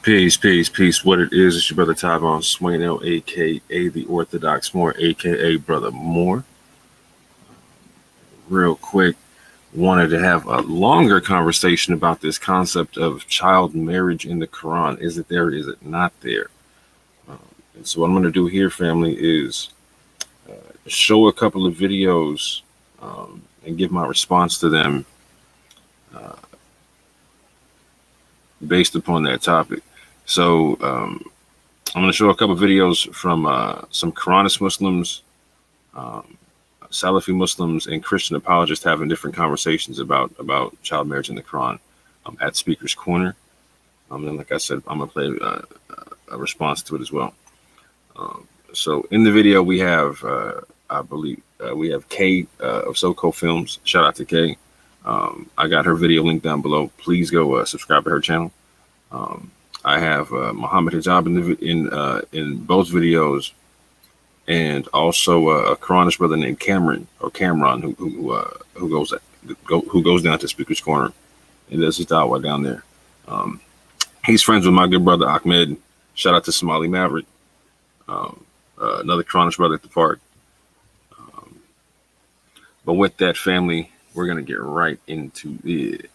Peace, peace, peace. What it is, it's your brother Tavon Swaino, a.k.a. The Orthodox Moore, a.k.a. Brother Moore. Real quick, wanted to have a longer conversation about this concept of child marriage in the Quran. Is it there? Is it not there? And so what I'm going to do here, family, is show a couple of videos and give my response to them based upon that topic. So I'm going to show a couple of videos from some Quranist Muslims, Salafi Muslims, and Christian apologists having different conversations about child marriage in the Quran at Speaker's Corner. And like I said, I'm going to play a response to it as well. So in the video, we have, I believe, we have Kay of SOCO Films. Shout out to Kay. I got her video link down below. Please go subscribe to her channel. I have Mohammad Hijab in both videos, and also a Quranist brother named Cameron who goes down to Speaker's Corner and does his dawah down there. He's friends with my good brother Ahmed. Shout out to Somali Maverick, another Quranist brother at the park. But with that, family, we're gonna get right into it.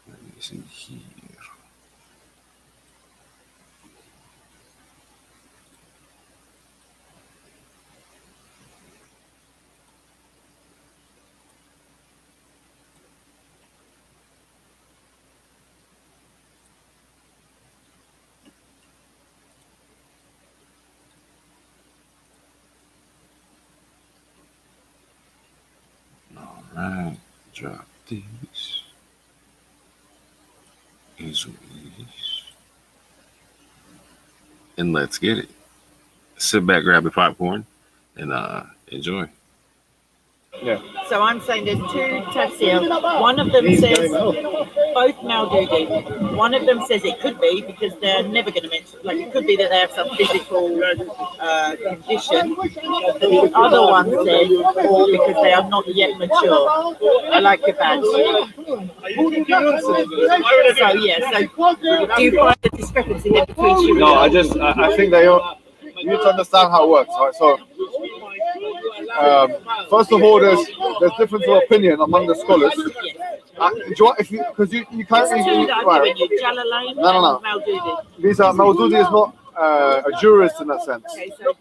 Let me see here. All right, drop these. And let's get it. Sit back, grab the popcorn, and enjoy. Yeah. So I'm saying there's two tafsir. One of them says both Maududi. One of them says it could be because they're never going to mention. Like it could be that they have some physical condition. The other one says, or because they are not yet mature. I like your badge. So yeah. So do you find the discrepancy there between Sharia? No, I think they all. You need to understand how it works, right? So, first of all, there's difference of opinion among the scholars. Because you can't even right. No. These are Maududi is not a jurist in that sense. Okay, so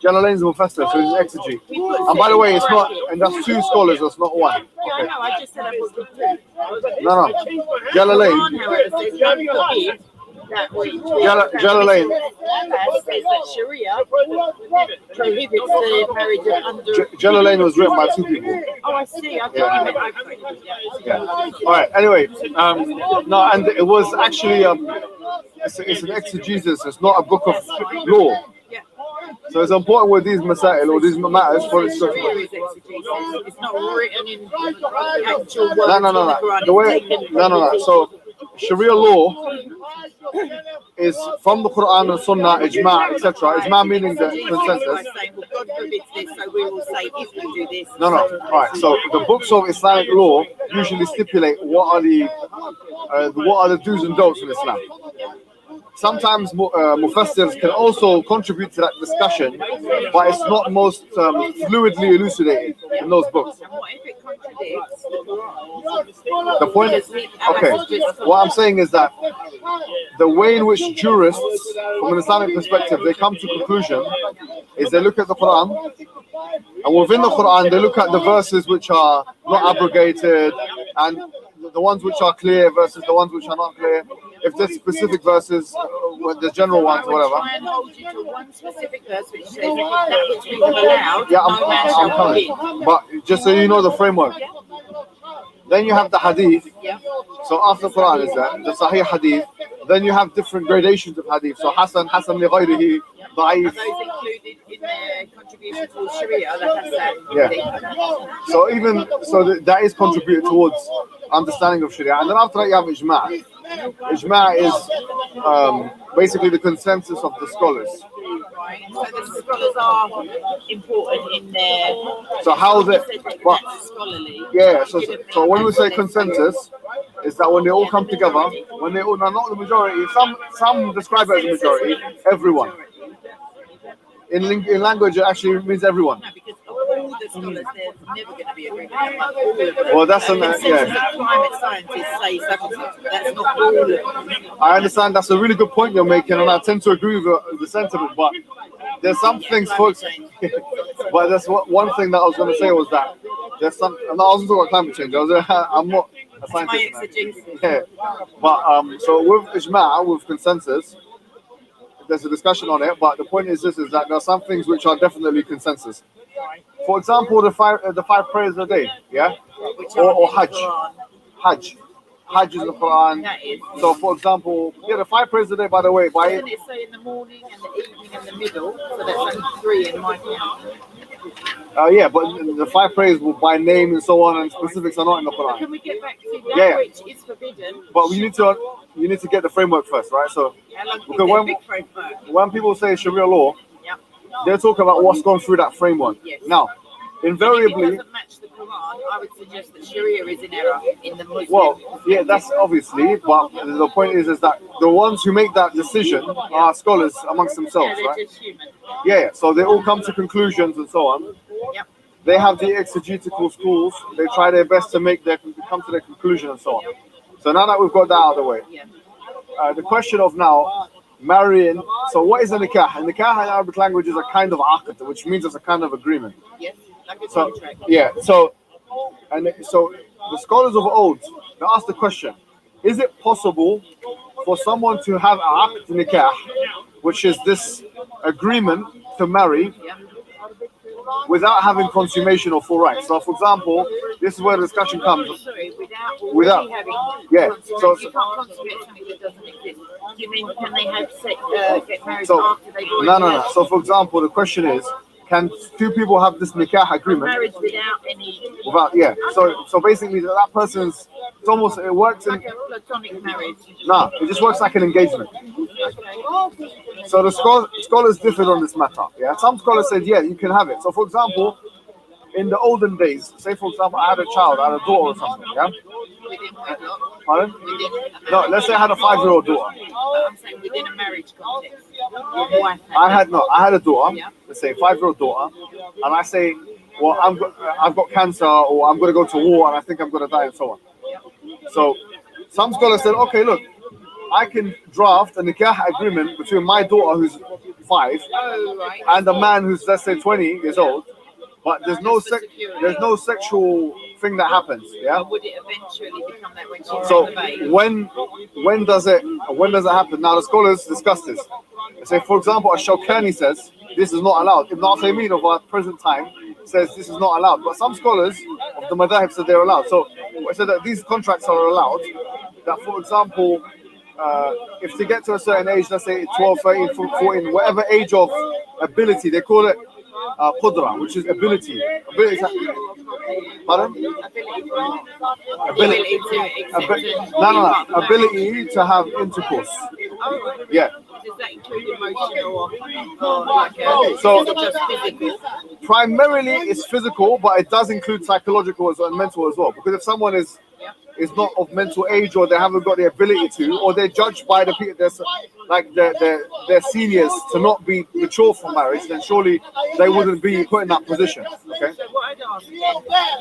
Jalalain is a mufassir, so he's an exegete. And by the way, it's not, and that's two scholars, that's not one. Yeah, I know. I just said I was with two. No. Jalalain. Jalalain. Says that Sharia prohibits the marriage of under. Jalalain was written by two people. Oh, I see. Yeah. All right. Anyway, no, and it was actually it's an exegesis. It's not a book of law. Yeah. So it's important with these masail or these matters for it to. It's not written in actual words. No. So Sharia law is from the Quran and Sunnah, ijma', etc. Ijma' meaning the consensus. God forbids this, so we will say if you do this. No. All right. So the books of Islamic law usually stipulate what are the do's and don'ts in Islam. Sometimes mufassirs can also contribute to that discussion, but it's not most fluidly elucidated in those books. And what if it contradicts the point is, okay, what I'm saying is that the way in which jurists, from an Islamic perspective, they come to conclusion is they look at the Quran, and within the Quran, they look at the verses which are not abrogated, and the ones which are clear versus the ones which are not clear. If there's specific verses, the general ones, whatever. Try and hold you to one specific verse which says that which we have allowed. Yeah, I'm coming. But just so you know the framework. Then you have the Hadith. So after Quran is that the Sahih Hadith. Then you have different gradations of Hadith. So Hasan li ghayrihi, Da'if. Are those included in their contribution towards Sharia? So that is contributed towards understanding of Sharia. And then after that you have Ijma'. Ijma' is basically the consensus of the scholars. Right. So the scholars are important in their. So how is it? Scholarly. Yeah. So when we say consensus, is that when they all come together, when they all, no, not the majority, some describe it as a majority, everyone. In language, it actually means everyone. No, because of all the scholars, there's never going to be agreement among all of them. Well, that's an, Consensus yeah. of climate scientists say such and such. That's not all of them. I understand that's a really good point you're making, and I tend to agree with the sentiment. But there's some things, folks. But there's one thing that I was going to say was that there's some. I wasn't talking about climate change. I'm not a scientist. My exegesis. Yeah. But so with ijma', with consensus, there's a discussion on it. But the point is this: is that there are some things which are definitely consensus. For example, the five prayers a day, yeah, or Hajj. Hajj is the Quran. That is. So, for example, yeah, the 5 prayers a day, by the way, Doesn't it say in the morning and the evening and the middle? So that's only 3 in my count. yeah, but the 5 prayers by name and so on, and specifics are not in the But Quran. can we get back to that Yeah. which is forbidden? But you need to get the framework first, right? So, How long because is that big framework? when people say Sharia law, Yeah. they're talking about what's gone through that framework. Yes. Now, If it invariably, doesn't match the Quran, I would suggest that Sharia is in error in the Muslim. well, yeah, that's obviously, but the point is that the ones who make that decision are scholars amongst yeah, themselves, they're right? just human. Yeah, so they all come to conclusions and so on. Yep. They have the exegetical schools. They try their best to come to their conclusion and so on. So now that we've got that out of the way, Yeah. the question of now marrying. So what is a nikah? A nikah in Arabic language is a kind of aqd, which means it's a kind of agreement. Yes. Like a So contract. yeah, so the scholars of old, they asked the question: is it possible for someone to have an aqd nikah, which is this agreement to marry, Yeah. without having consummation or full rights? So, for example, this is where the discussion comes. Sorry, without Without- already having yeah, so- you can't consummate something that doesn't exist. Do you mean can they have get married So, after they've already no. So, for example, the question is: can 2 people have this nikah agreement marriage without any without? Yeah. So basically, that person's. It works in. like a platonic marriage? Nah, it just works like an engagement. Okay. So the scholars differed on this matter. Yeah, some scholars said, yeah, you can have it. So, for example, in the olden days, say for example, I had a child, I had a daughter or something. Yeah. Within wedlock. Pardon? Within a No, marriage. let's say I had a 5-year-old daughter. But I'm saying within a marriage context. Your wife I had a daughter. Yeah. Let's say 5-year-old daughter, and I say, well, I've got cancer, or I'm going to go to war, and I think I'm going to die, and so on. So, some scholars said, okay, look, I can draft a nikah agreement between my daughter, who's 5, Oh, right. and a man who's, let's say, 20 years old, but there's no sexual thing that happens. Yeah. Or would it eventually become that when she's So of age? when does it happen? Now the scholars discuss this. They say, for example, Shawkani says this is not allowed. Ibn Uthaymeen of our present time says this is not allowed. But some scholars of the madhahib said they're allowed. So I said that these contracts are allowed. That, for example, if they get to a certain age, let's say 12, 13, 14, whatever age of ability, they call it qudra, which is ability. Pardon? Ability to accept and No. be Ability to have intercourse. Oh, right. Yeah. Does that include emotional or like So- is it just physical? Primarily, it's physical, but it does include psychological and mental as well. Because if someone is not of mental age, or they haven't got the ability to, or they're judged by the people, their seniors to not be mature for marriage, then surely they wouldn't be put in that position. Okay. So what I'd ask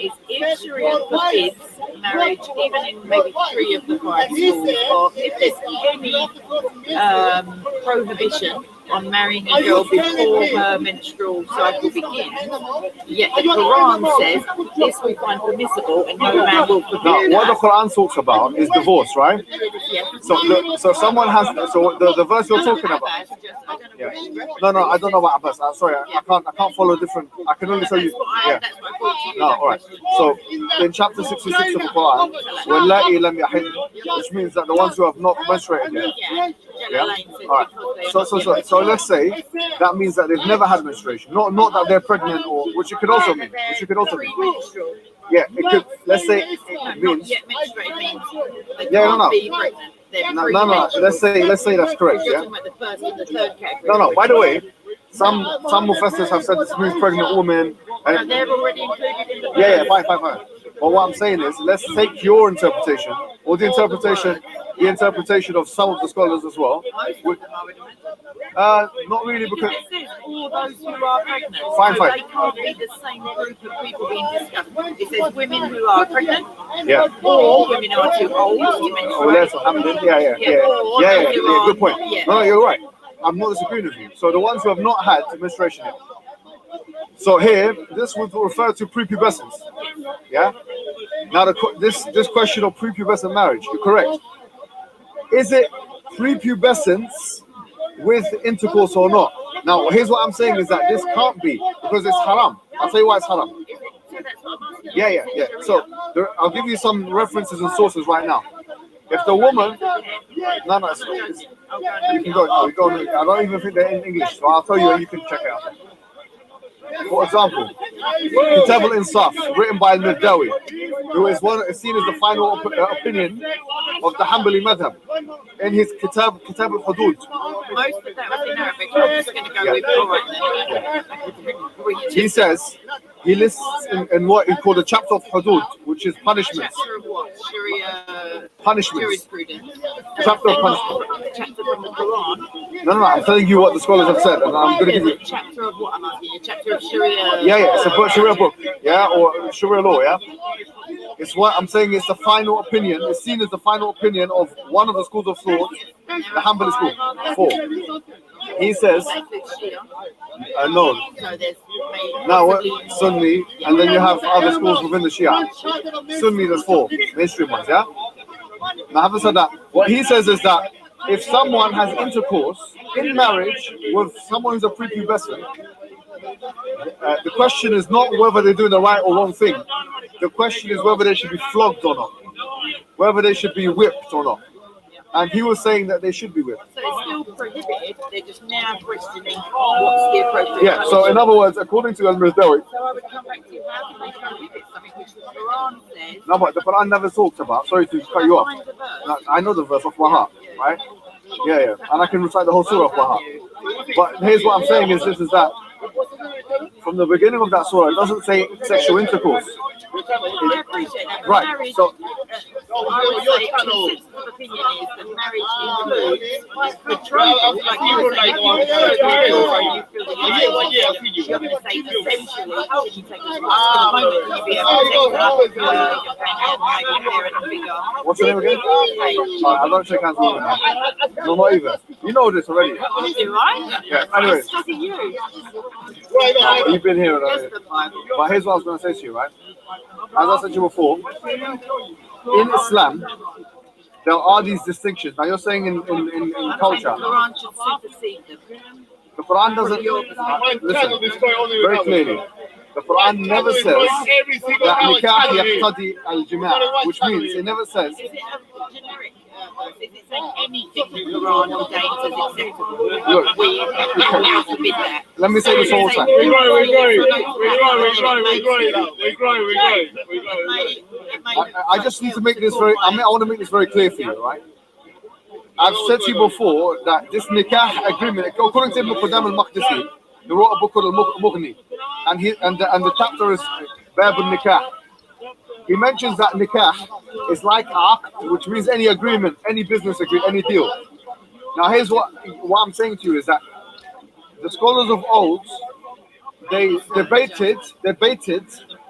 is if Sharia forbids marriage, even in maybe 3 of the 5 schools, or if there's any prohibition on marrying a girl before her menstrual cycle begins, yet the Quran says this we find permissible and no man will Now, forbid what the that. Quran talks about is divorce, right? Yeah. So someone has. So the verse you're talking about. Yeah. No, I don't know about Abbas. I'm sorry, I can't follow different. I can only tell you. Yeah. That's what I thought to you. No, that all right. question. So in chapter 66 of the Quran, وَاللَّائِي لَمْ يَحِدْنَ, which means that the ones who have not menstruated yet. Yeah. Yeah. Jalalain says All right. because they are not So let's say that means that they've never had menstruation. Not that they're pregnant, or which it could also mean. Which it could also mean. pre-menstrual. Yeah, it could. Let's say No, it not means. yet menstruate means they Yeah, can't no. be pregnant. They're No. pre-menstrual. Let's say that's correct. You're Yeah. talking about the first and the third category. No. By the way, some mufassirs have said this means pregnant woman. No, And they're already included in the yeah, fine. But what I'm saying is, let's take your interpretation, or the interpretation of some of the scholars as well. Not really, because it says all those who are pregnant. Fine. They can't be the same group of people being discussed. It says women who are pregnant, yeah. or women who are too old to menstruate. Oh, that's alhamdulillah. Yeah. Good point. Yeah. No, you're right. I'm not disagreeing with you. So the ones who have not had menstruation yet. So here, this would refer to prepubescence. Yeah. Now this question of prepubescent marriage, you're correct. Is it prepubescence with intercourse or not? Now, here's what I'm saying is that this can't be, because it's haram. I'll tell you why it's haram. Yeah. So I'll give you some references and sources right now. If the woman, no, you can go. I don't even think they're in English, so I'll tell you and you can check it out. For example, Kitab al-Insaf, written by al-Mirdawi, who is seen as the final opinion of the Hanbali madhab, in his Kitab al-Hudud. Most of that was in Arabic. I'm just going to go with all right. He says, he lists in what he called a chapter of Hudud, which is punishments. Chapter of what? Sharia. Punishments. Jurisprudence. Chapter of punishment. Chapter from the Quran. No, I'm telling you what the scholars have said, and I'm going to give you. Chapter of what I'm asking you? Chapter of Sharia. Yeah, it's a Sharia book, yeah, or Sharia law, yeah. It's what I'm saying. It's the final opinion. It's seen as the final opinion of one of the schools of thought, the Hanbali school. 4. He says, no. Now what? Sunni, and then you have other schools within the Shia. Sunni, there's 4 mainstream ones, yeah. Now, having said that, what he says is that if someone has intercourse in marriage with someone who's a prepubescent, the question is not whether they're doing the right or wrong thing. The question is whether they should be flogged or not, whether they should be whipped or not. And he was saying that they should be whipped. So it's still prohibited. They're just now questioning what's the appropriate. Yeah. So in other words, according to al-Mirdawi. So I would come back to how can they prohibit something which the Quran says? No, but the Quran never talks about. Sorry to cut you off. I know the verse off my heart, right? Yeah, and I can recite the whole surah off my heart. But here's what I'm saying is that from the beginning of that surah, it doesn't say sexual intercourse. I appreciate that. Right. Marriage, So I would say consensus opinion is that marriage includes betrothal. Like you were saying, you you're going to say essentially, how can you take this for the moment? Can you be able to take that parent figure? What's your name again? I don't shake hands with you. No, not even. You know this already. Do I? Yeah. Anyway. You've been here already. But here's what I was going to say to you, right? As I said to you before, in Islam, there are these distinctions. Now you're saying in culture. The Quran should supersede them. The Quran doesn't. Listen, very clearly. The Quran never says that nikah yaqtadi al-jima', which means it never says. Is it a generic? Is it saying anything the Quran ordains as acceptable? Look, Forbid that. let me say this all the time. I just need to make this very. I want to make this very clear for you, right? I've said to you before that this nikah agreement, according to Ibn Qudam al-Maqdisi, he wrote a book called Al-Mughni, and the chapter is Bab al-Nikah. He mentions that nikah is like aqd, which means any agreement, any business agreement, any deal. Now here's what I'm saying to you is that the scholars of old, they debated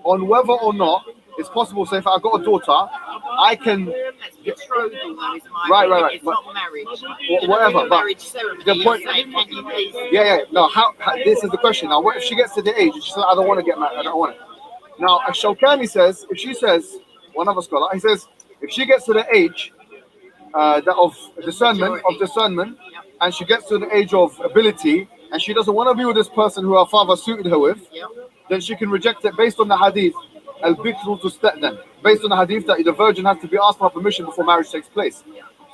on whether or not it's possible. So if I've got a daughter, I can. Right. It's not marriage. Whatever. But the point. Yeah. No. How? This is the question. Now, what if she gets to the age and she says, "I don't want to get married. I don't want it." Now, Shawkani says, if she says, one other scholar, he says, if she gets to the age of discernment, and she gets to the age of ability, and she doesn't want to be with this person who her father suited her with, then she can reject it based on the hadith, al-bikru tusta'dan, based on the hadith that the virgin has to be asked for permission before marriage takes place.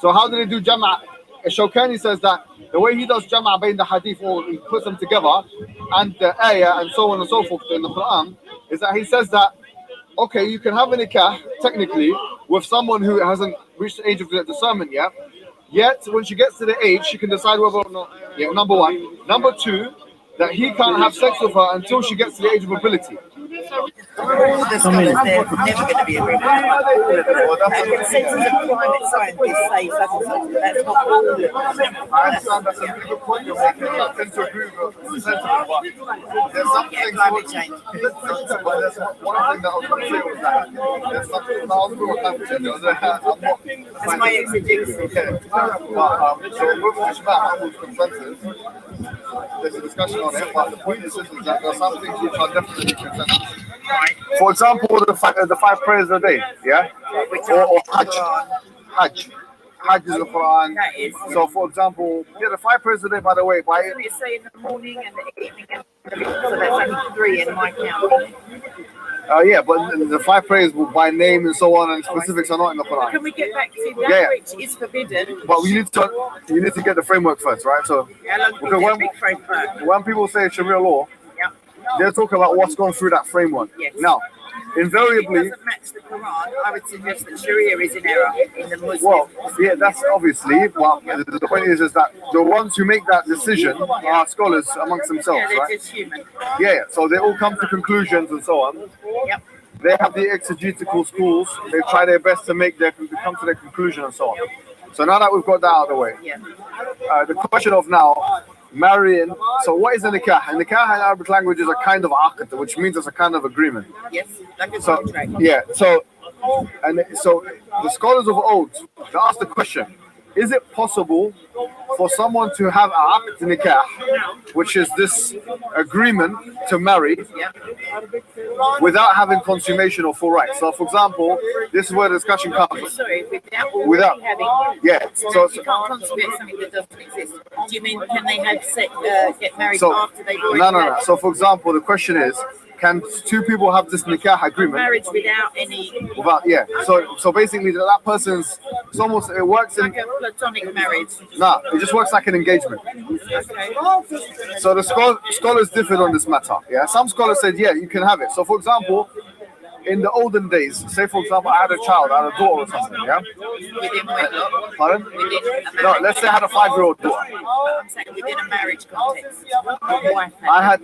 So how do they do jama'? Shawkani says that the way he does jama' between the hadith, or he puts them together, and the ayah, and so on and so forth in the Quran, is that he says that, okay, you can have a nikah, technically, with someone who hasn't reached the age of discernment yet when she gets to the age, she can decide whether or not, number one. Number two, that he can't have sex with her until she gets to the age of ability. All the scholars, they're never going to be agreed. And consensus of climate scientists say such and such. That's not all of them. I understand that's a really good point you're making. I tend to agree with sentiment, but there's something Climate change. But there's one thing that I was going to say was that there's something that I was going to climate change. I'm not. That's my exegesis. Yeah. So with Hijab, with consensus, there's a discussion on it, but the point is that there are some things which are definitely consensus. For example, the five prayers a day, yeah? Or Hajj. Hajj is the Quran. That is. So, for example, the five prayers a day, by the way, You say in the morning and the evening, so that's only 3 in my count. yeah, but the five prayers by name and so on and specifics are not in the Quran. Can we get back to that which is forbidden? But you need to get the framework first, right? So, when people say Sharia law, they're talking about what's gone through that framework. Yes. Now, invariably, if it doesn't match the Quran, I would suggest that Sharia is in error in the Muslim. Well, yeah, that's obviously, but the point is that the ones who make that decision are scholars amongst themselves, they're right? just human. Yeah, so they all come to conclusions and so on. Yep. They have the exegetical schools. They try their best to come to their conclusion and so on. So now that we've got that out of the way, the question of now marrying. So what is a nikah? A nikah in Arabic language is a kind of aqd, which means it's a kind of agreement. Yes, like a So contract. yeah, so the scholars of old, they asked the question: is it possible for someone to have a aqd nikah, which is this agreement to marry, without having consummation or full rights? So, for example, this is where the discussion comes. Sorry, without having. Yeah. So you can't consummate something that doesn't exist. Do you mean can they have get married So, after they've already no. So, for example, the question is: can two people have this nikah agreement? marriage without any? So basically, that person's it's almost it works in like a platonic marriage. Nah, it just works like an engagement. Okay. So the scholars differed on this matter. Yeah, some scholars said you can have it. So for example, in the olden days, say for example, I had a child, I had a daughter or something. Yeah. Within wedlock. Pardon? Within a No, let's say I had a 5-year-old daughter. I'm saying within a marriage context. I had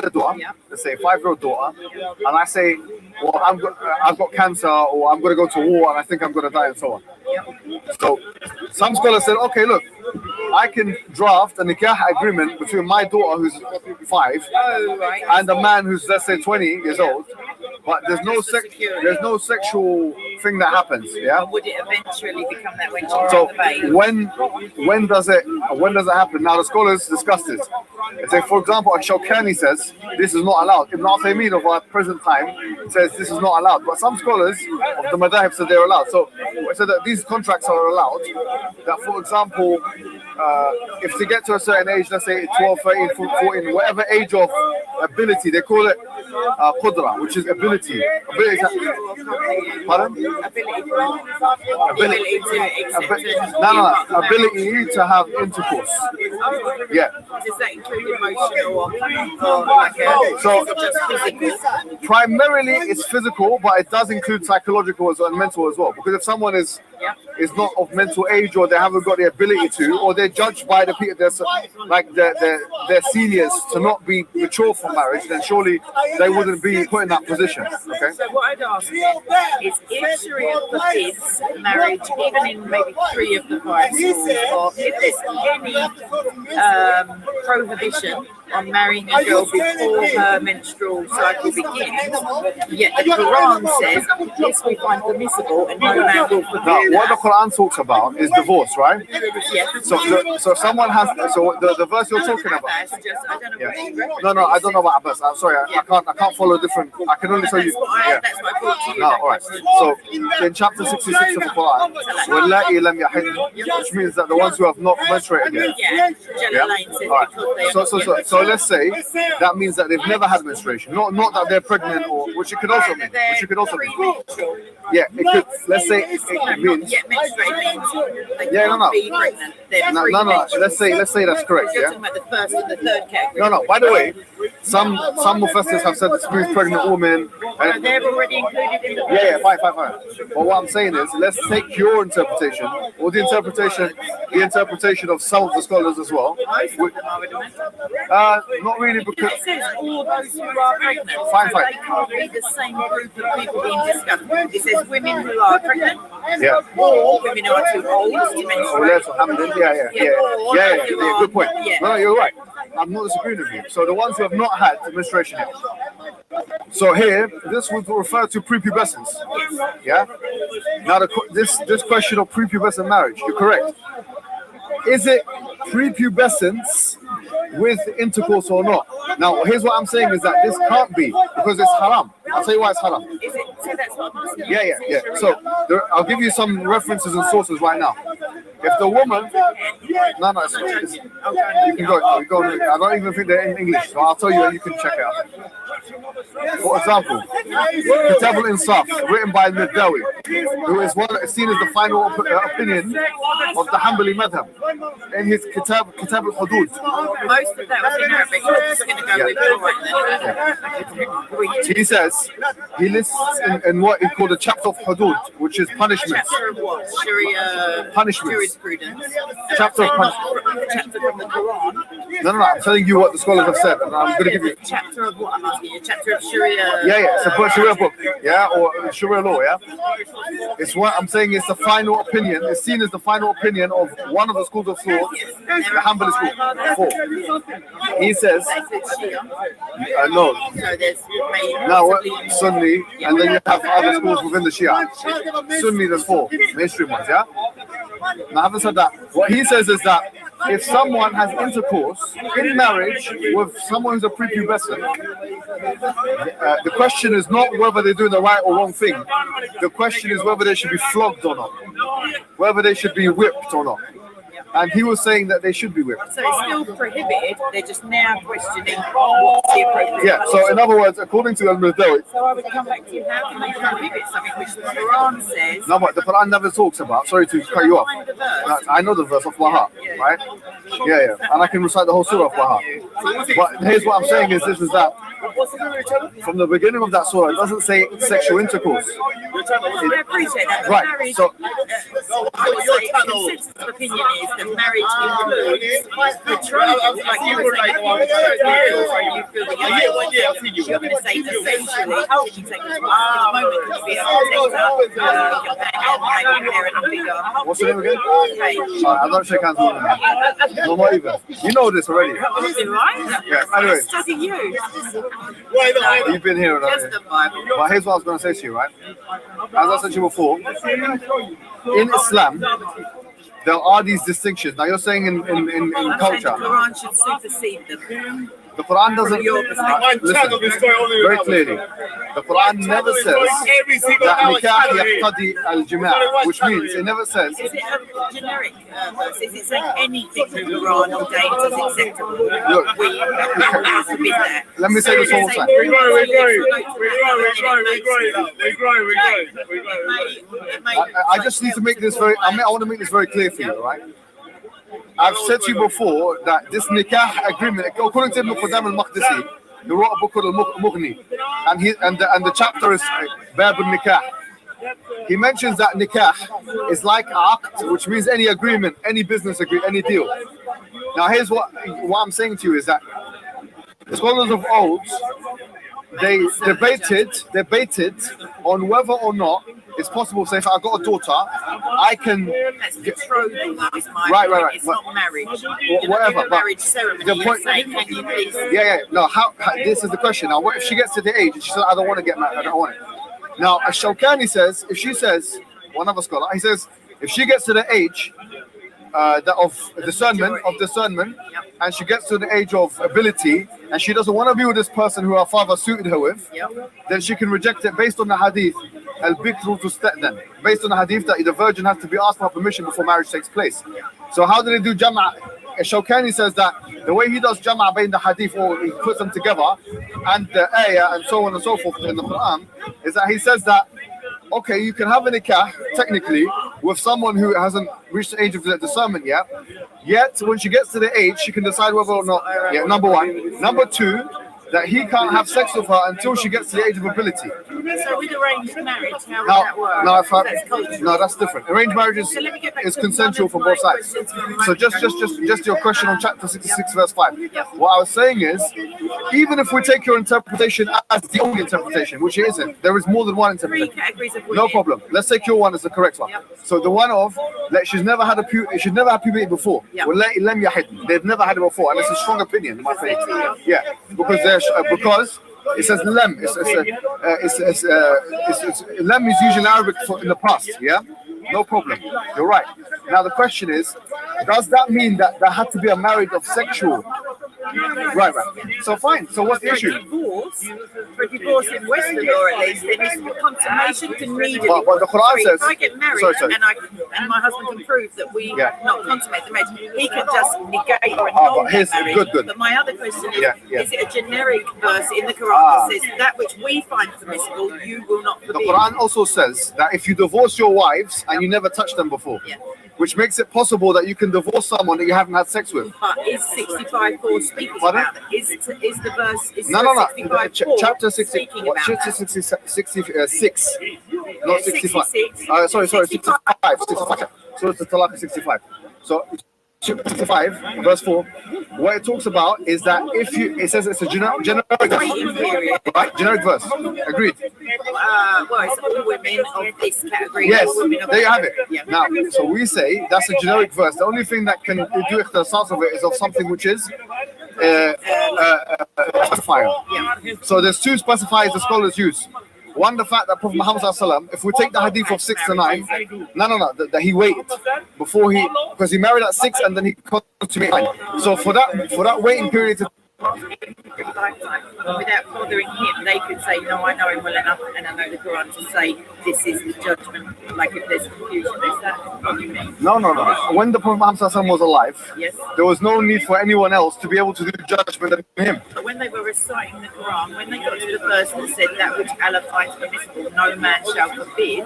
a daughter. Let's say 5-year-old daughter, and I say, well, I've got cancer, or I'm going to go to war, and I think I'm going to die, and so on. So some scholars said, okay, look, I can draft a nikah agreement between my daughter, who's 5, and a man who's, let's say, 20 years old, but there's no sexual thing that happens. Yeah. Or would it eventually become that when she So the baby? when does it happen? Now the scholars discussed this. They say, for example, Shawkani says this is not allowed. Ibn Uthaymeen of our present time says this is not allowed. But some scholars of the Madhahib said they're allowed. So that these contracts are allowed. That, for example, if they get to a certain age, let's say 12, 13, 14, whatever age of ability, they call it qudra, which is ability. Pardon? Ability to accept. Ability to have intercourse. Yeah. Does that include emotional or like just physical? Primarily, it's physical, but it does include psychological and mental as well. Because if someone is not of mental age, or they haven't got the ability to, or they're judged by the people, their seniors to not be mature for marriage, then surely they wouldn't be put in that position. Okay. So what I'd ask is if Sharia forbids marriage, even in maybe 3 of the 5 schools, or if there's any prohibition on marrying a girl before her menstrual cycle begins, yet the Quran says this we find permissible and no man will forbid. Now, what the Quran talks about is divorce, right? Yes. So someone has. So the verse you're talking about. I don't know what you read. No, I don't know about Abbas. I'm sorry, I can't follow different. I can only tell you. That's what I brought to you. No, all right. So in chapter 66 of the Quran, وَاللَّائِي لَمْ يَحِضْنَ, which means that the ones who have not menstruated yet. Yeah. All right. So let's say that means that they've never had menstruation. Not that they're pregnant, or which it could also mean. Yeah, it could. Let's say it means. Yeah, menstruate means they Yeah, can't no. be pregnant. They're No. pre-menstrual. Let's say that's correct. You're Yeah. talking about the first and the third category. No. By the way, some mufassirs have said this means pregnant women. So they're already included in the Yeah, fine. But what I'm saying is, let's take your interpretation or the interpretation of some of the scholars as well. Most of them, I would imagine. Not really, because It says all those who are pregnant. Fine. So they can't be the same group of people being discussed. It says women who are pregnant yeah. or women who are too old to menstruate. Yeah. Good point. Yeah. No, you're right. I'm not disagreeing with you. So the ones who have not had menstruation yet. So here, this would refer to prepubescence. Yeah. Now this question of prepubescent marriage, you're correct. Is it prepubescence with intercourse or not? Now, here's what I'm saying is that this can't be because it's haram. I'll tell you why it's haram. Is it? So that's what I'm asking. Yeah. So I'll give you some references and sources right now. If the woman, no, it's you can go. I don't even think they're in English, so I'll tell you and you can check it out. For example, Kitab al-Insaf, written by al-Madawi, who is seen as the final opinion of the Hanbali madhab, in his Kitab al-Hudud. Most of that was in Arabic. We're just going to go with He says, he lists in what he called a chapter of Hudud, which is punishments. Chapter of what? Sharia Punishments. jurisprudence. Chapter of Not chapter from the Quran. No, I'm telling you what the scholars have said, and I'm going to give you. Chapter of what I'm asking you? Chapter of Sharia. Yeah. It's a Sharia book, yeah, or Sharia law, yeah. It's what I'm saying. It's the final opinion. It's seen as the final opinion of one of the schools of thought, the Hanbali school. He says, no. So there's Now, Sunni, and then you have other schools within the Shia. Sunni, there's 4 mainstream ones, yeah. Now, having said that, what he says is that if someone has intercourse in marriage with someone who's a prepubescent, the question is not whether they're doing the right or wrong thing. The question is whether they should be flogged or not, whether they should be whipped or not. And he was saying that they should be whipped. So it's still prohibited. They're just now questioning what's the appropriate. Yeah. So in other words, according to al-Madawi, So I would come back to you. How can they prohibit something which the Quran says? no, but the Quran never talks about. Sorry to cut you off. Find the verse. I know the verse off by heart, right? Yeah, and I can recite the whole surah off by heart. But here's what I'm saying is that from the beginning of that surah, it doesn't say sexual intercourse. I appreciate that. But Right, marriage, so- I would say consensus of opinion is that marriage includes betrothal. Like you were saying, you feel that you're going to say essentially, can you take this one for the moment? Can you be a protector? What's the name again? Hey. I don't shake hands with them. No, not even. You know this already. Do I? Yeah, anyway. Studying you. You've been here Just already. the Bible. But here's what I was going to say to you, right? As I said to you before, in Islam, there are these distinctions. Now you're saying in I'm saying the culture, Quran should supersede them. the Quran doesn't. Listen, very clearly, the Quran never says that nikah yaqtadi al-jima', which means it never says. Is it a generic verse? Is it saying anything the Quran ordains as acceptable? Look, We forbid that. let me say this one more time. I just need to make this very. I want to make this very clear for you, right? I've said to you before that this nikah agreement, according to Ibn Qudam al-Maqdisi, he wrote a book called Al-Mughni, and the chapter is Bab al-Nikah. He mentions that nikah is like aqd, which means any agreement, any business agreement, any deal. Now, here's what I'm saying to you is that the scholars of old, they debated on whether or not it's possible. Say, if I got a daughter, I can That's betrothal, that is my Right. It's not marriage. Whatever, In a but marriage ceremony, the you point- say, can you please? Yeah. No, how this is the question. Now, what if she gets to the age and she says, I don't want to get married, I don't want it. Now, Shawkani says, if she says, one other scholar, he says, if she gets to the age of discernment, and she gets to the age of ability, and she doesn't want to be with this person who her father suited her with, then she can reject it based on the hadith, al-bikru tusta'dan, based on the hadith that the virgin has to be asked for permission before marriage takes place. So how do they do jam'a? Shawkani says that the way he does jam'a between the hadith, or he puts them together, and the ayah and so on and so forth in the Quran, is that he says that okay, you can have a nikah technically with someone who hasn't reached the age of discernment yet. Yet when she gets to the age, she can decide whether or not. Yeah, number one. Number two, that he can't have sex with her until she gets to the age of ability. So with arranged marriage, how would that work? No, that's different. Arranged marriage is consensual from both sides. So just your question on chapter 66, verse 5. What I was saying is, even if we take your interpretation as the only interpretation, which it isn't, there is more than one interpretation. 3 categories of women. No problem. Let's take your one as the correct one. So the one of that she's never had puberty before. They've never had it before, and it's a strong opinion in my faith. Yeah, because it says lem. Lem is used in Arabic in the past. Yeah, no problem. You're right. Now the question is, does that mean that there had to be a marriage of sexual? Right. So fine. So what's the issue? For divorce in Western law, at least, there needs to be consummation to need it. But the Quran says, if I get married and my husband can prove that we have not consummated the marriage, he can just negate or annul that marriage. Good. But my other question is it a generic verse in the Quran that says that which we find permissible, you will not forbid? The Quran also says that if you divorce your wives and you never touched them before, which makes it possible that you can divorce someone that you haven't had sex with. But is 65:4 speaking Pardon? about that? Is the verse? Is No. 65:4 Chapter 60. speaking about Chapter 66, not 65. 66. Sorry, 65. 65. So it's the Talaq 65. So 65, verse 4. What it talks about is that it says it's a generic verse, right? Generic verse. Agreed. Well, it's all women of this category. Yes, all women of there you that have it. category. Now, so we say that's a generic verse. The only thing that can do it, the source of it, is of something which is specifier. So there's 2 specifiers the scholars use. One, the fact that Prophet Muhammad ﷺ, if we take the hadith of 6 to 9, that he waited before because he married at 6 and then he consummated 9. So for that waiting period to without bothering him, they could say, no, I know him well enough and I know the Quran to say this is the judgment. Like if there's confusion, is that what you mean? No. When the Prophet Muhammad ﷺ was alive, there was no need for anyone else to be able to do judgment than him. But when they were reciting the Quran, when they got to the verse that said that which Allah finds permissible, no man shall forbid,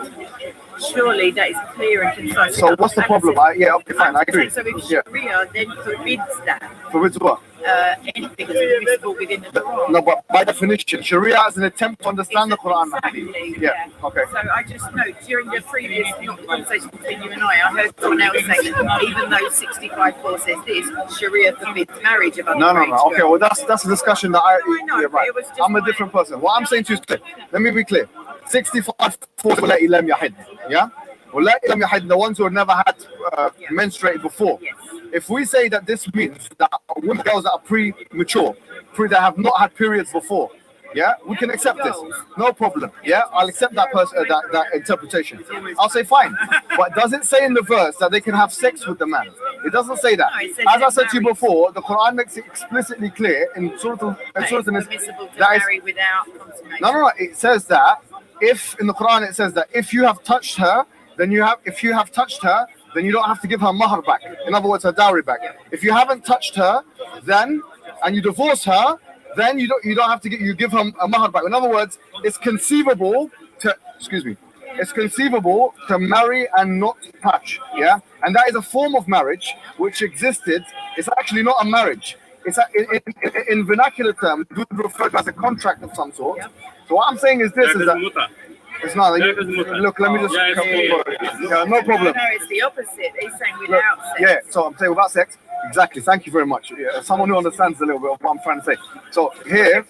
surely that is clear and concise. So what's the problem? Okay, fine, I agree. So if Sharia then forbids that, Forbids what? anything that's permissible within the Quran. No, but by definition, Sharia is an attempt to understand the Quran. Exactly, Yeah. Okay. So I just know during the previous conversation between you and I heard someone else say that even though 65:4 says this, Sharia forbids marriage of underage No. Okay, well that's a discussion that I know, right. it was just I'm a different person. What I'm saying to you is clear. Let me be clear. 65:4 lam yahid. Yeah. Lam yahid, the ones who have never had menstruated before. Yes. If we say that this means that women, girls that are premature, that have not had periods before, we can accept this, no problem. I'll accept that that interpretation. I'll say fine, but does it say in the verse that they can have sex with the man? It doesn't say that. As I said to you before, the Quran makes it explicitly clear in Surah marry without consummation. No. It says that if in the Quran it says that if you have touched her, then you don't have to give her mahar back. In other words, her dowry back. If you haven't touched her, then and you divorce her, then you don't have to give her a mahar back. In other words, it's conceivable to marry and not touch. And that is a form of marriage which existed. It's actually not a marriage. It's in vernacular terms, it would refer to as a contract of some sort. So what I'm saying is this: is that. It's not. Look, let me just. No problem. No, it's the opposite. He's saying without sex. Yeah, so I'm saying without sex. Exactly. Thank you very much. Someone who understands a little bit of what I'm trying to say. So here,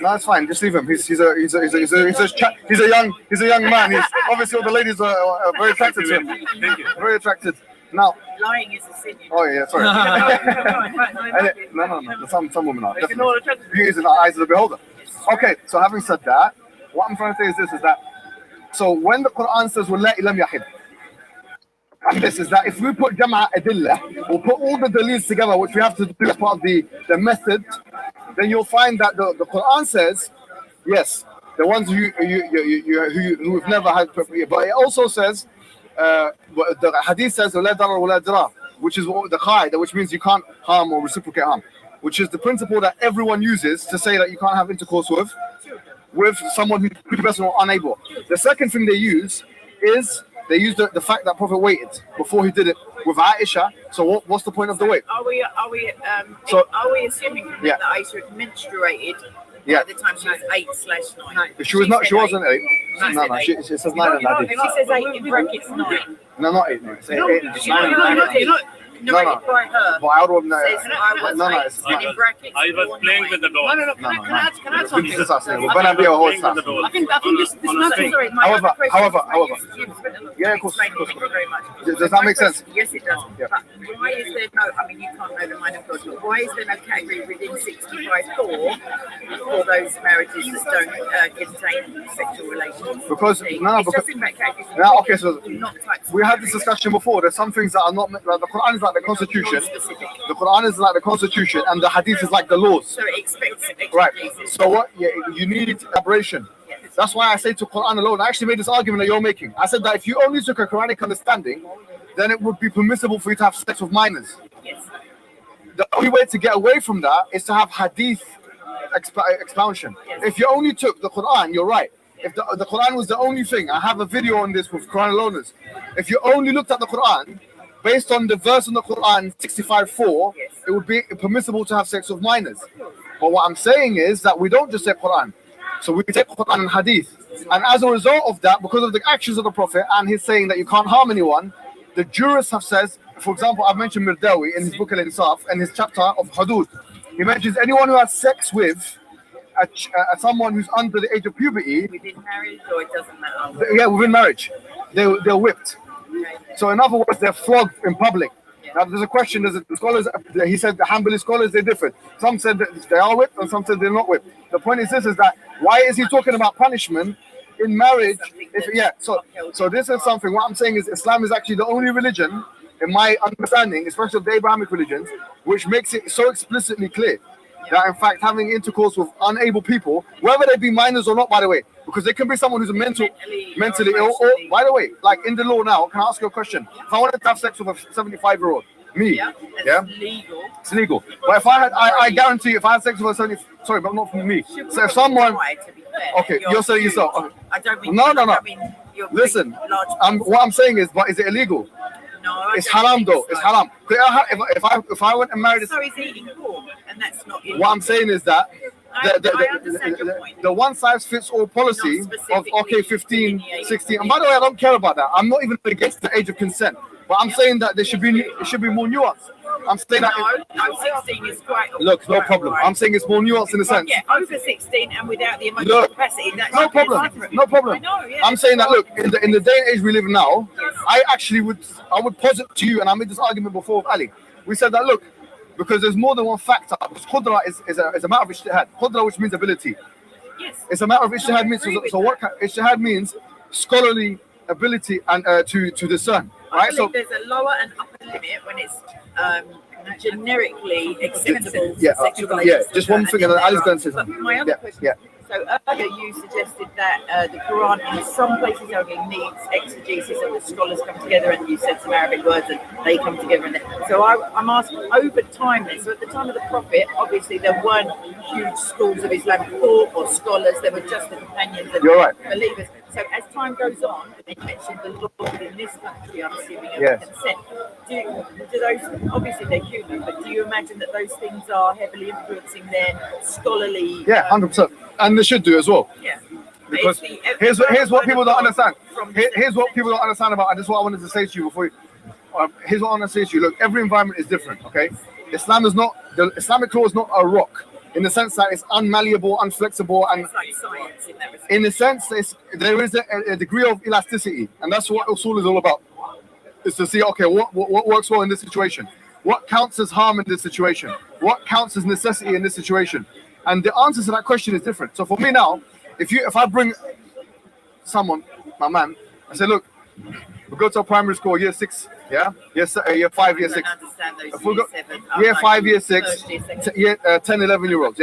no, it's fine. Just leave him. He's a young man. He's obviously all the ladies are very attracted to him. Thank you. Very attracted. Now. Lying is a sin. Oh yeah, sorry. No. Some women are. Beauty is in the eyes of the beholder. Okay. So having said that. What I'm trying to say is this: is that so when the Quran says "Wallahi lam yahid," this is that if we put Jam'a Adillah, we'll put all the dalils together, which we have to do as part of the method, then you'll find that the Quran says, yes, the ones who've never had, but it also says, the Hadith says "La darar wa la dirar," which is the qaida, which means you can't harm or reciprocate harm, which is the principle that everyone uses to say that you can't have intercourse with with someone who's prepubescent or unable. The second thing they use is the fact that Prophet waited before he did it with Aisha. So what's the point of the wait? Are we assuming that Aisha had menstruated at the time she was 8/9? If she was not, she wasn't 8. No, it says 9 and that. She says 8 in brackets 9. No, not 8. No, it's 8. No, by her. But I would know. No, it's in brackets. I was playing with the doll. No. Can I add something? This is us. We're gonna be a whole time. I think this matters. Sorry, However. Yeah, of course. Thank you very much. Does that make sense? Yes, it does. Yeah. But why is there no? I mean, you can't know the mind of God, but why is there no category within 65 for those marriages that don't contain sexual relations? Because it's just in that category. Okay, so we had this discussion before. There's some things that are not like the Quran is like the Constitution. The Quran is like the Constitution, and the Hadith is like the laws. So it expects right. So what? Yeah, you need elaboration. That's why I say to Quran alone. I actually made this argument that you're making. I said that if you only took a Quranic understanding, then it would be permissible for you to have sex with minors. Yes. The only way to get away from that is to have Hadith expansion. Yes. If you only took the Quran, you're right. If the Quran was the only thing, I have a video on this with Quran aloners. If you only looked at the Quran, based on the verse in the Quran 65:4, it would be permissible to have sex with minors. But what I'm saying is that we don't just say Quran. So we take Quran and Hadith. And as a result of that, because of the actions of the Prophet and his saying that you can't harm anyone, the jurists have said, for example, I've mentioned Mirdawi in his book Al-Insaf and his chapter of Hudud. He mentions anyone who has sex with someone who's under the age of puberty. Within marriage, or it doesn't matter? Yeah, within marriage. They're whipped. So in other words, they're flogged in public. Now there's a question, there's the scholars, he said the Hanbali scholars, they're different. Some said that they are whipped and some said they're not whipped. The point is this, is that why is he talking about punishment in marriage? So this is something, what I'm saying is Islam is actually the only religion, in my understanding, especially of the Abrahamic religions, which makes it so explicitly clear that in fact having intercourse with unable people, whether they be minors or not, by the way, because there can be someone who's mentally ill, or by the way, like in the law now, can I ask you a question? If I wanted to have sex with a 75-year-old, legal. It's legal. But if I guarantee if I had sex with a 70, sorry, but not from me. So if someone, okay, you're saying yourself. Okay. I don't mean. No. I mean, listen, what I'm saying is, but is it illegal? No, it's haram though. It's haram. If I went and married, so he's eating pork, and that's not illegal. What I'm saying is that the one size fits all policy of 15, 16. And by the way, I don't care about that. I'm not even against the age of consent. But I'm saying that it should be more nuanced. I'm saying that 16 is quite. Look, no problem. Right. I'm saying it's more nuanced in a sense. Yeah, over 16 and without the emotional capacity. That's no problem. No problem. I'm saying that look, in the day and age we live in now, I would posit to you, and I made this argument before with Ali. We said that look, because there's more than one factor. Qudra is a matter of ijtihad. Qudra, which means ability. Yes. It's a matter of ijtihad means. So what ijtihad means? Scholarly ability and to discern. Right. So there's a lower and upper limit when it's generically acceptable. Sexual relations. Just one thing, and then Ali's going to say something. My other question. So earlier you suggested that the Quran in some places only needs exegesis and the scholars come together, and you said some Arabic words and they come together. So I'm asking over time then, so at the time of the Prophet, obviously there weren't huge schools of Islamic thought or scholars, there were just the companions and believers. So as time goes on, and you mentioned the law in this country, I'm assuming of consent, do those, obviously they're human, but do you imagine that those things are heavily influencing their scholarly... 100%. And they should do as well. Yeah. Because here's what people don't understand. Here's what people don't understand about, and this is what I wanted to say to you before. Here's what I want to say to you. Look, every environment is different. Okay, the Islamic law is not a rock in the sense that it's unmalleable, unflexible, and it's like science in that respect. In the sense there is a degree of elasticity, and that's what usul is all about. Is to see, okay, what works well in this situation, what counts as harm in this situation, what counts as necessity in this situation. And the answer to that question is different. So for me now, if I bring someone, my man, I say, look, we go to a primary school, year 6, year 5, year 6. If we go, year 5, year 6, year 10, 11-year-olds,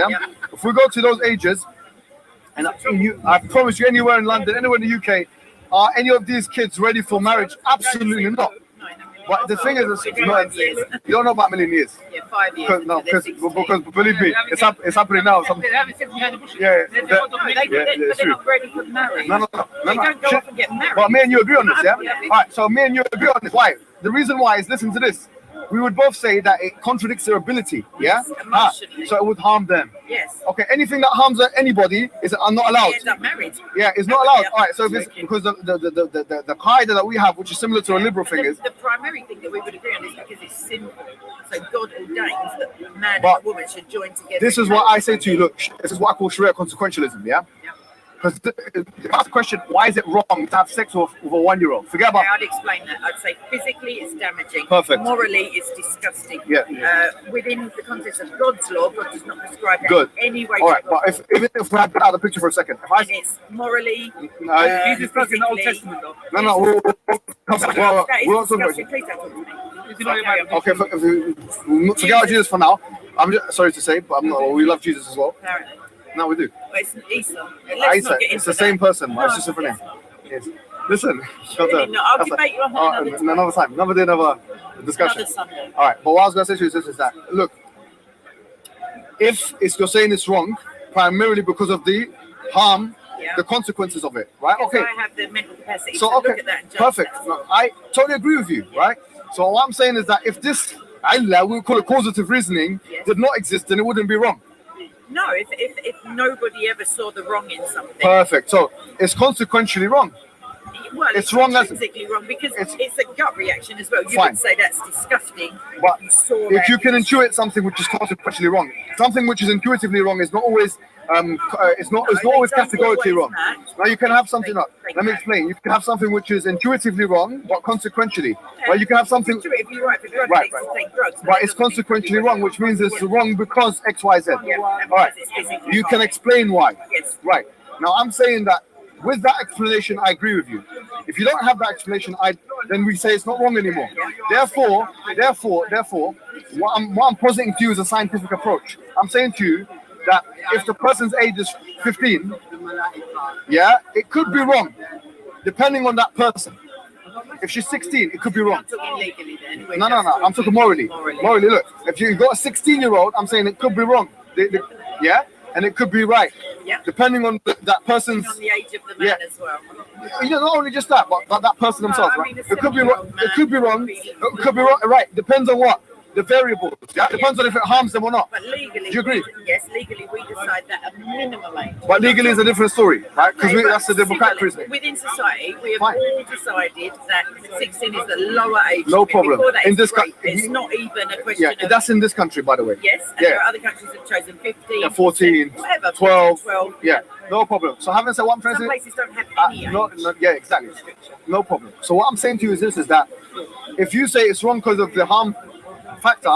If we go to those ages, and I promise you, anywhere in London, anywhere in the UK, are any of these kids ready for marriage? Absolutely not. But the thing is, you don't know about a million years. Yeah, 5 years. Because believe me, it's happening now. They haven't said behind the bushes. Yeah, They're that- not No, married. but they're not ready for marriage. No. They don't go off and get married. But me and you agree on this, yeah? All right, so me and you agree on this. Why? The reason why is, listen to this. We would both say that it contradicts their ability, yeah? Emotionally. So it would harm them. Yes. Okay, anything that harms anybody is not They allowed. end up married. Yeah, it's not allowed. All right, so if it's because the qaida that we have, which is similar to a liberal thing, is The primary thing that we would agree on is because it's simple. So God ordains that a man But and a woman should join together. this is what I say to you. Look, this is what I call Sharia consequentialism, yeah? Because ask the question, why is it wrong to have sex with a 1-year-old? Forget about. Okay, I'd explain that. I'd say physically it's damaging. Perfect. Morally it's disgusting. Yeah. Within the context of God's law, God does not prescribe that Good. in any way. All right, shape, or but even if we have that out of the picture for a second, if I and it's morally. Jesus Christ in the Old Testament, though. no, we'll That is talk about disgusting. it. Please don't talk to me. Is it not in the Bible? Okay, forget about Jesus for now. I'm just sorry to say, but I'm not. We love Jesus as well. Apparently. No, we do. But it's Isa. Let's Isa, not get it's into the same that. person, but it's No, just a different it's name. not. Yes. Listen, Really not. I'll debate you on that another time. another time, another discussion. Another Sunday. All right, but what I was going to say to you is that, look, if you're saying it's wrong, primarily because of the harm, Yeah. the consequences of it, right? Because Okay, I have the mental capacity so to look okay, at that and judge perfect. that. No, I totally agree with you, right? So what I'm saying is that if this, we call it causative reasoning, Yes. did not exist, then it wouldn't be wrong. No, if nobody ever saw the wrong in something, Perfect. So it's consequentially wrong. well, it's wrong as- intrinsically wrong because it's- it's a gut reaction as well. You Fine. would say that's disgusting. But You saw if that, you can intuit something which is consequentially wrong, something which is intuitively wrong is not always it's not always they don't categorically always wrong. match. Now you can have something. They Let me can. explain. You can have something which is intuitively wrong, but consequentially. Well, you can have something, True, if you're right for drug Right, addicts to right. take drugs, but it's consequentially wrong, which means it's wrong because X, Y, Z. Yeah, All and right. because it's physically You can harming. explain why. Yes. Right. Now I'm saying that with that explanation, I agree with you. If you don't have that explanation, then we say it's not wrong anymore. Therefore, what I'm positing to you is a scientific approach. I'm saying to you that if the person's age is 15, yeah, it could be wrong, depending on that person. If she's 16, it could be wrong. I'm talking legally then. We're No. just I'm talking morally. Morally. Morally, look. If you got a 16-year-old, I'm saying it could be wrong. Yeah, and it could be right. Yeah. Depending on that person's. On the age of the man Yeah. as well. You know, not only just that, but that person themselves, I right? mean, a It could be wrong. 7-year-old It could be man wrong. could be- It could be wrong. Right. Depends on what the variables. Yeah. Depends on if it harms them or not. But legally, Do you agree? Yes, legally we decide that a minimum age. But legally is a different story, right? Because Okay, but that's the democratic civilly, reasoning. within society, we have Fine. all decided that 16 is the lower age. No limit. problem. Before that, In it's this great. country- It's not even a question Yeah, of that's in this country, by the way. yes. And Yeah. there are other countries that have chosen 15, Yeah, 14, whatever, 12. 12. Yeah, no problem. So having said what I'm trying to Some say, places don't have any age. yeah, exactly. No problem. So what I'm saying to you is this: is that if you say it's wrong because of the harm factor,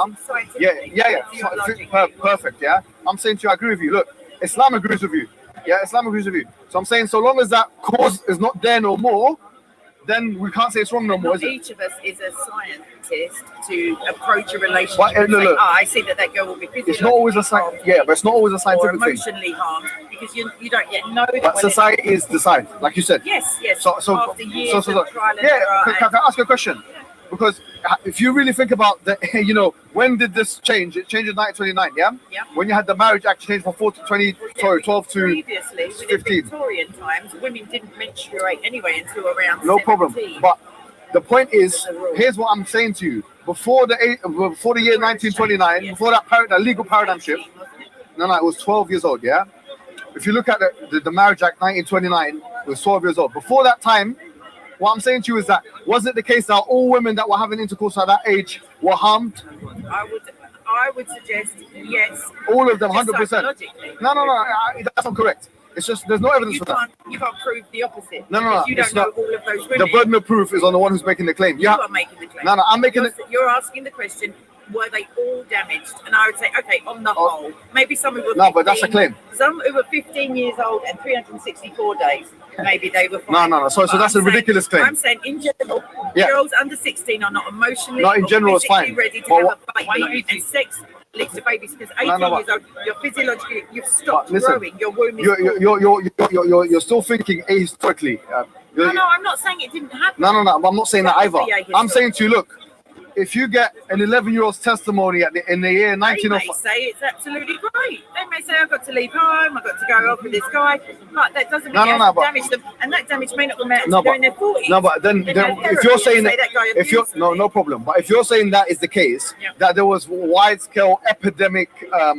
perfect. Yeah, I'm saying to you, I agree with you. Look, Islam agrees with you. Yeah, Islam agrees with you. So I'm saying, so long as that cause is not there no more, then we can't say it's wrong no more, Not is it? each of us is a scientist to approach a relationship But, and say, look, I see that girl will be physically It's not always a but it's not always a or scientific thing. emotionally harmed because you don't yet know that. But when society is decide, like you said. Yes. So After years of trial and yeah. error Can I ask you a question? Because if you really think about the, when did this change? It changed in 1929, yeah? Yeah. When you had the Marriage Act change from 12 to previously, within 15. Victorian times, women didn't menstruate anyway until around no 17. problem. But the point is, here's what I'm saying to you: before the year 1929, Yes. before that legal paradigm shift, 17, wasn't it? no, it was 12 years old, yeah? If you look at the Marriage Act 1929, it was 12 years old. Before that time, what I'm saying to you is that, was it the case that all women that were having intercourse at that age were harmed? I would suggest yes. All of them, Just 100%. psychologically. No, that's not correct. It's just, there's no evidence for that. You can't prove the opposite. No, because you it's don't know not. all of those women. The burden of proof is on the one who's making the claim. You are making the claim. No, I'm making it. You're asking the question, were they all damaged? And I would say, okay, on the whole, maybe some who were 15, No, but that's a claim. Some who were 15 years old and 364 days, maybe they were fine. No. So But that's a I'm ridiculous saying, claim. I'm saying in general, Yeah. girls under 16 are not emotionally Not in or general, it's physically fine. ready to But have a baby. And sex leads to babies because 18 No, years old, you're physiologically, you've stopped But listen, growing. Your womb is You're still thinking ahistorically. No, I'm not saying it didn't happen. No. I'm not saying that either. Yeah, I'm saying to you, look, if you get an 11-year-old's testimony in the year They may 1905, say it's absolutely great. They may say I've got to leave home, I've got to go off with this guy, but that doesn't mean you have to damage them, and that damage may not come out until they're in their 40s. no, but then if you're saying that, no problem. But if you're saying that is the case, that there was wide-scale epidemic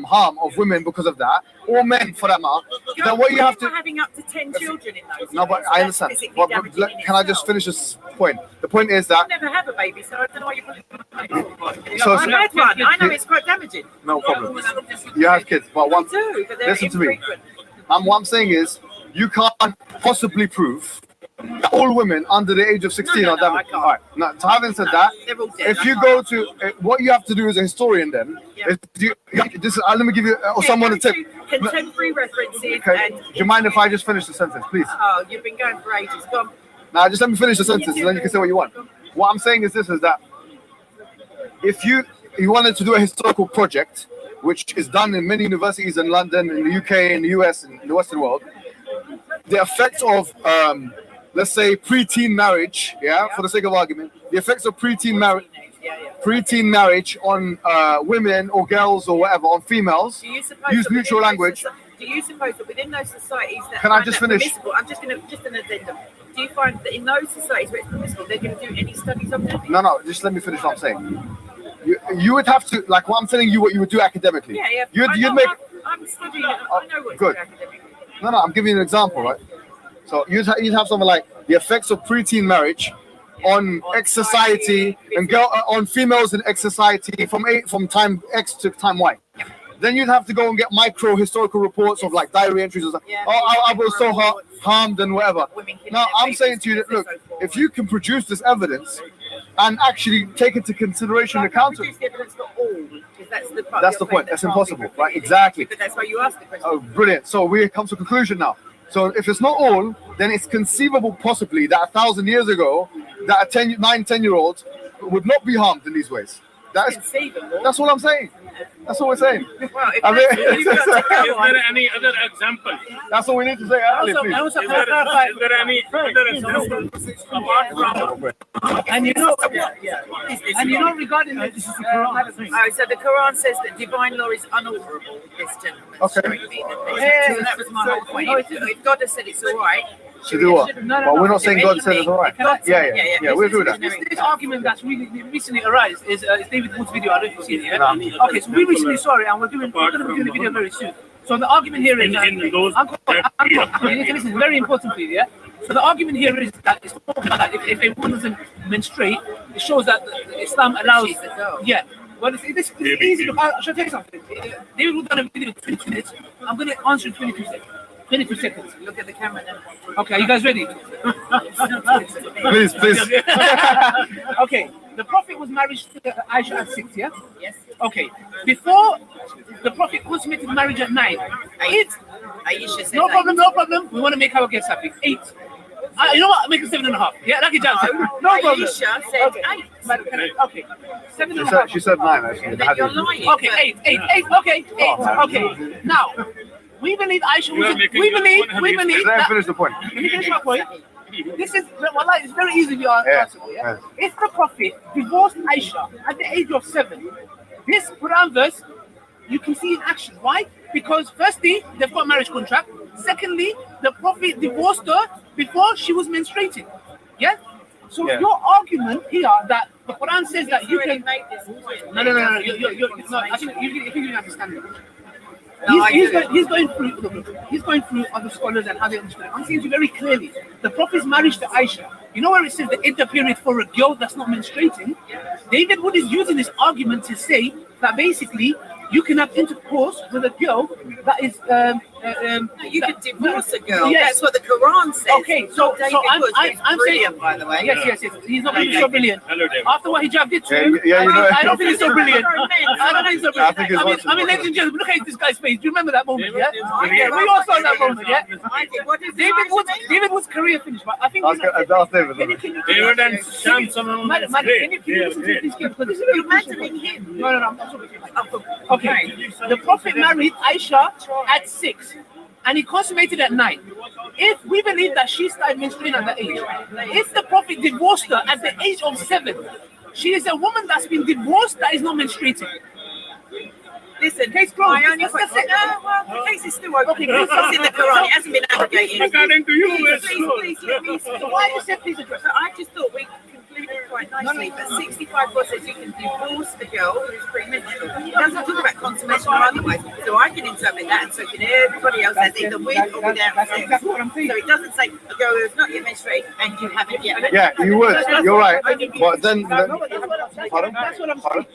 harm of women because of that, or men for that matter, then what you have to having up to 10 children in those. No, but I understand. But can I just finish this point? The point is that I never have a baby, so I don't know why you're putting it. So- I've had one. I know it's quite damaging. no problem. You have kids, but one. I do, but they're Listen to me. infrequent. What I'm saying is, you can't possibly prove that all women under the age of 16 No, are damaged. I can't. All right. Now, so having said that, They're all dead, if I you can't. go to what you have to do as a historian, then Yeah. is let me give you or someone a go tip. to contemporary references Okay. and Do you mind if I just finish the sentence, please? oh, you've been going for ages. Go on. Now, just let me finish the sentence, and then you can say what you want. What I'm saying is this: is that if you wanted to do a historical project, which is done in many universities in London, in the UK, in the US, and in the Western world, the effects of, let's say, preteen marriage, for the sake of argument, the effects of preteen marriage on women or girls or whatever, on females, Do you suppose use that neutral within language. Do you suppose that within those societies that Can I find just that finish? permissible, I'm just going to just an addendum. Do you find that in those societies where it's permissible, they're going to do any studies on that? No, just let me finish what I'm saying. You would have to, like what I'm telling you, what you would do academically. Yeah. You'd make. I'm studying it. I know what Good. academically. No, I'm giving you an example, right? So you'd have something like the effects of preteen marriage on X society and on females in X society from time X to time Y. Then you'd have to go and get micro historical reports of like diary entries or something. Yeah, I was so harmed and whatever. Women killing Now their I'm babies saying to you that because look, they're so poor. if you can produce this evidence and actually take into consideration the counter. Produce the evidence for all, because that's the part. That's you're the point. saying That's that can't be impossible, right? repeated. Exactly. But that's why you asked the question. Oh, brilliant. So we come to a conclusion now. So if it's not all, then it's conceivable possibly that 1,000 years ago, that a 9-10-year-old would not be harmed in these ways. Conceivable. That's what I'm saying. That's what we're saying. Well, if I mean- that's what you've got to go Is on. there any other example? That's what we need to say. Ali, please. Is there any other example apart from? And you know, regarding this is the Quran. Oh, so the Quran says that divine law is unalterable. This gentleman. Okay. showing me that. So that was my whole point. If God has said it's all right, To do what? But we're not saying God said it's all right. Yeah, we agree with that. This argument that's recently arisen is David Wood's video. I don't know if you've seen it. Yeah? Okay, so we recently saw it, and we're going to be doing the video very soon. So the argument here is Uncle, you need to listen. It's very important for you. Yeah. So the argument here is that it's talking about that if a woman doesn't menstruate, it shows that Islam allows. Yeah. Well, this is easy. Look, I'll tell you something. David Wood done a video in 22 minutes. I'm going to answer in 22 seconds. 22 seconds. look at the camera then. Okay, are you guys ready? Please. Okay, the Prophet was married to Aisha at 6, yeah? Yes. Okay, before the Prophet consummated marriage at 9. 8. Aisha said No problem. We want to make our guests happy. 8. You know what? Make it 7.5. Yeah, lucky chance. No problem. Aisha said Okay. 8. Okay. 7.5. She said 9 actually. Then you're lying. Okay, 8. Okay, 8. Okay. Now, we believe Aisha was. We believe Let that. me finish the point. Let me finish my point. This is it's very easy to answer. Yeah? If the Prophet divorced Aisha at the age of 7, this Quran verse you can see in action. Why? Because firstly, they've got a marriage contract. Secondly, the Prophet divorced her before she was menstruating. Yeah. So your argument here that the Quran says that you can make this point. No. No, I think you understand it. No, He's going through other scholars and how they understand it. I'm saying to you very clearly, the Prophet's marriage to Aisha, you know where it says the interperiod for a girl that's not menstruating? David Wood is using this argument to say that basically you can have intercourse with a girl that is You can divorce a girl. Yes. That's what the Quran says. Okay, so I'm brilliant, saying, by the way. Yes. He's not really so brilliant. Hello, David. After what Hijab did to him, Yeah, you know. I don't think he's so brilliant. I don't think he's so I brilliant. think he's watching. I mean, ladies and gentlemen, look at this guy's face. Do you remember that moment? Yeah. David- We all saw that moment. Yeah. What is the David Wood's career finished, but I think. Ask David. David and Shamson. Madam, can you listen to this kid? Because this is very crucial. imagining him? No, I'm talking to you. Okay, the Prophet married Aisha at 6, and he consummated at 9. If we believe that she started menstruating at that age, if the Prophet divorced her at the age of 7, She is a woman that's been divorced that is not menstruating. Listen, Case closed. I only That's put, it. the case is still open. It's in the Quran. It hasn't been abrogated. According to you, it's Please, let me So why you said please address? So I just thought we concluded quite nicely, but 65 says you can divorce the girl who's premenstrual. It doesn't talk about consummation or otherwise. So I can interpret that, and so can everybody else, as either with or without sex. Exactly what I'm saying. So it doesn't say a girl who's not yet menstruated and you haven't yet. Yeah, you would. You're right. But then pardon? That's what I'm saying. Pardon?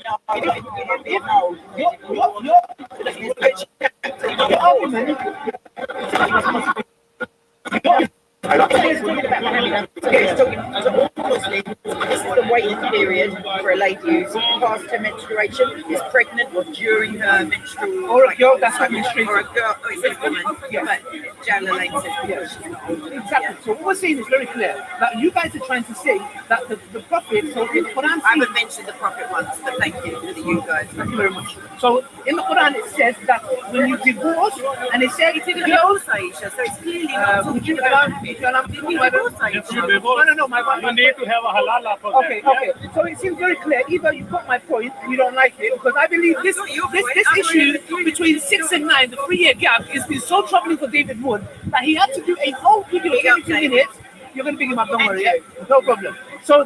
Your argument. It's talking to all Muslims. This is the waiting period for a lady who's past her menstruation, is pregnant, or during her menstrual. Or a girl that's not menstruating. Or a girl, it says woman, but Jalalain says Exactly. So what we're saying is very clear that you guys are trying to say that the Prophet, so in the Quran, I haven't mentioned the Prophet once, but thank you for you guys. Thank you very much. So in the Quran it says that when you divorce, and it says It's in the divorce, Aisha, so it's clearly not would you talking allow about me to allow me the divorce, Aisha. No, my you need to have a halala for that. Okay. So it seems very clear. Either you got my point, you don't like it, because I believe this issue between 6 and 9, the 3-year gap, has been so troubling for David Wood that he had to do a whole video, 22 minutes. You're going to pick him up, don't worry. Yeah? No problem. So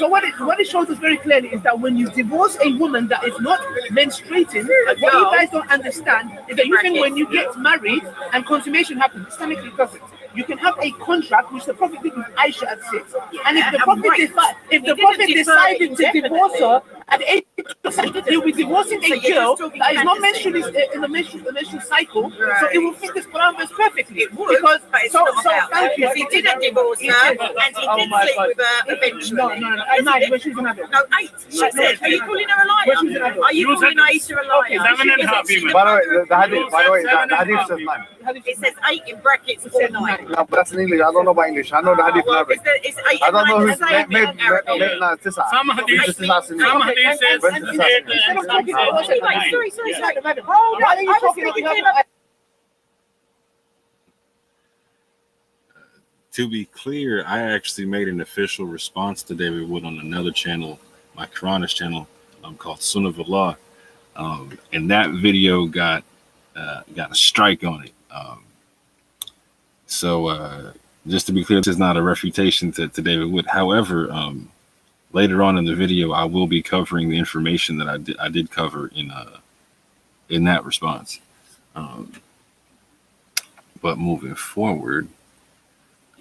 what it shows us very clearly is that when you divorce a woman that is not menstruating, what you guys don't understand is that you think when you get married and consummation happens, Islamically it doesn't. You can have a contract, which the Prophet did with Aisha at 6. And if the Prophet decided to divorce her at 8, he'll be divorcing a girl that is not menstruating in the menstrual cycle. So it will fit this Quran verse perfectly. It would, Because but it's not about thank you. He didn't divorce her, and he did sleep with her eventually. No. At 9 when she was an adult. No, 8. She said, are you calling her a liar? When she was an adult. Are you calling Aisha a liar? Okay, 7.5 even. By the way, the hadith says 9. It says 8 in brackets or 9. No, but that's in English. I don't know about English. I know the hadith in Arabic. It's 8 I don't know who's Arabic. made Some hadith says 8 and some says 9. Sorry. Madam, Oh, why are you I was talking thinking about To be clear, I actually made an official response to David Wood on another channel, my Quranist channel, called Son of Allah, and that video got a strike on it. So just to be clear, this is not a refutation to David Wood. However, later on in the video, I will be covering the information that I did cover in that response. But moving forward,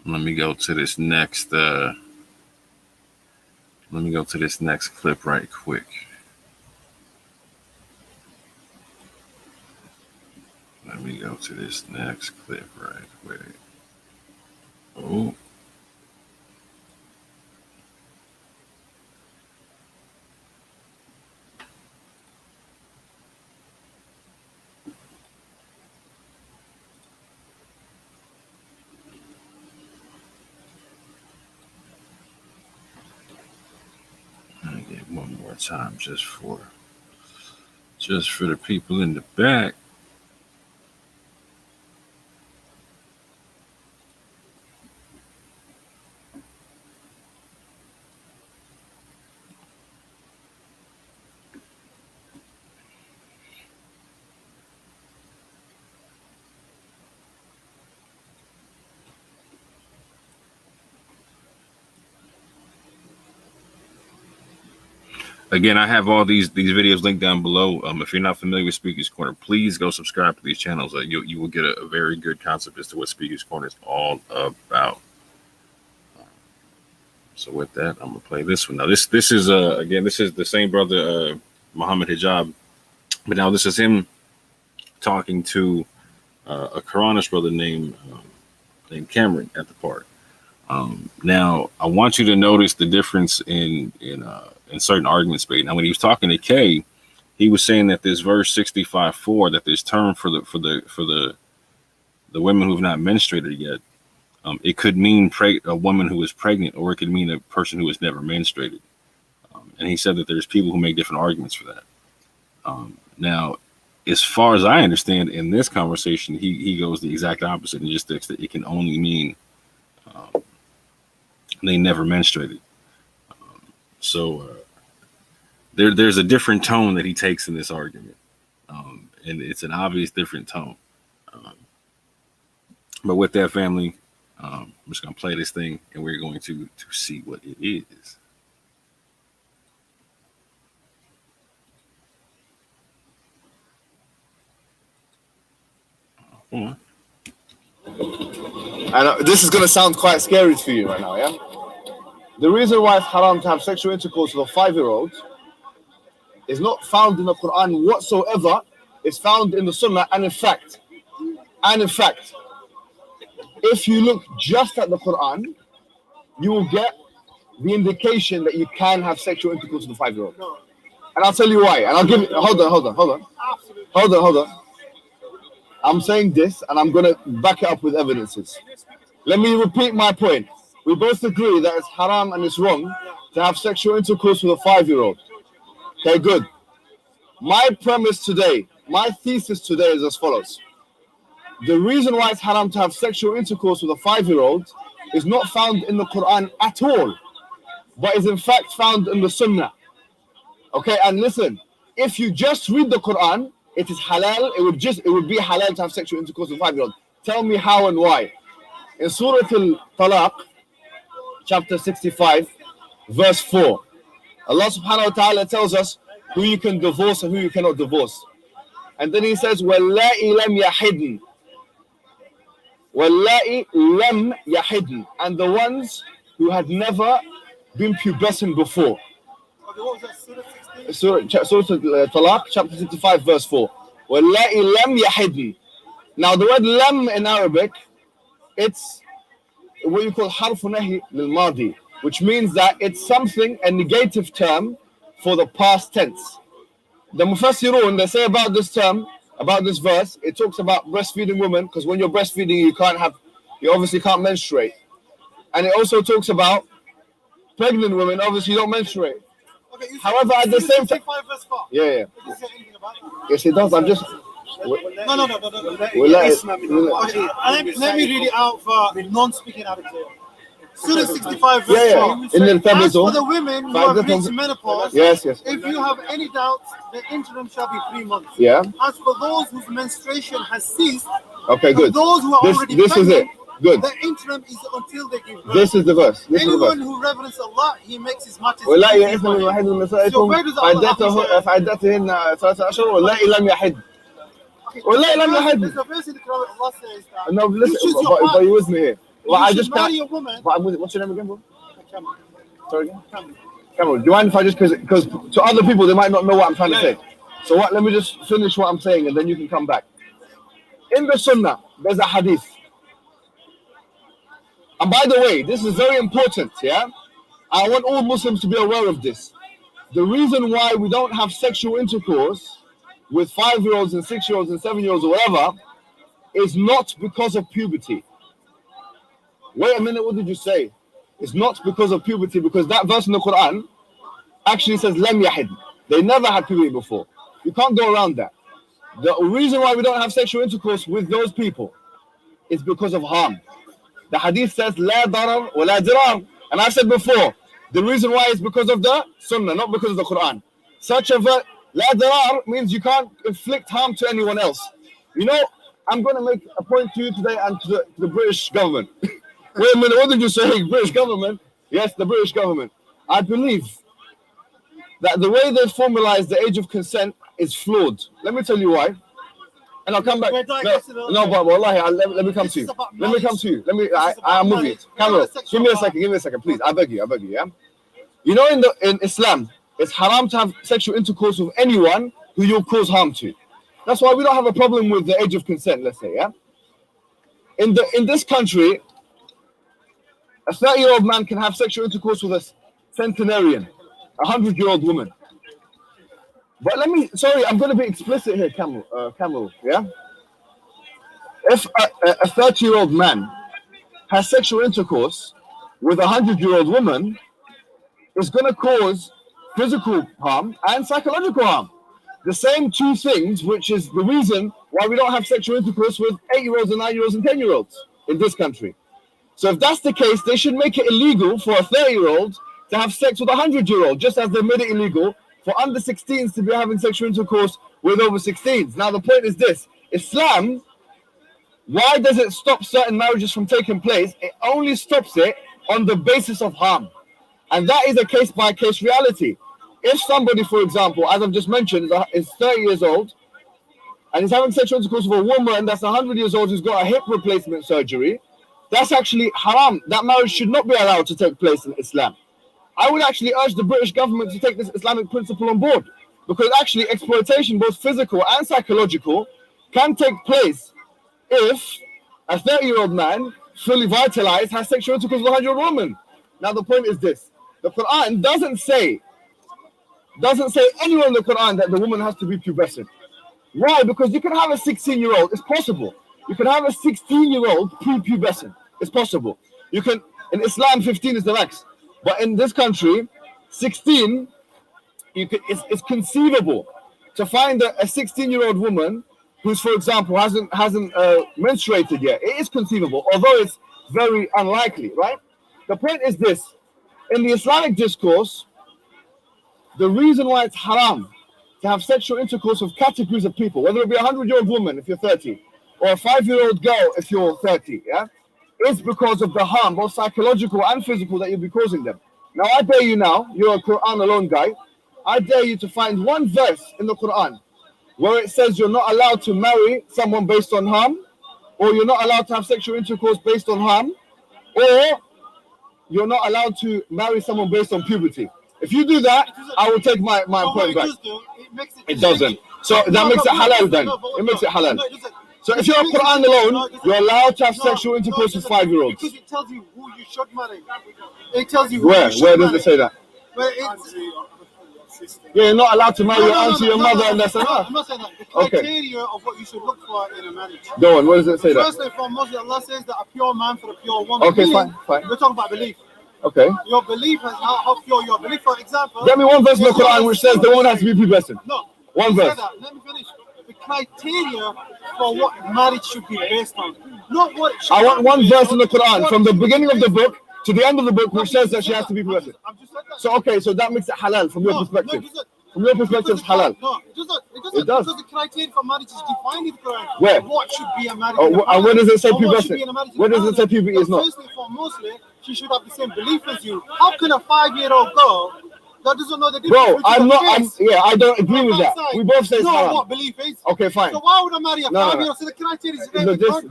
let me go to this next. Let me go to this next clip right quick. Let me go to this next clip right quick. Oh. I get one more time just for the people in the back. Again, I have all these videos linked down below. If you're not familiar with Speaker's Corner, please go subscribe to these channels. You will get a very good concept as to what Speaker's Corner is all about. So with that, I'm gonna play this one. Now this is again, this is the same brother, Mohammad Hijab, but now this is him talking to a Quranist brother named Cameron at the park. Now I want you to notice the difference in certain arguments made. Now when he was talking to Kay, he was saying that this verse 65:4, that this term for the women who have not menstruated yet, it could mean a woman who is pregnant, or it could mean a person who has never menstruated. And he said that there's people who make different arguments for that. Now, as far as I understand, in this conversation, he goes the exact opposite and just thinks that it can only mean they never menstruated. So there's a different tone that he takes in this argument, and it's an obvious different tone. But with that, family, I'm just gonna play this thing, and we're going to see what it is. Hold on. And this is going to sound quite scary for you right now, yeah? The reason why it's haram to have sexual intercourse with a 5-year-old is not found in the Quran whatsoever. It's found in the Sunnah, and in fact, if you look just at the Quran, you will get the indication that you can have sexual intercourse with a 5-year-old. And I'll tell you why. And I'll give you, hold on. I'm saying this, and I'm going to back it up with evidences. Let me repeat my point. We both agree that it's haram and it's wrong to have sexual intercourse with a 5-year-old. Okay, good. My premise today, my thesis today is as follows. The reason why it's haram to have sexual intercourse with a 5-year-old is not found in the Quran at all, but is in fact found in the Sunnah. Okay, and listen, if you just read the Quran, it is halal. It would be halal to have sexual intercourse with a 5-year-old. Tell me how and why. In Surah Al-Talaq, chapter 65, verse 4, Allah subhanahu wa ta'ala tells us who you can divorce and who you cannot divorce. And then he says, وَاللَّائِ لَمْ يَحِدْنِ وَاللَّائِ لَمْ يَحِدْنِ, and the ones who had never been pubescent before. Surah Talaq, chapter 65, verse 4. وَاللَّائِ لَمْ يَحِدْنِ. Now the word lam in Arabic, it's what you call harf nahi lil madi, which means that it's something, a negative term for the past tense. The Mufassirun, they say about this term, about this verse, it talks about breastfeeding women, because when you're breastfeeding, you obviously can't menstruate. And it also talks about pregnant women, obviously you don't menstruate. Okay, however, at the same time, yeah. Does it say anything about that? Yes, it does. I'm just. No. Okay, let me read it out for non-speaking Arabic. Surah 65 verse 12. As for the women who have reached menopause, yes. If you have any doubts, the interim shall be 3 months. Yeah. As for those whose menstruation has ceased, okay, good. Those who are already this pregnant, is it. Good. The interim is until they give birth. This is the verse. Anyone who reverence Allah, He makes His matters easy. So where does Allah There's a verse in the Quran Allah says that. No, listen, but you with me here. Well, I just marry a woman. What's your name again, bro? Sorry again? Cameron. Do you mind if I just, because to other people they might not know what I'm trying to say. So what? Let me just finish what I'm saying, and then you can come back. In the Sunnah, there's a hadith. And by the way, this is very important, yeah? I want all Muslims to be aware of this. The reason why we don't have sexual intercourse with 5-year-olds and 6-year-olds and 7-year-olds or whatever is not because of puberty. Wait a minute, what did you say? It's not because of puberty, because that verse in the Quran actually says lam yahid. They never had puberty before. You can't go around that. The reason why we don't have sexual intercourse with those people is because of harm. The hadith says la darar wa la dirar. And I said before, the reason why is because of the Sunnah, not because of the Quran. Such a verse, la darar, means you can't inflict harm to anyone else. You know, I'm going to make a point to you today and to the British government. Wait a minute, what did you say? British government? Yes, the British government. I believe that the way they formalize the age of consent is flawed. Let me tell you why. And I'll come back. No, but wallahi, let me come to you. Let me come to you. I'm with you. Camera, give me a second, please. I beg you, yeah? You know, in Islam, it's haram to have sexual intercourse with anyone who you'll cause harm to. That's why we don't have a problem with the age of consent, let's say, yeah? In this country, a 30-year-old man can have sexual intercourse with a centenarian, a 100-year-old woman. But I'm going to be explicit here, Camel, yeah? If a 30-year-old man has sexual intercourse with a 100-year-old woman, it's going to cause physical harm and psychological harm. The same two things, which is the reason why we don't have sexual intercourse with 8-year-olds and 9-year-olds and 10-year-olds in this country. So if that's the case, they should make it illegal for a 30-year-old to have sex with a 100-year-old, just as they made it illegal for under 16s to be having sexual intercourse with over 16s. Now, the point is this. Islam, why does it stop certain marriages from taking place? It only stops it on the basis of harm. And that is a case-by-case reality. If somebody, for example, as I've just mentioned, is 30 years old, and he's having sexual intercourse with a woman that's 100 years old who's got a hip replacement surgery, that's actually haram. That marriage should not be allowed to take place in Islam. I would actually urge the British government to take this Islamic principle on board, because actually exploitation, both physical and psychological, can take place if a 30-year-old man, fully vitalized, has sexual intercourse with a 100-year-old woman. Now, the point is this. The Quran doesn't say anywhere in the Quran that the woman has to be pubescent. Why? Because you can have a 16-year-old. It's possible. You can have a 16-year-old pre-pubescent. It's possible. You can, in Islam, 15 is the max. But in this country, 16, it's conceivable to find a 16-year-old woman who's, for example, hasn't menstruated yet. It is conceivable, although it's very unlikely, right? The point is this. In the Islamic discourse, the reason why it's haram to have sexual intercourse with categories of people, whether it be a 100-year-old woman if you're 30, or a 5-year-old girl if you're 30, yeah, is because of the harm, both psychological and physical, that you'll be causing them. Now, I dare you now, you're a Quran alone guy, I dare you to find one verse in the Quran where it says you're not allowed to marry someone based on harm, or you're not allowed to have sexual intercourse based on harm, or you're not allowed to marry someone based on puberty. If you do that, I will take my point back. It doesn't. So that makes it halal then. It makes it halal. So if you're a Quran alone, you're allowed to have sexual intercourse with 5-year-olds. Because it tells you who you should marry. It tells you where does it say that? Yeah, you're not allowed to marry your auntie, your mother, and that's enough. I'm not saying that. The criteria of what you should look for in a marriage. Go on, where does it say that? First and foremost, Allah says that a pure man for a pure woman. Okay, fine. We're talking about belief. Okay. Your belief is how pure your belief. For example, get me one verse in the Quran which says the woman has to be pubescent. No. One verse. Let me finish. The criteria for what marriage should be based on. Not what. I want one verse in the Quran from the beginning of the book to the end of the book which says that she has to be pubescent. So okay, so that makes it halal from your perspective. From your perspective, it's halal. No, it doesn't. Because the criteria for marriage is defined in the Quran. Where? What should be a marriage? And where does it say pubescent? Where does it say puberty is not? Firstly, foremostly, she should have the same belief as you. How can a 5-year-old girl that doesn't know the difference? Bro, I don't agree with that. We both say it's haram. What belief is. Okay, fine. So why would I marry a 5-year-old? So the criteria is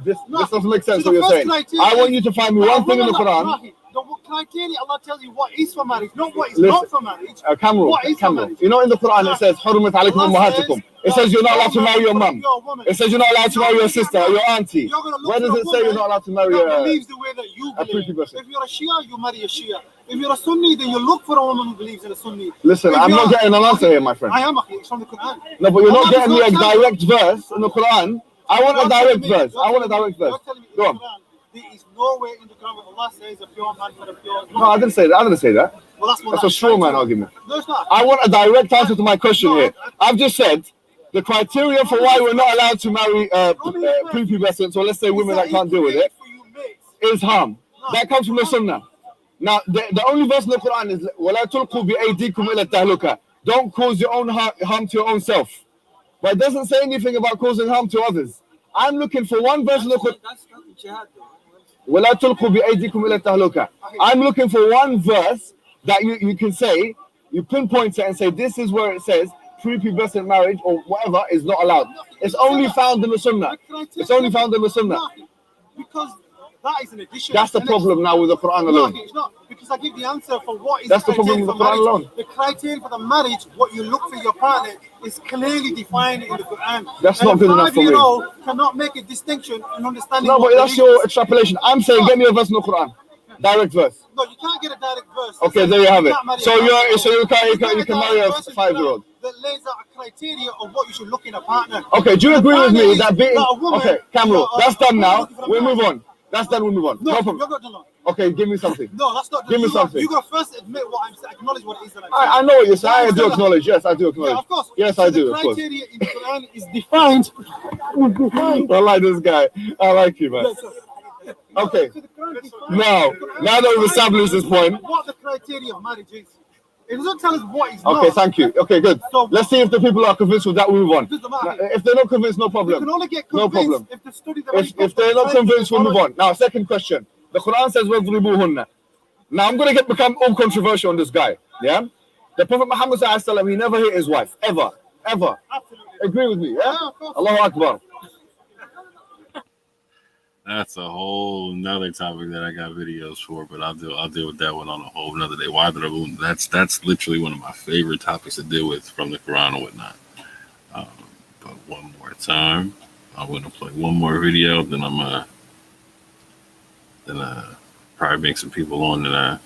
this doesn't make sense what you're saying. I want you to find me one thing in the Quran. The criteria Allah tells you what is for marriage, not what is not for marriage. Cameron. You know in the Quran it says Hurumat alaykum ummahatukum. It says you're not allowed to marry your mum. It says you're not allowed to marry your sister or your auntie. Where does it say you're not allowed to marry believes the way that you believe? If you're a Shia, you marry a Shia. If you're a Sunni, then you look for a woman who believes in a Sunni. Listen, I'm not getting an answer here, my friend. I am, it's from the Quran. No, but you're not getting me a direct verse in the Quran. I want a direct verse. Go on. There is nowhere in the Quran where Allah says a pure man for a pure woman. No, I didn't say that. Well, that's a straw man argument. No, it's not. I want a direct answer to my question here. I've just said the criteria for why we're not allowed to marry prepubescent, so let's say women that can't deal with it, is harm. That comes from the Sunnah. Now, the only verse in the Quran is وَلَا تُلْقُوا بِأَيْدِيكُمْ إِلَى التَّهْلُكَةِ. Don't cause your own harm to your own self. But it doesn't say anything about causing harm to others. I'm looking for one verse in the Quran. وَلَا تُلْقُوا بِأَيْدِيكُمْ إِلَى التَّهْلُكَةِ. I'm looking for one verse that you can say, you pinpoint it and say, this is where it says prepubescent marriage or whatever is not allowed. It's only found in the Sunnah. It's only found in the Sunnah. Because that is an addition. That's the problem now with the Quran alone. No, it's not. Because I give the answer for what is that's the problem with the Quran alone. The criteria for the marriage, what you look for your partner, is clearly defined in the Quran. That's not good enough for me. A 5-year-old cannot make a distinction in understanding. No, but that's your extrapolation. I'm saying, get me a verse in the Quran. Direct verse. No, you can't get a direct verse. Okay, there you have it. So you can marry a 5-year-old. That lays out a criteria of what you should look in a partner. Okay, do you agree with me that being okay, Cameron? That's done now. We'll move on. That's done. We'll move on. No problem. You're not done. Okay, give me something. No, that's not. Give me something. You got to first admit what I'm saying. Acknowledge what it is that I'm saying. I know what you're saying. I do acknowledge. Yes, I do acknowledge. Yeah, of course. Yes, I do. Of course. The criteria in the Quran is defined. I like this guy. I like you, man. Okay. Now that we've established this point, what the criteria of marriage is. It doesn't tell us what he's Okay, not. thank you. Okay, good. So Let's see if the people are convinced with that. We move on. it doesn't matter. If they're not convinced, no You problem. can only get No convinced problem. if the study that If they're not convinced, we'll move on. Now, second question. The Quran says وَضْرِبُوهُنَّ. Now, I'm going to become all controversial on this guy. Yeah? The Prophet Muhammad sallallahu he never hit his wife. Ever. Ever. Absolutely. Agree with me, yeah? Allahu Akbar. That's a whole nother topic that I got videos for, but I'll deal with that one on a whole nother day. Why the Raboon? That's literally one of my favorite topics to deal with from the Quran and whatnot. But one more time, I'm gonna play one more video, then I'm probably bring some people on and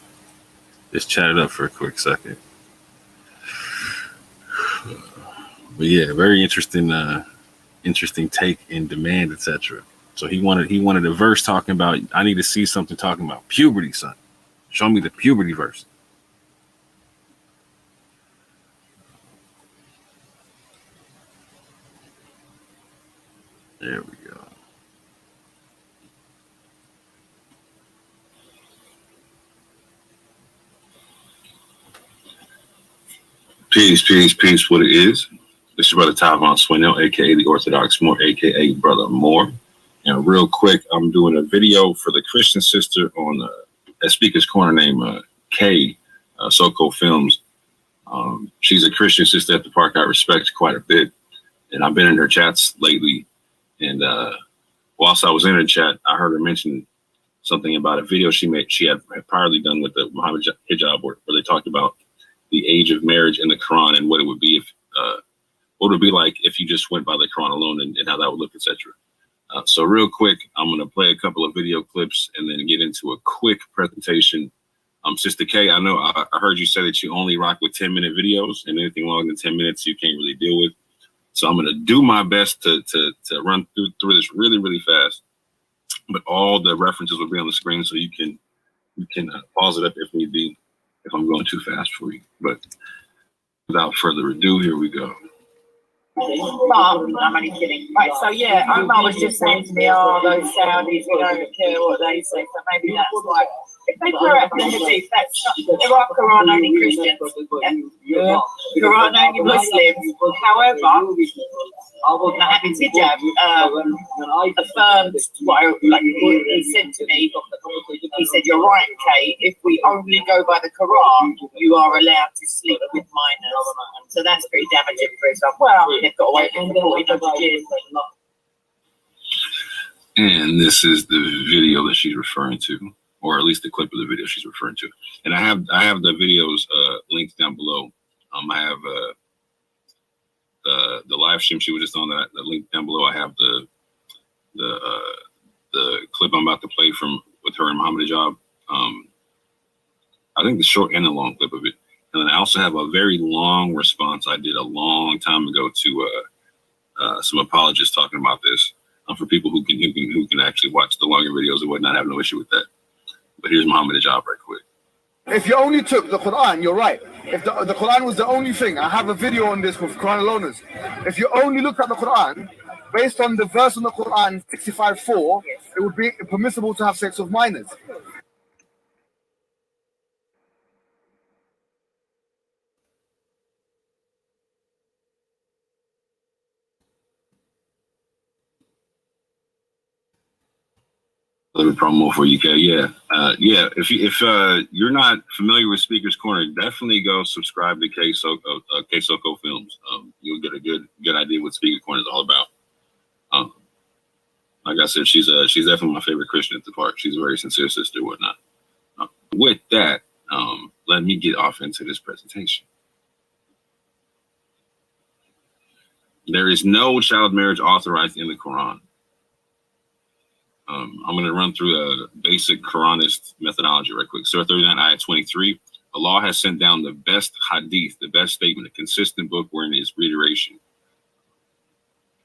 just chat it up for a quick second. But yeah, very interesting take in demand, etc. So he wanted a verse talking about, I need to see something talking about puberty, son. Show me the puberty verse. There we go. Peace. What it is. This is Brother Tavon Swinell, aka the Orthodox Moore, aka Brother Moore. And real quick, I'm doing a video for the Christian sister on a speaker's corner named Kay, SOCO Films. She's a Christian sister at the park I respect quite a bit. And I've been in her chats lately. And whilst I was in her chat, I heard her mention something about a video she had priorly done with the Muhammad Hijab, where they talked about the age of marriage in the Quran and what it would be if, what it would be like if you just went by the Quran alone and how that would look, etc. So real quick, I'm going to play a couple of video clips and then get into a quick presentation. Sister K, I know I heard you say that you only rock with 10-minute videos, and anything longer than 10 minutes you can't really deal with. So I'm going to do my best to run through this really fast. But all the references will be on the screen, so you can pause it up if need be, if I'm going too fast for you. But without further ado, here we go. But I'm only kidding. Right, so yeah, Omar was just saying to me, oh, those Saudis, we don't care what they say, so maybe that's why. If they were at the Hadith, that's not, there are Quran only Christians, Quran only Muslims. However, Mohammed Hijab affirmed what he said to me. He said, "You're right, Kate. If we only go by the Quran, you are allowed to sleep with minors." So that's pretty damaging for himself. Well, they've got away with 1400 years. And this is the video that she's referring to, or at least the clip of the video she's referring to. And I have the videos linked down below. I have the live stream she was just on, that link down below. I have the clip I'm about to play from with her and Muhammad Hijab. I think the short and the long clip of it. And then I also have a very long response I did a long time ago to some apologists talking about this. For people who can actually watch the longer videos and whatnot, I have no issue with that. But here's Muhammad Hijab right quick. If you only took the Quran, you're right. If the Quran was the only thing, I have a video on this with Quran aloners. If you only looked at the Quran, based on the verse in the Quran 65:4, it would be permissible to have sex with minors. Let me promo for you, Kay. Yeah. If you're not familiar with Speaker's Corner, definitely go subscribe to K SOCO Films. You'll get a good idea what Speaker Corner is all about. Like I said, she's definitely my favorite Christian at the park. She's a very sincere sister, and whatnot. With that, let me get off into this presentation. There is no child marriage authorized in the Quran. I'm going to run through a basic Quranist methodology right quick. Surah 39, ayah 23. Allah has sent down the best hadith, the best statement, a consistent book wherein is reiteration.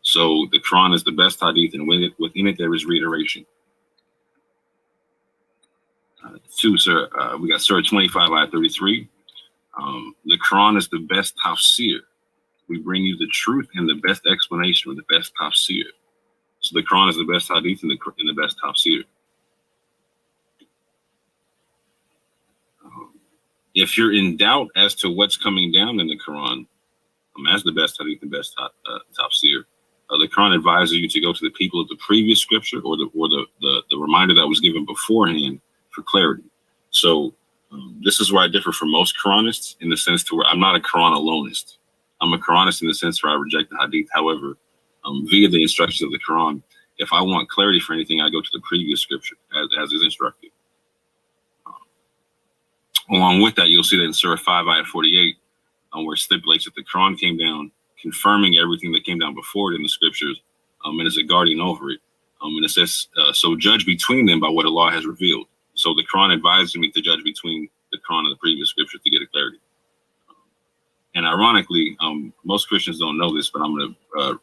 So the Quran is the best hadith, and within it there is reiteration. We got Surah 25, ayah 33. The Quran is the best tafsir. We bring you the truth and the best explanation, or the best tafsir. So the Quran is the best hadith and the best tafsir. If you're in doubt as to what's coming down in the Quran, as the best hadith and best tafsir, the Quran advises you to go to the people of the previous scripture or the reminder that was given beforehand for clarity. So this is where I differ from most Quranists in the sense to where I'm not a Quran alonist. I'm a Quranist in the sense where I reject the hadith. However, via the instructions of the Quran, if I want clarity for anything, I go to the previous scripture as is instructed. Along with that, you'll see that in Surah 5, ayat 48, where it stipulates that the Quran came down, confirming everything that came down before it in the scriptures, and is a guardian over it. And it says, so judge between them by what Allah has revealed. So the Quran advises me to judge between the Quran and the previous scripture to get a clarity. And ironically, most Christians don't know this, but I'm going to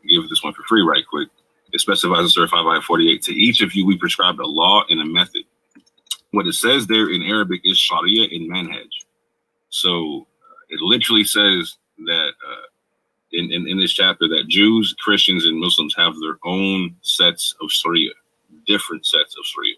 give this one for free right quick. It specifies in Surah 5, ayat 48, to each of you we prescribed a law and a method. What it says there in Arabic is Sharia and Manhaj. So it literally says that in this chapter that Jews, Christians, and Muslims have their own sets of Sharia, different sets of Sharia.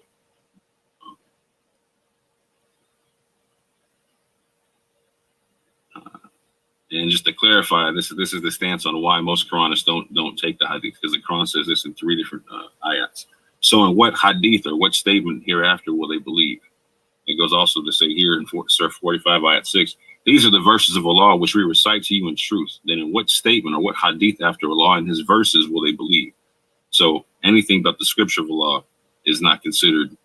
And just to clarify, this is the stance on why most Quranists don't take the hadith, because the Quran says this in 3 different ayats. So in what hadith or what statement hereafter will they believe? It goes also to say here in Surah 45, ayat 6, these are the verses of Allah which we recite to you in truth. Then in what statement or what hadith after Allah and his verses will they believe? So anything but the scripture of Allah is not considered,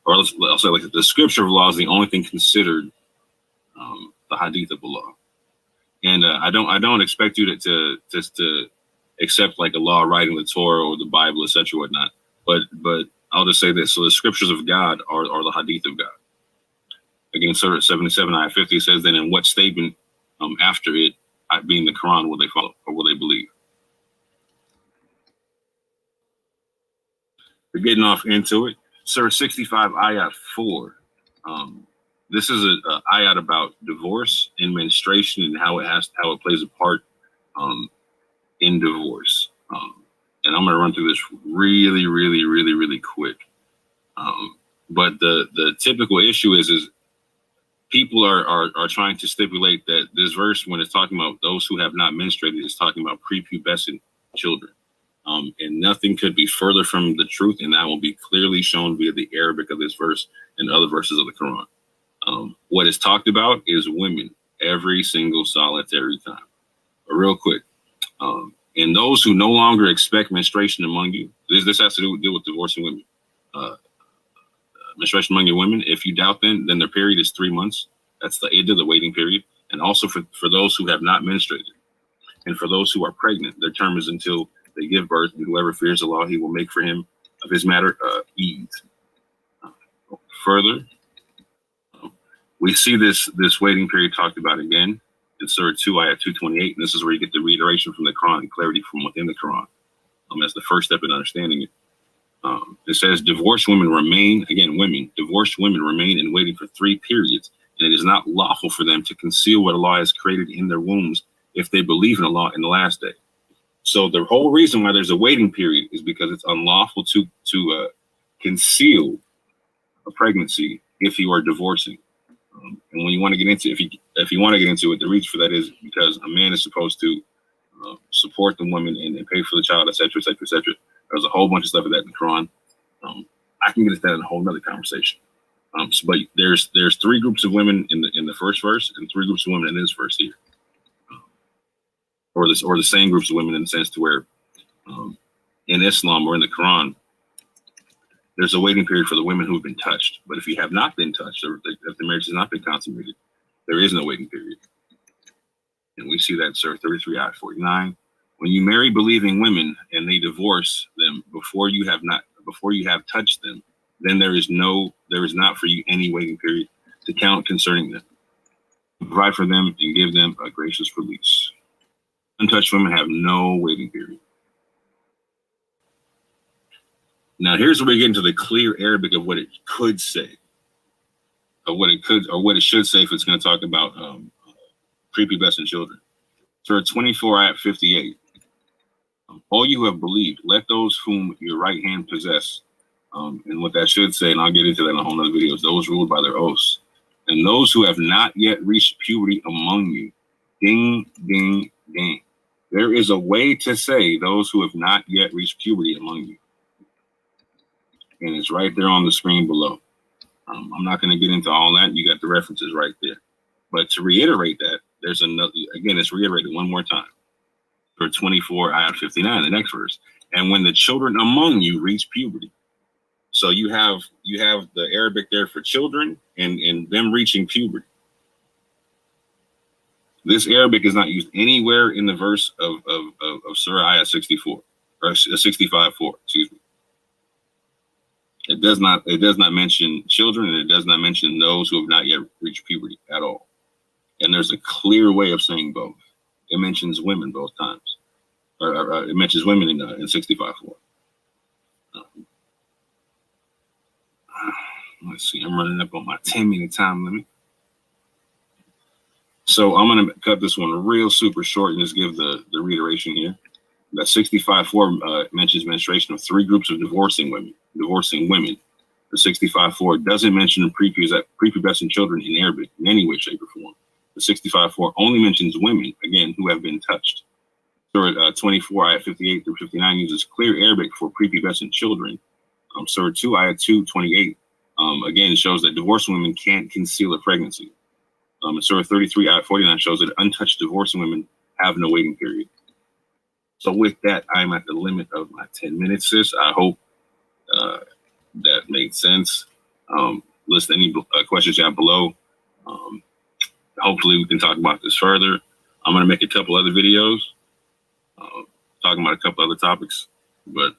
or I'll say like the scripture of Allah is the only thing considered the hadith of Allah. And I don't expect you to accept like Allah writing the Torah or the Bible, etc. whatnot. But I'll just say this: so the scriptures of God are the hadith of God. Again, Surah 77, ayat 50 says, then in what statement after it, being the Quran, will they follow or will they believe? We're getting off into it. Surah 65, ayat 4. This is a ayat about divorce and menstruation and how it plays a part in divorce. And I'm going to run through this really quick. But the typical issue is people are trying to stipulate that this verse, when it's talking about those who have not menstruated, is talking about prepubescent children. And nothing could be further from the truth, and that will be clearly shown via the Arabic of this verse and other verses of the Quran. What is talked about is women every single solitary time. But real quick, and those who no longer expect menstruation among you, this has to deal with divorcing women. Menstruation among your women, if you doubt then their period is 3 months. That's the iddah, the waiting period. And also for those who have not menstruated. And for those who are pregnant, their term is until they give birth, and whoever fears Allah, he will make for him of his matter ease. Further, we see this waiting period talked about again in Surah 2, ayat 228. And this is where you get the reiteration from the Quran and clarity from within the Quran. That's the first step in understanding it. It says divorced women remain, again, divorced women remain in waiting for 3 periods, and it is not lawful for them to conceal what Allah has created in their wombs if they believe in Allah in the last day. So the whole reason why there's a waiting period is because it's unlawful to conceal a pregnancy if you are divorcing. And when you want to get into, if you want to get into it, the reason for that is because a man is supposed to support the woman and pay for the child, etc., etc., etc. There's a whole bunch of stuff of that in the Quran. I can get into that in a whole nother conversation. But there's 3 groups of women in the first verse and 3 groups of women in this verse here, or the same groups of women in the sense to where in Islam or in the Quran there's a waiting period for the women who have been touched. But if you have not been touched, or if the marriage has not been consummated, there is no waiting period. And we see that in Surah 33, ayat 49. When you marry believing women and they divorce them before you have touched them, then there is not for you any waiting period to count concerning them. Provide for them and give them a gracious release. Untouched women have no waiting period. Now here's where we get into the clear Arabic of what it could say, of what it could or what it should say if it's going to talk about prepubescent children. Surah 24, ayat 58. All you who have believed, let those whom your right hand possess And what that should say, and I'll get into that in a whole nother video, is those ruled by their oaths. And those who have not yet reached puberty among you. Ding, ding, ding. There is a way to say those who have not yet reached puberty among you. And it's right there on the screen below. I'm not going to get into all that. You got the references right there. But to reiterate that, there's another, again, it's reiterated one more time. For 24, ayat 59, the next verse. And when the children among you reach puberty. So you have the Arabic there for children and them reaching puberty. This Arabic is not used anywhere in the verse of Surah ayat 64 or 65:4. Excuse me. It does not mention children, and it does not mention those who have not yet reached puberty at all. And there's a clear way of saying both. It mentions women both times, or it mentions women in 65:4. Let's see, I'm running up on my 10-minute time limit. So I'm going to cut this one real super short and just give the reiteration here. That 65:4 mentions menstruation of 3 groups of divorcing women. The 65:4 doesn't mention prepubescent children in Arabic in any way, shape, or form. The 65:4 only mentions women, again, who have been touched. Surah 24, ayat 58 through 59 uses clear Arabic for prepubescent children. Surah 2, ayat 228, again, shows that divorced women can't conceal a pregnancy. Surah 33, ayat 49 shows that untouched divorcing women have no waiting period. So with that, I'm at the limit of my 10 minutes, sis. I hope that made sense. List any questions you have below. Hopefully we can talk about this further. I'm going to make a couple other videos talking about a couple other topics, but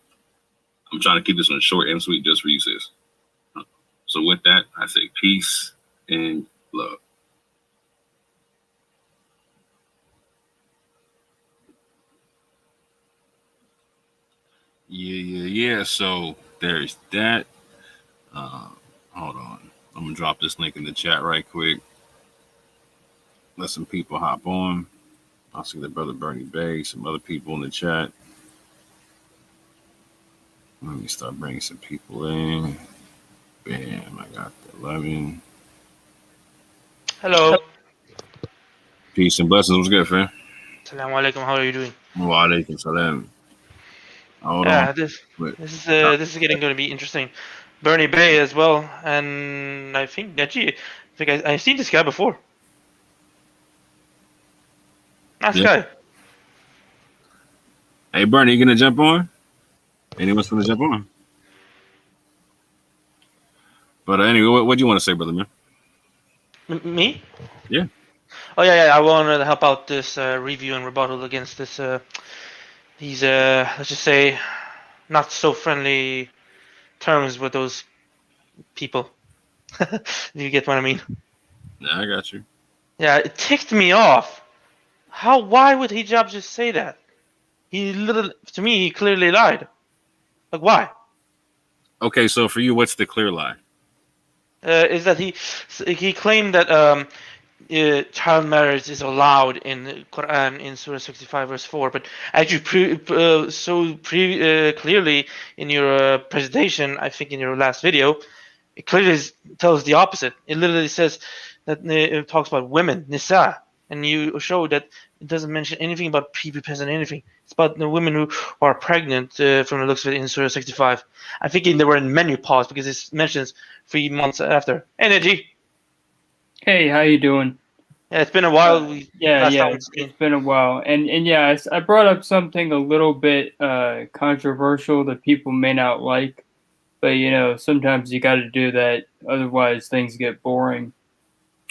I'm trying to keep this one short and sweet just for you, sis. So with that, I say peace and love. Yeah. So there's that. Hold on. I'm going to drop this link in the chat right quick. Let some people hop on. I'll see the brother Bernie Bay, some other people in the chat. Let me start bringing some people in. Bam, I got the 11. Hello. Peace and blessings. What's good, fam? Assalamu alaikum. How are you doing? Wa alaikum salam. Hold yeah, on. this is getting going to be interesting. Bernie Bay as well, and I think I've seen this guy before. Nice guy. Hey, Bernie, you gonna jump on? Anyone's gonna jump on? But anyway, what do you want to say, brother man? Me? Yeah. Oh yeah. I wanted to help out this review and rebuttal against this. These let's just say, not so friendly terms with those people. Do you get what I mean? Yeah, I got you. Yeah, it ticked me off. Why would Hijab just say that? To me, he clearly lied. Like, why? Okay, so for you, what's the clear lie? Is that he claimed that child marriage is allowed in the Quran in Surah 65 verse 4, but as you clearly in your presentation, I think in your last video, it clearly tells the opposite. It literally says that it talks about women, nisa, and you show that it doesn't mention anything about prepubescent anything. It's about the women who are pregnant from the looks of it in Surah 65. I'm thinking they were in menopause because it mentions 3 months after. Energy. Hey, how you doing? Yeah, it's been a while. It's been a while. And yeah, I brought up something a little bit controversial that people may not like. But, sometimes you got to do that. Otherwise, things get boring.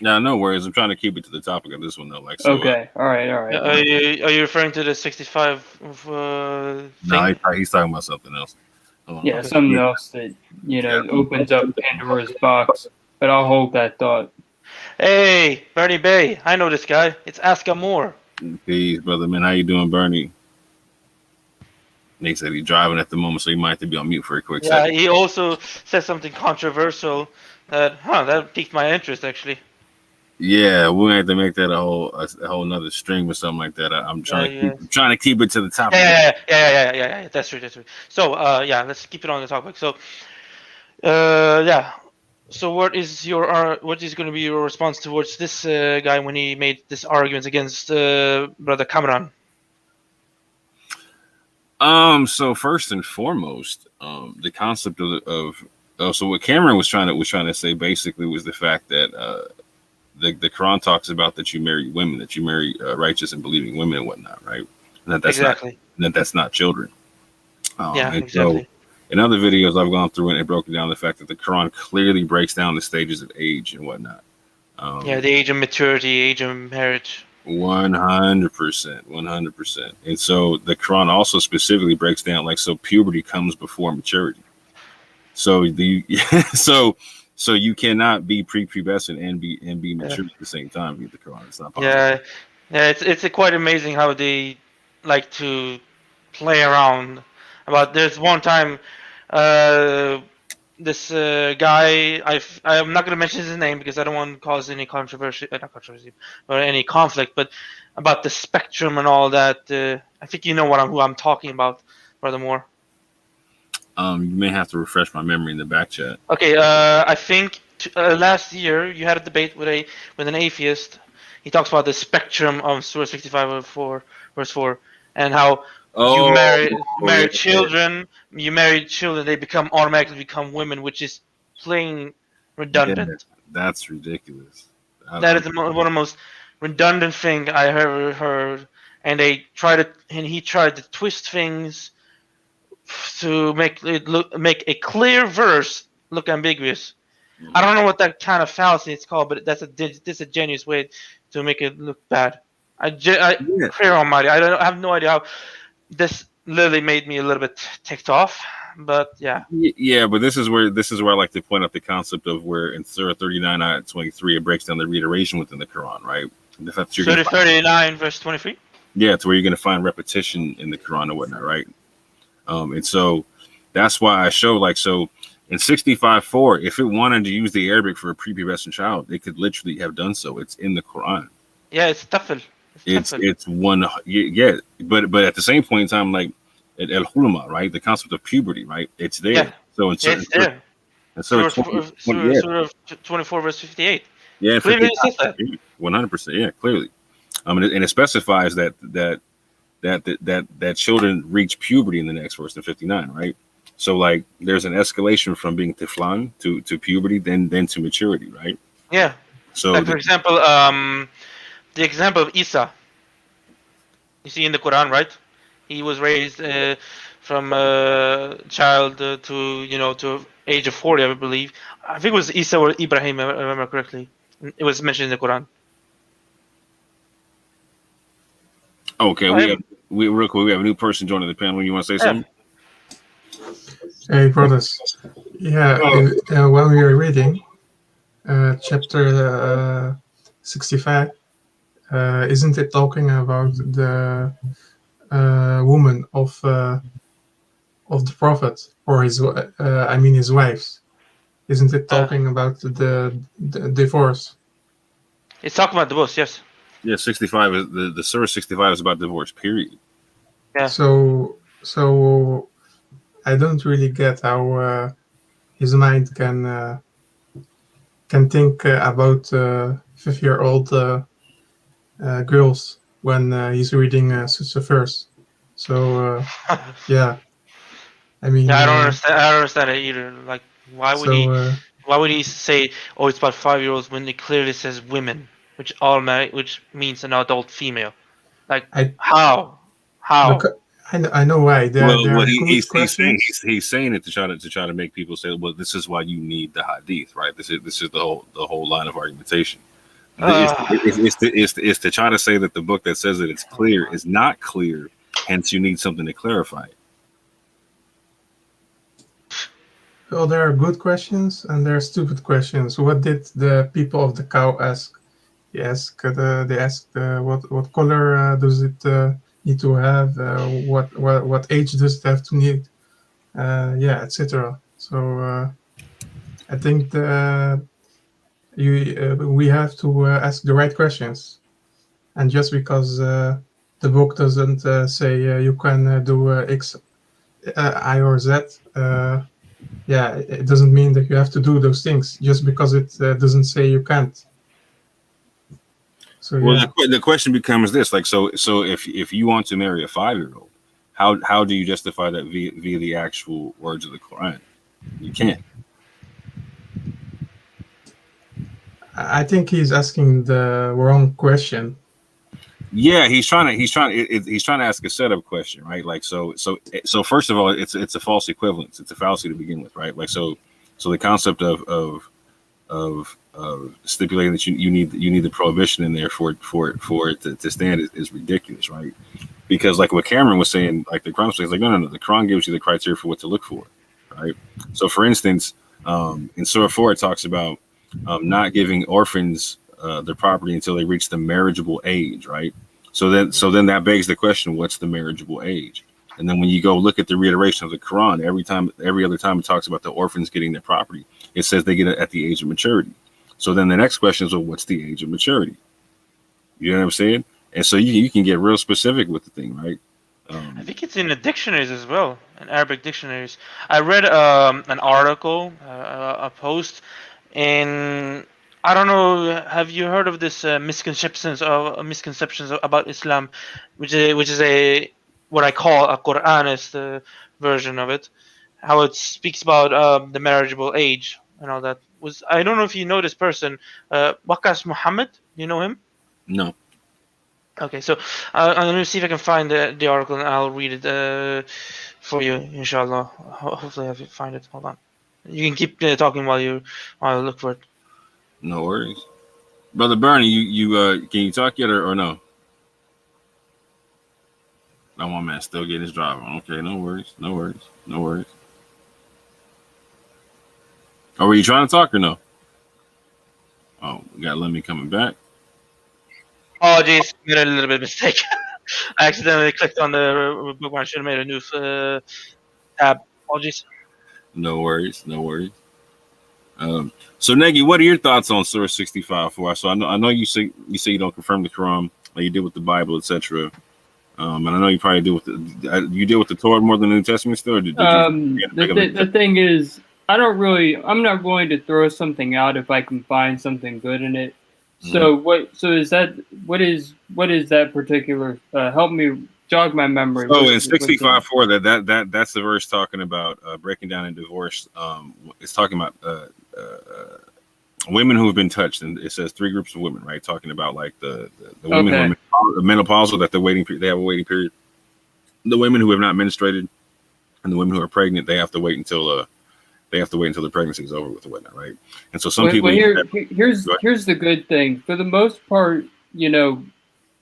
No, no worries. I'm trying to keep it to the topic of this one, though. Okay. All right. Are you referring to the 65 thing? No, he's talking about something else. Yeah, something else that, opens up Pandora's box. But I'll hold that thought. Hey, Bernie Bay. I know this guy. It's Ask Him More. Peace, brother, man. How you doing, Bernie? Nick said he's driving at the moment, so he might have to be on mute for a quick second. Yeah, he also said something controversial that piqued my interest, actually. Yeah, we have to make that a whole nother stream or something like that. I'm trying to keep it to the topic. Yeah. That's true. So, let's keep it on the topic. So, Yeah. So what is going to be your response towards this guy when he made this argument against Brother Cameron? So first and foremost, the concept of so what Cameron was trying to say basically was the fact that the Quran talks about that you marry women, that you marry righteous and believing women and whatnot, right? And that's exactly. That's not children. Yeah, and exactly. So in other videos I've gone through and it broken down the fact that the Quran clearly breaks down the stages of age and whatnot. Yeah, the age of maturity, age of marriage. 100%. And so the Quran also specifically breaks down, like, so puberty comes before maturity. So so you cannot be prepubescent and be mature at the same time. Read the Quran. It's not possible. Yeah, it's quite amazing how they like to play around. There's one time, this guy, I'm not going to mention his name because I don't want to cause any controversy, not controversy, or any conflict, but about the spectrum and all that. I think you know who I'm talking about, Brother Moore. You may have to refresh my memory in the back chat. Okay, I think last year you had a debate with an atheist. He talks about the spectrum of Surah 65 verse 4, and how you marry children. You marry children, they automatically become women, which is plain redundant. Yeah, that's ridiculous. That is one of the most redundant thing I ever heard. And he tried to twist things to make a clear verse look ambiguous. I don't know what that kind of fallacy it's called, but that's a disingenuous way to make it look bad. Prayer Almighty, I have no idea how this literally made me a little bit ticked off, but yeah. Yeah, but this is where I like to point out the concept of where in Surah 39 ayat 23 it breaks down the reiteration within the Quran, right? Surah 39 verse 23. Yeah, it's where you're going to find repetition in the Quran and whatnot, right? And so that's why I show so in 65:4, if it wanted to use the Arabic for a prepubescent child, it could literally have done so. It's in the Quran. Yeah, it's tafel. It's one, yeah, but at the same point in time, like al hulma, right? The concept of puberty, right? It's there. Yeah. So in certain, it's there. and so Surah 24 verse 58. Yeah, clearly it says that. 100%. Yeah, clearly. And it specifies that children reach puberty in the next verse in 59, right? So like there's an escalation from being tiflan to puberty, then to maturity, right? Yeah. So like for example, the example of Isa. You see in the Quran, right? He was raised from a child to age of 40, I believe. I think it was Isa or Ibrahim, if I remember correctly. It was mentioned in the Quran. Okay, we real quick. We have a new person joining the panel. You want to say something? Hey, brothers. Yeah, when we were reading chapter 65, isn't it talking about the woman of the prophet or his wives? Isn't it talking about the divorce? It's talking about divorce, yes. Yeah, 65 is the Surah 65 is about divorce, period. Yeah. So I don't really get how his mind can think about 5-year-old girls when he's reading such a verse. So yeah, I mean. Yeah, I don't understand it either. Like, why would he say, "Oh, it's about 5-year-olds" when it clearly says women, which means an adult female? Like, how? Look, I know why. He's saying it to try to make people say, well, this is why you need the Hadith, right? This is the whole line of argumentation. It's to try to say that the book that says that it's clear is not clear, hence you need something to clarify it. Well, there are good questions and there are stupid questions. What did the people of the cow ask? They asked what color does it need to have? What age does it have to need? Etc. So I think we have to ask the right questions. And just because the book doesn't say you can do X, Y, or Z, yeah, it doesn't mean that you have to do those things just because it doesn't say you can't. So Well, yeah, the question becomes this: like, so if you want to marry a 5-year-old, how do you justify that via the actual words of the Quran? You can't. I think he's asking the wrong question. Yeah, he's trying to ask a setup question, right? Like, so first of all, it's a false equivalence. It's a fallacy to begin with, right? Like, so the concept of stipulating that you need the prohibition in there for it to stand is ridiculous, right? Because like what Cameron was saying, like the Quran says, like no, the Quran gives you the criteria for what to look for, right? So for instance, in Surah 4 it talks about not giving orphans their property until they reach the marriageable age, right? So then that begs the question, what's the marriageable age? And then when you go look at the reiteration of the Quran, every other time it talks about the orphans getting their property, it says they get it at the age of maturity. So then the next question is, well, what's the age of maturity? You know what I'm saying? And so you can get real specific with the thing, right? I think it's in the dictionaries as well, in Arabic dictionaries. I read an article, a post, and I don't know. Have you heard of this misconceptions about Islam, which is a what I call a Quranist version of it? How it speaks about the marriageable age and all that. I don't know if you know this person, Wakas Muhammed. You know him? No. Okay, so I'm going to see if I can find the article and I'll read it for you, inshallah. Hopefully I find it. Hold on. You can keep talking while I look for it. No worries. Brother Bernie, you can you talk yet or no? No, one man still getting his drive on. Okay, no worries. Oh, were you trying to talk or no? Oh, we got Lemmy coming back. Oh, geez, made a little bit of mistake. I accidentally clicked on the bookmark. I should have made a new tab. Apologies. No worries. So Negi, what are your thoughts on Surah 65:4? So I know you say you don't confirm the Quran like you did with the Bible, etc. And I know you probably deal with the Torah more than the New Testament still. Or the thing is, I'm not going to throw something out if I can find something good in it. So what is that particular? Help me jog my memory. So in 65:4, that's the verse talking about breaking down in divorce. It's talking about women who have been touched, and it says 3 groups of women, right? Talking about like the women who are menopausal, that they have a waiting period. The women who have not menstruated, and the women who are pregnant, they have to wait until the pregnancy is over with, or whatnot, right? And so some people. Here's the good thing. For the most part, you don't.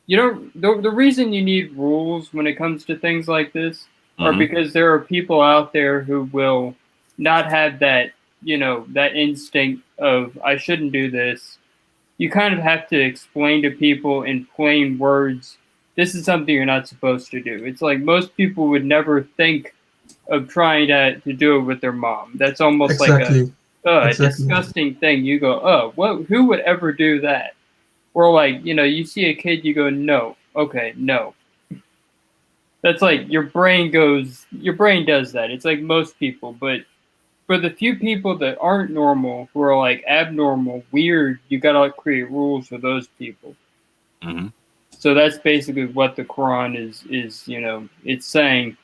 The reason you need rules when it comes to things like this are because there are people out there who will not have that, that instinct of I shouldn't do this. You kind of have to explain to people in plain words, this is something you're not supposed to do. It's like most people would never think of trying to do it with their mom. That's almost like a disgusting thing. You go, who would ever do that? Or like, you see a kid, you go, no, okay, no. That's like your brain does that. It's like most people, but for the few people that aren't normal, who are like abnormal, weird, you gotta create rules for those people. Mm-hmm. So that's basically what the Quran is, it's saying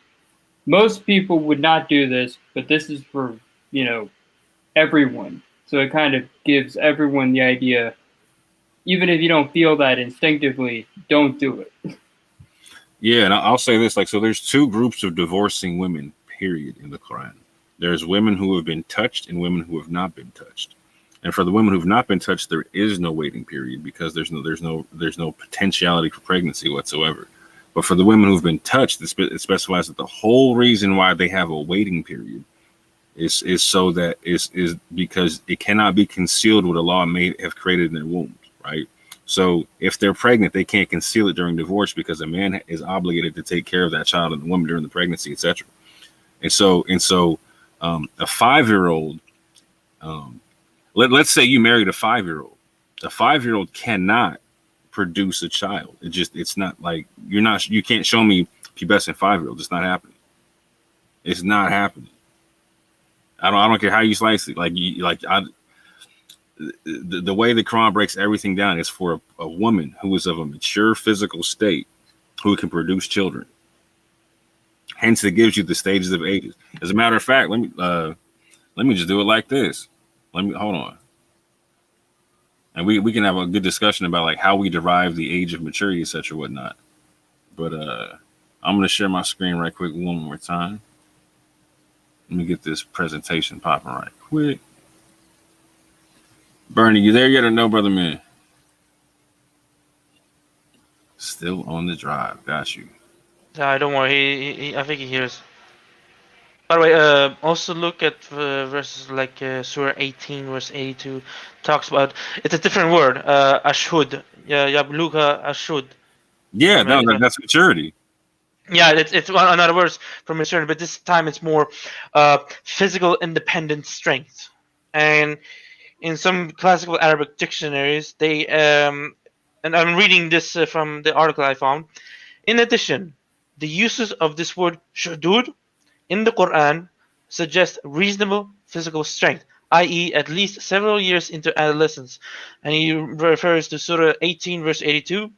most people would not do this, but this is for, everyone. So it kind of gives everyone the idea, even if you don't feel that instinctively, don't do it. Yeah, and I'll say this, so there's 2 groups of divorcing women, period, in the Quran. There's women who have been touched and women who have not been touched. And for the women who have not been touched, there is no waiting period because there's no potentiality for pregnancy whatsoever. But for the women who've been touched, it specifies that the whole reason why they have a waiting period is so that is because it cannot be concealed what Allah may have created in their wombs, right? So if they're pregnant, they can't conceal it during divorce because a man is obligated to take care of that child and the woman during the pregnancy, etc. And so a 5-year-old, let's say you married a 5-year-old. A 5-year-old cannot produce a child. It's not like you can't show me pubescent 5-year-old. It's not happening. It's not happening. I don't care how you slice it. The way the Quran breaks everything down is for a woman who is of a mature physical state who can produce children. Hence, it gives you the stages of ages. As a matter of fact, let me just do it like this. Hold on, and we can have a good discussion about like how we derive the age of maturity, etc., whatnot. But I'm gonna share my screen right quick one more time. Let me get this presentation popping right quick. Bernie, you there yet or no, brother man? Still on the drive. Got you. Don't worry. He I think he hears. By the way, also look at verses like Surah 18, verse 82. Talks about it's a different word. Ashhud. Yabluga ashhud. Yeah, that's maturity. Yeah, it's another words for maturity, but this time it's more physical independent strength. And in some classical Arabic dictionaries, they and I'm reading this from the article I found. In addition, the uses of this word shudud in the Quran suggest reasonable physical strength, i.e., at least several years into adolescence. And he refers to Surah 18, verse 82,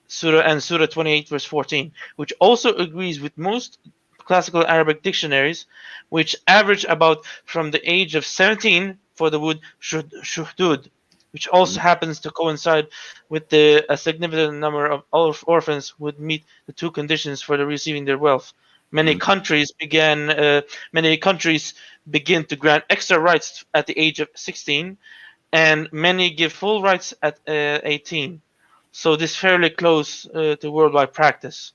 Surah 28, verse 14, which also agrees with most classical Arabic dictionaries, which average about from the age of 17 for the word shuhdud, which also happens to coincide with a significant number of orphans would meet the two conditions for receiving their wealth. Many countries begin to grant extra rights at the age of 16, and many give full rights at 18. So this is fairly close to worldwide practice.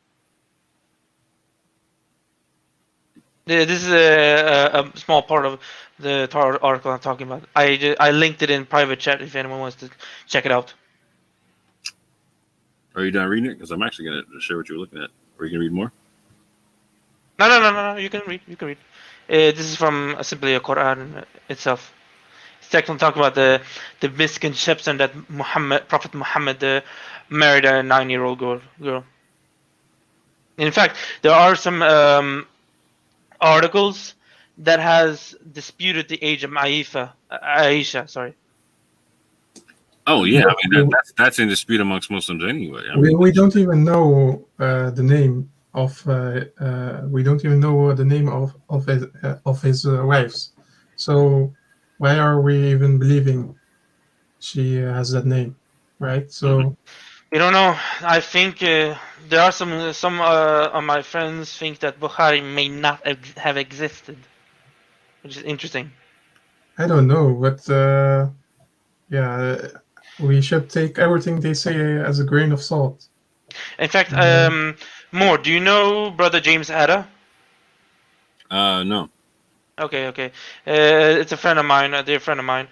This is a small part of the article I'm talking about. I linked it in private chat if anyone wants to check it out. Are you done reading it? Because I'm actually going to share what you were looking at. Are you going to read more? No. You can read. This is from simply a Quran itself. It's technically talking about the misconception that Prophet Muhammad married a 9-year-old girl. In fact, there are some articles that has disputed the age of Aisha. Sorry. Oh yeah, I mean that's in dispute amongst Muslims anyway. I mean, we don't even know the name of his wives. So why are we even believing she has that name, right? So we don't know. I think there are some of my friends think that Bukhari may not have existed, which is interesting. I don't know, but we should take everything they say as a grain of salt. In fact, more. Do you know Brother James Adda? No. Okay. It's a friend of mine, a dear friend of mine.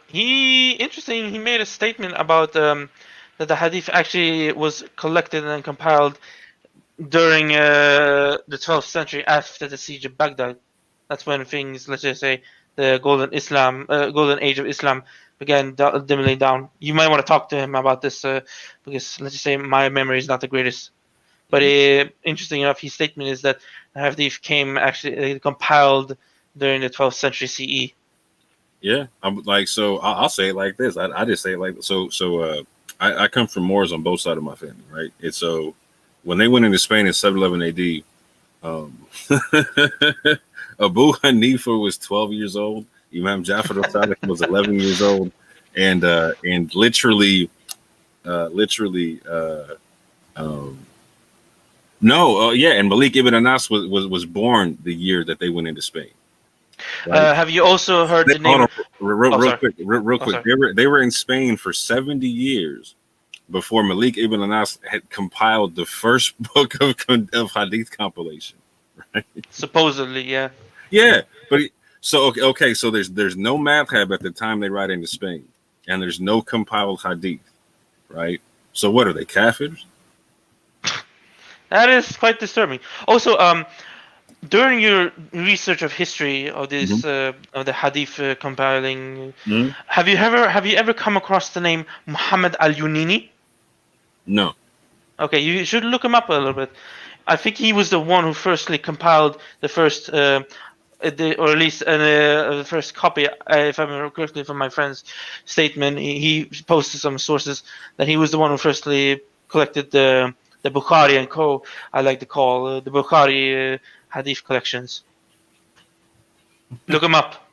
He made a statement about that the Hadith actually was collected and compiled during the 12th century after the siege of Baghdad. That's when things, let's just say, the golden age of Islam began dimming down. You might want to talk to him about this because, let's just say, my memory is not the greatest. But interesting enough, his statement is that the Hadith came actually compiled during the 12th century CE. Yeah, I'm like, so I'll say it like this. I just say it like so. I come from Moors on both sides of my family, right? And so when they went into Spain in 711 AD, Abu Hanifa was 12 years old. Imam Jafar al-Sadiq was 11 years old, and literally, and Malik ibn Anas was born the year that they went into Spain. Right? Have you also heard the name? Real quick. They were in Spain for 70 years before Malik ibn Anas had compiled the first book of Hadith compilation. Right? Supposedly, yeah. Yeah, but so there's no madhab at the time they ride into Spain, and there's no compiled Hadith, right? So what are they, kafirs? That is quite disturbing. Also, during your research of history of this of the Hadith compiling, have you ever come across the name Muhammad al-Yunini? No. Okay, you should look him up a little bit. I think he was the one who firstly compiled the first or at least the first copy, if I remember correctly from my friend's statement, he posted some sources that he was the one who firstly collected the Bukhari and Co. I like to call the Bukhari Hadith collections. Look them up.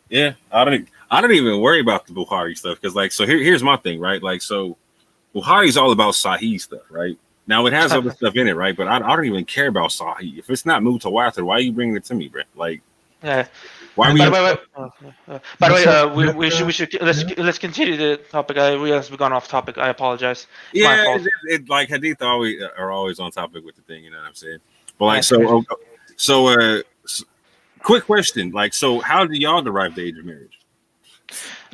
Yeah, I don't even worry about the Bukhari stuff because, like, so here's my thing, right? Like, so Bukhari's all about Sahih stuff, right? Now it has other stuff in it, right? But I don't even care about Sahih. If it's not Mutawatir, why are you bringing it to me, bro? Like, yeah. Why are we? By the way, we should let's continue the topic. I realize we've gone off topic. I apologize. Yeah, it like Hadith are always on topic with the thing. You know what I'm saying? But like, so quick question. Like, so how do y'all derive the age of marriage?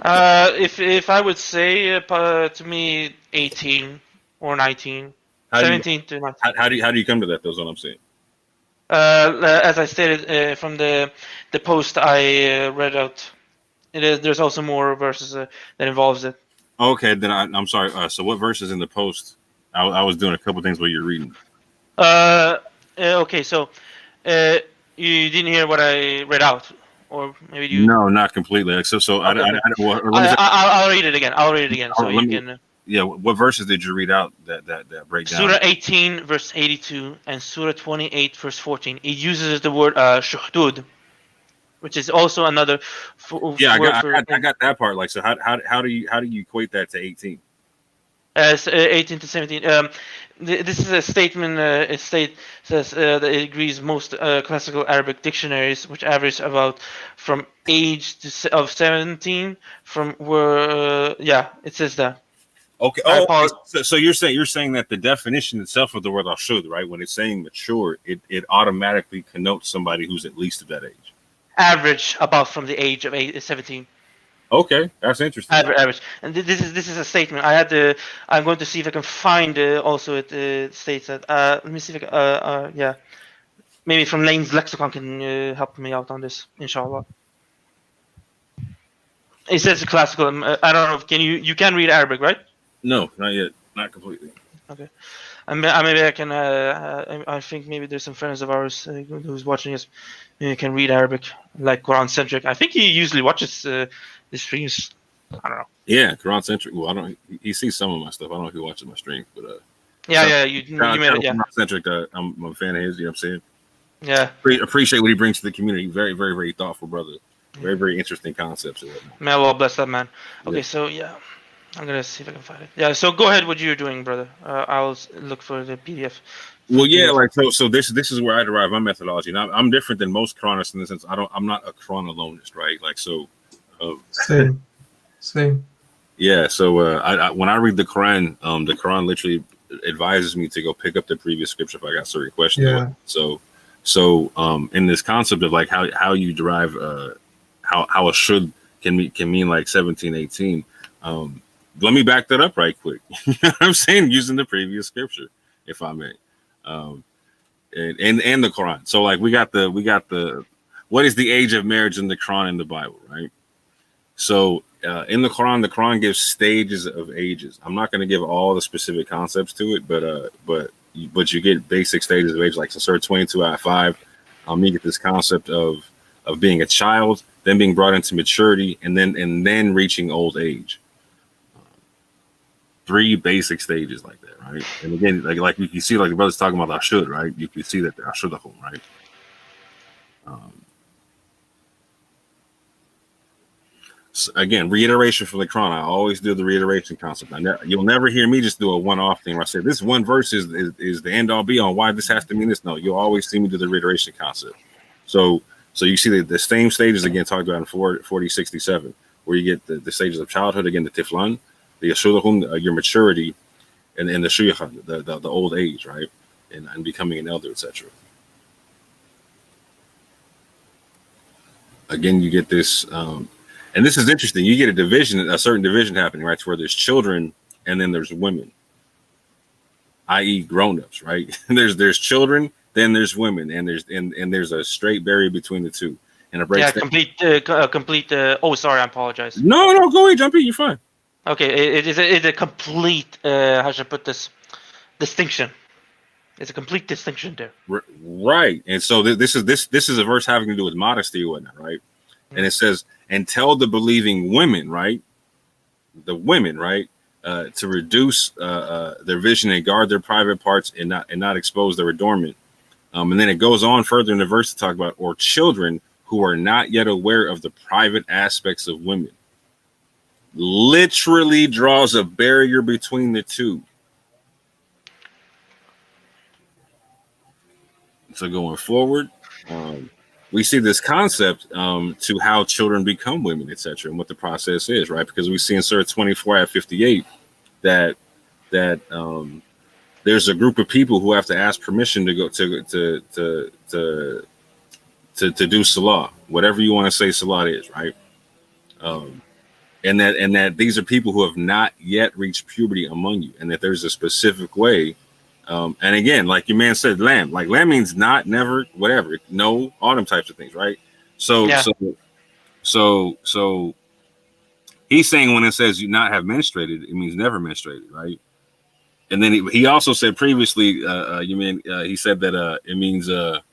If I would say to me 18 or 19, 17 to 19. How do you come to that? That's what I'm saying. As I stated from the post I read out, there's also more verses that involves it. Okay, then I'm sorry. So what verses in the post? I was doing a couple things while you're reading. Okay, so you didn't hear what I read out, or maybe you? No, not completely. So okay. I'll read it again. So you can. Yeah, what verses did you read out that break down? Surah 18, verse 82, and Surah 28, verse 14. It uses the word shuhdud, which is also another. I got that part. Like, so how do you equate that to 18? 18 to 17. This is a statement. It says that it agrees most classical Arabic dictionaries, which average about from age of 17. From where, it says that. Okay. So you're saying that the definition itself of the word ashud, right? When it's saying mature, it automatically connotes somebody who's at least of that age. Average about from the age of 17. Okay, that's interesting. Average, and this is a statement. I'm going to see if I can find also it states that. Let me see if I can. Maybe from Lane's lexicon can help me out on this, inshallah. It says classical. I don't know. Can you can read Arabic, right? No, not yet. Not completely. Okay. Maybe I can. I think maybe there's some friends of ours who's watching us. Maybe can read Arabic, like Quran centric. I think he usually watches the streams. I don't know. Yeah, Quran centric. Well, I don't. He sees some of my stuff. I don't know if he watches my streams, but you made it. Yeah. Quran centric. I'm a fan of his. You know what I'm saying? Yeah. Appreciate what he brings to the community. Very, very, very thoughtful brother. Very, very interesting concepts. May Allah bless that man. Okay, so I'm gonna see if I can find it. Yeah, so go ahead. What you're doing, brother? I'll look for the PDF. Well, yeah, like so. This is where I derive my methodology. Now, I'm different than most Quranists in the sense I'm not a chronologist, right? Like so. Same. Yeah. So when I read the Quran literally advises me to go pick up the previous scripture if I got certain questions. Yeah. So in this concept of like how you derive how a should can mean like 17, 18. Let me back that up right quick. You know what I'm saying? Using the previous scripture, if I may, and the Quran. So like we got the what is the age of marriage in the Quran and the Bible, right? So in the Quran gives stages of ages. I'm not going to give all the specific concepts to it, but you get basic stages of age, like so Surah 22 ayah 5. You get this concept of being a child, then being brought into maturity, and then reaching old age. 3 basic stages like that, right? And again, like you can see, like the brother's talking about ashud, right? You can see that they're ashudahum, right? So again, reiteration from the Quran. I always do the reiteration concept. You'll never hear me just do a one-off thing where I say this one verse is the end-all be-all. Why this has to mean this? No, you'll always see me do the reiteration concept. So you see the same stages again talked about in 40, 67, where you get the stages of childhood, again, the tiflan, the yashudahum, your maturity, and the shuyukhan, the old age, right? And becoming an elder, etc. Again, you get this, and this is interesting. You get a certain division happening, right? Where there's children and then there's women, i.e., grown-ups, right? there's children, then there's women, and there's a straight barrier between the two. And a break. Yeah, complete. Oh, sorry, I apologize. No, go ahead, jump in. You're fine. Okay, it's a complete. How should I put this? Distinction. It's a complete distinction there. Right. And so this is a verse having to do with modesty or whatnot, right? And it says, and tell the believing women, right? The women, right? To reduce their vision and guard their private parts and not expose their adornment. And then it goes on further in the verse to talk about, or children who are not yet aware of the private aspects of women. Literally draws a barrier between the two. So going forward, we see this concept to how children become women, etc., and what the process is, right? Because we see in Surah 24 at 58 that there's a group of people who have to ask permission to go to do salah, whatever you want to say salah is, right? And that these are people who have not yet reached puberty among you, and that there's a specific way. And again, like your man said, lamb means not, never, whatever, no, all them types of things, right? So he's saying when it says you not have menstruated, it means never menstruated, right? And then he also said previously, he said that it means it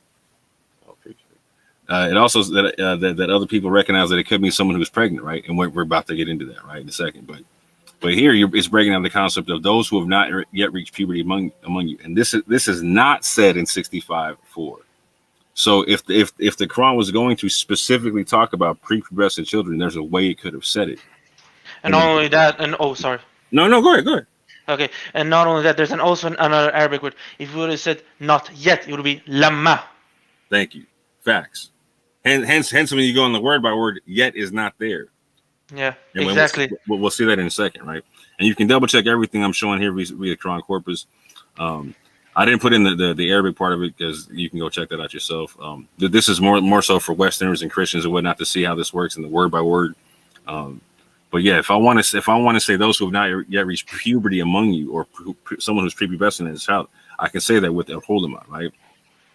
also that other people recognize that it could mean someone who's pregnant, right? And we're about to get into that right in a second, but here it's breaking down the concept of those who have not yet reached puberty among you, and this is not said in 65:4. So if the Quran was going to specifically talk about prepubescent children, there's a way it could have said it. And not only that, sorry. No, go ahead. Okay, and not only that, there's also another Arabic word. If you would have said not yet, it would be lamma. Thank you. Facts. Hence, when you go on the word by word, yet is not there. Yeah, and exactly. We'll see that in a second, right? And you can double check everything I'm showing here via Quran Corpus. I didn't put in the Arabic part of it because you can go check that out yourself. This is more so for Westerners and Christians and whatnot to see how this works in the word by word. But yeah, if I want to say those who have not yet reached puberty among you, or someone who's prepubescent as a child, I can say that with the Hulama, right?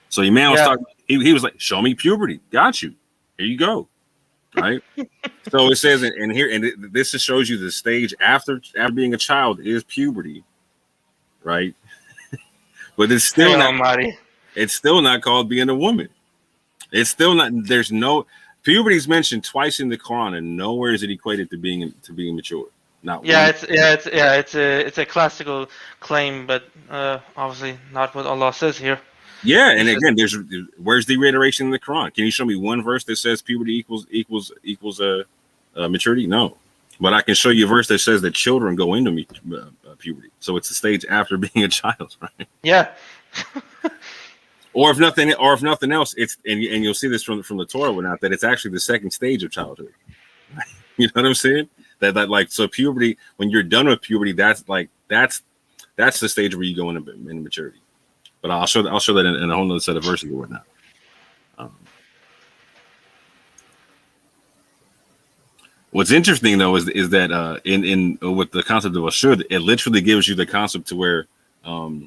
So your man was talking. He was like, "Show me puberty, got you. Here you go." Right. So it says, and here, and this just shows you the stage after being a child is puberty, right? But it's still it's still not called being a woman. It's still not. There's no puberty is mentioned twice in the Quran, and nowhere is it equated to being mature. Not it's a classical claim, but obviously not what Allah says here. Yeah, and again, where's the reiteration in the Quran? Can you show me one verse that says puberty equals maturity? No, but I can show you a verse that says that children go into puberty, so it's the stage after being a child, right? Yeah. Or if nothing else, it's and you'll see this from the Torah whatnot, that it's actually the second stage of childhood. You know what I'm saying? That like, so puberty, when you're done with puberty, that's the stage where you go into maturity. But I'll show that in a whole other set of verses or whatnot. What's interesting though is that in with the concept of ashud, it literally gives you the concept to where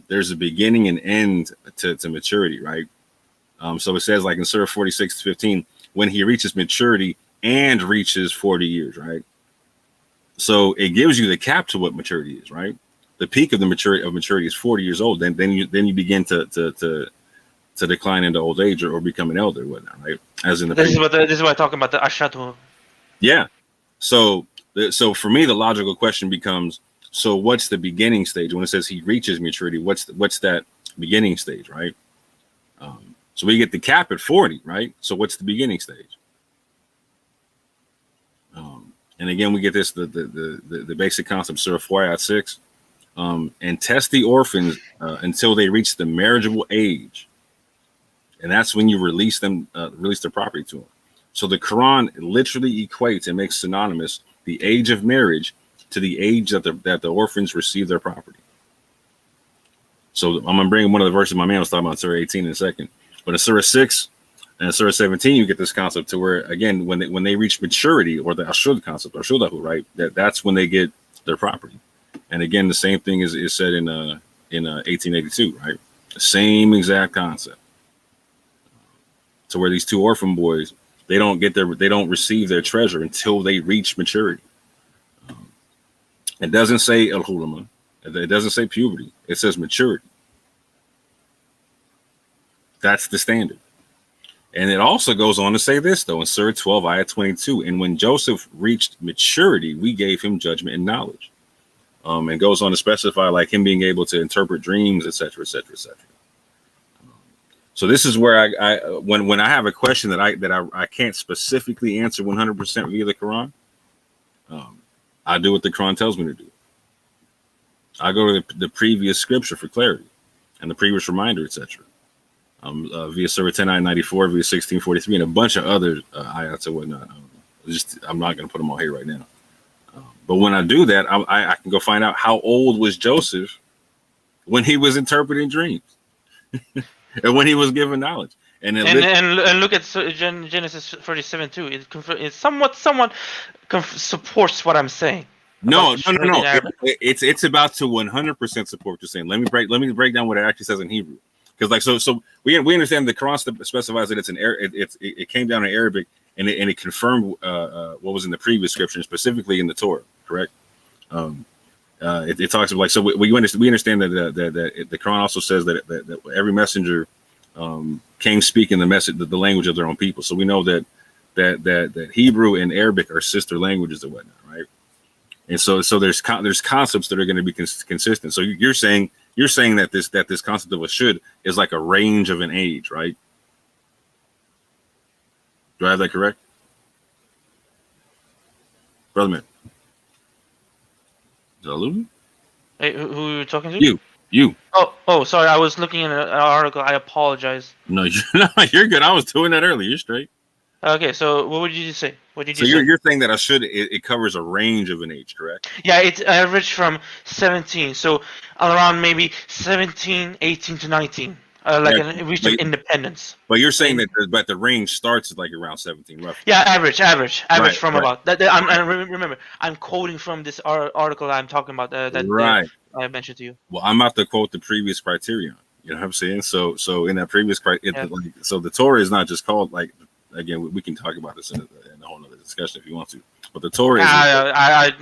there's a beginning and end to maturity, right? So it says like in Surah 46:15, when he reaches maturity and reaches 40 years, right? So it gives you the cap to what maturity is, right? The peak of the maturity is 40 years old. Then you begin to decline into old age or become an elder, whatnot, right? As in this is what I'm talking about, the ashatu. Yeah. So for me, the logical question becomes: so what's the beginning stage when it says he reaches maturity? What's that beginning stage, right? So we get the cap at 40, right? So what's the beginning stage? And again, we get this the basic concept, Surah 4:6. And test the orphans until they reach the marriageable age, and that's when you release their property to them. So the Quran literally equates and makes synonymous the age of marriage to the age that the orphans receive their property. So I'm gonna bring one of the verses my man was talking about, Surah 18 in a second. But in Surah 6 and Surah 17, you get this concept to where again when they reach maturity, or the ashud concept, or shudahu, right? That's when they get their property. And again, the same thing is said in 1882, right? The same exact concept. To where these two orphan boys, they don't receive their treasure until they reach maturity. It doesn't say al-hulama. It doesn't say puberty. It says maturity. That's the standard. And it also goes on to say this, though, in Surah 12, ayah 22. And when Joseph reached maturity, we gave him judgment and knowledge. And goes on to specify like him being able to interpret dreams, etc., etc., etc. So this is where when I have a question that I can't specifically answer 100% via the Quran, I do what the Quran tells me to do. I go to the previous scripture for clarity and the previous reminder, etc. Via Surah 10, ayah 94, via 1643, and a bunch of other ayats and whatnot. I'm not going to put them all here right now. But when I do that, I can go find out how old was Joseph when he was interpreting dreams and when he was given knowledge. And look at Genesis 37 too. It somewhat supports what I'm saying. No. It's about to 100% support what you're saying. Let me break down what it actually says in Hebrew. Because so we understand the Quran specifies that it came down in Arabic and it confirmed what was in the previous scripture, specifically in the Torah. Correct. It talks about we understand that the Quran also says that every messenger came speaking the language of their own people. So we know that Hebrew and Arabic are sister languages and whatnot, right? And so there's concepts that are going to be consistent. So you're saying that this concept of a should is like a range of an age, right? Do I have that correct, brother man? Did I lose you? Hey, who are you talking to? You. Oh, sorry. I was looking at an article. I apologize. No, you're good. I was doing that earlier. You're straight. Okay, so what would you say? You're saying that I should it covers a range of an age, correct? Yeah, it's average from 17, so around maybe 17, 18 to 19, reach of independence. But you're saying that the range starts at like around 17, roughly. Yeah, average from about that. Remember, I'm quoting from this article I'm talking about that I mentioned to you. Well, I'm about to quote the previous criterion. You know what I'm saying? So in that previous so the Torah is not just called like. Again, we can talk about this in a whole other discussion if you want to. But the Torah is. I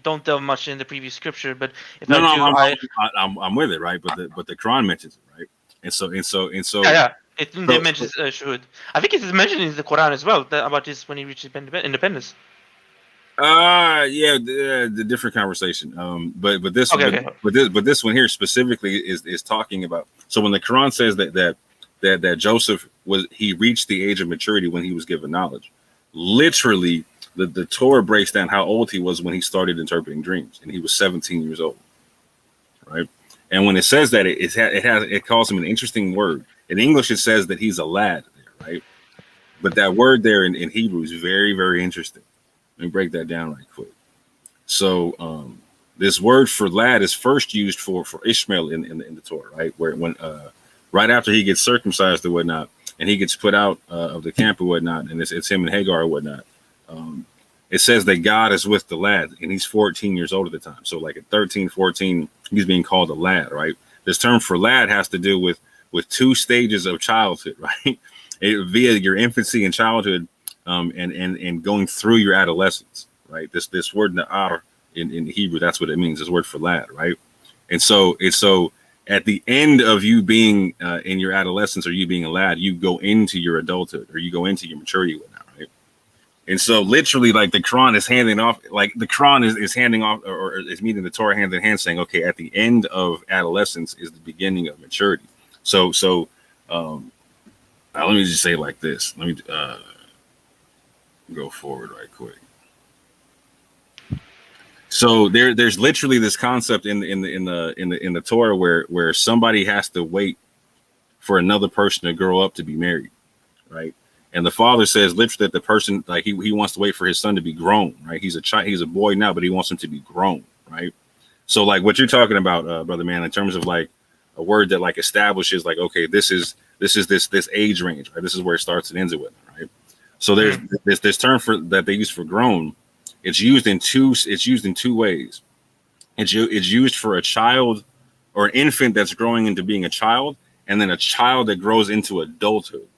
don't delve much in the previous scripture, but if I'm with it, right? But the Quran mentions it, right? And so. It mentions should. I think it is mentioned in the Quran as well about this when he reaches independence. The different conversation. But this but this one here specifically is talking about. So when the Quran says that Joseph he reached the age of maturity when he was given knowledge. Literally, the Torah breaks down how old he was when he started interpreting dreams, and he was 17 years old, right? And when it says that, it calls him an interesting word. In English, it says that he's a lad, right? But that word there in Hebrew is very, very interesting. Let me break that down right quick. So this word for lad is first used for Ishmael in the Torah, right? Right after he gets circumcised or whatnot, and he gets put out of the camp or whatnot, and it's him and Hagar or whatnot. It says that God is with the lad, and he's 14 years old at the time. So like at 13, 14, he's being called a lad, right? This term for lad has to do with two stages of childhood, right? Via your infancy and childhood, and going through your adolescence, right? This word na'ar in Hebrew, that's what it means. This word for lad, right? And so at the end of you being in your adolescence or you being a lad, you go into your adulthood or you go into your maturity with that, right? And so literally, like the Quran is handing off, like the Quran is handing off or is meeting the Torah hand in hand saying, okay, at the end of adolescence is the beginning of maturity. So let me just say it like this. Let me go forward right quick. So there's literally this concept in the Torah where somebody has to wait for another person to grow up to be married, right? And the father says literally that the person like he wants to wait for his son to be grown, right? He's a boy now, but he wants him to be grown, right? So like what you're talking about, brother man, in terms of like a word that like establishes like okay, this is this age range, right? This is where it starts and ends it with, right? So there's this term for that they use for grown. It's used in two ways. It's used for a child or an infant that's growing into being a child, and then a child that grows into adulthood.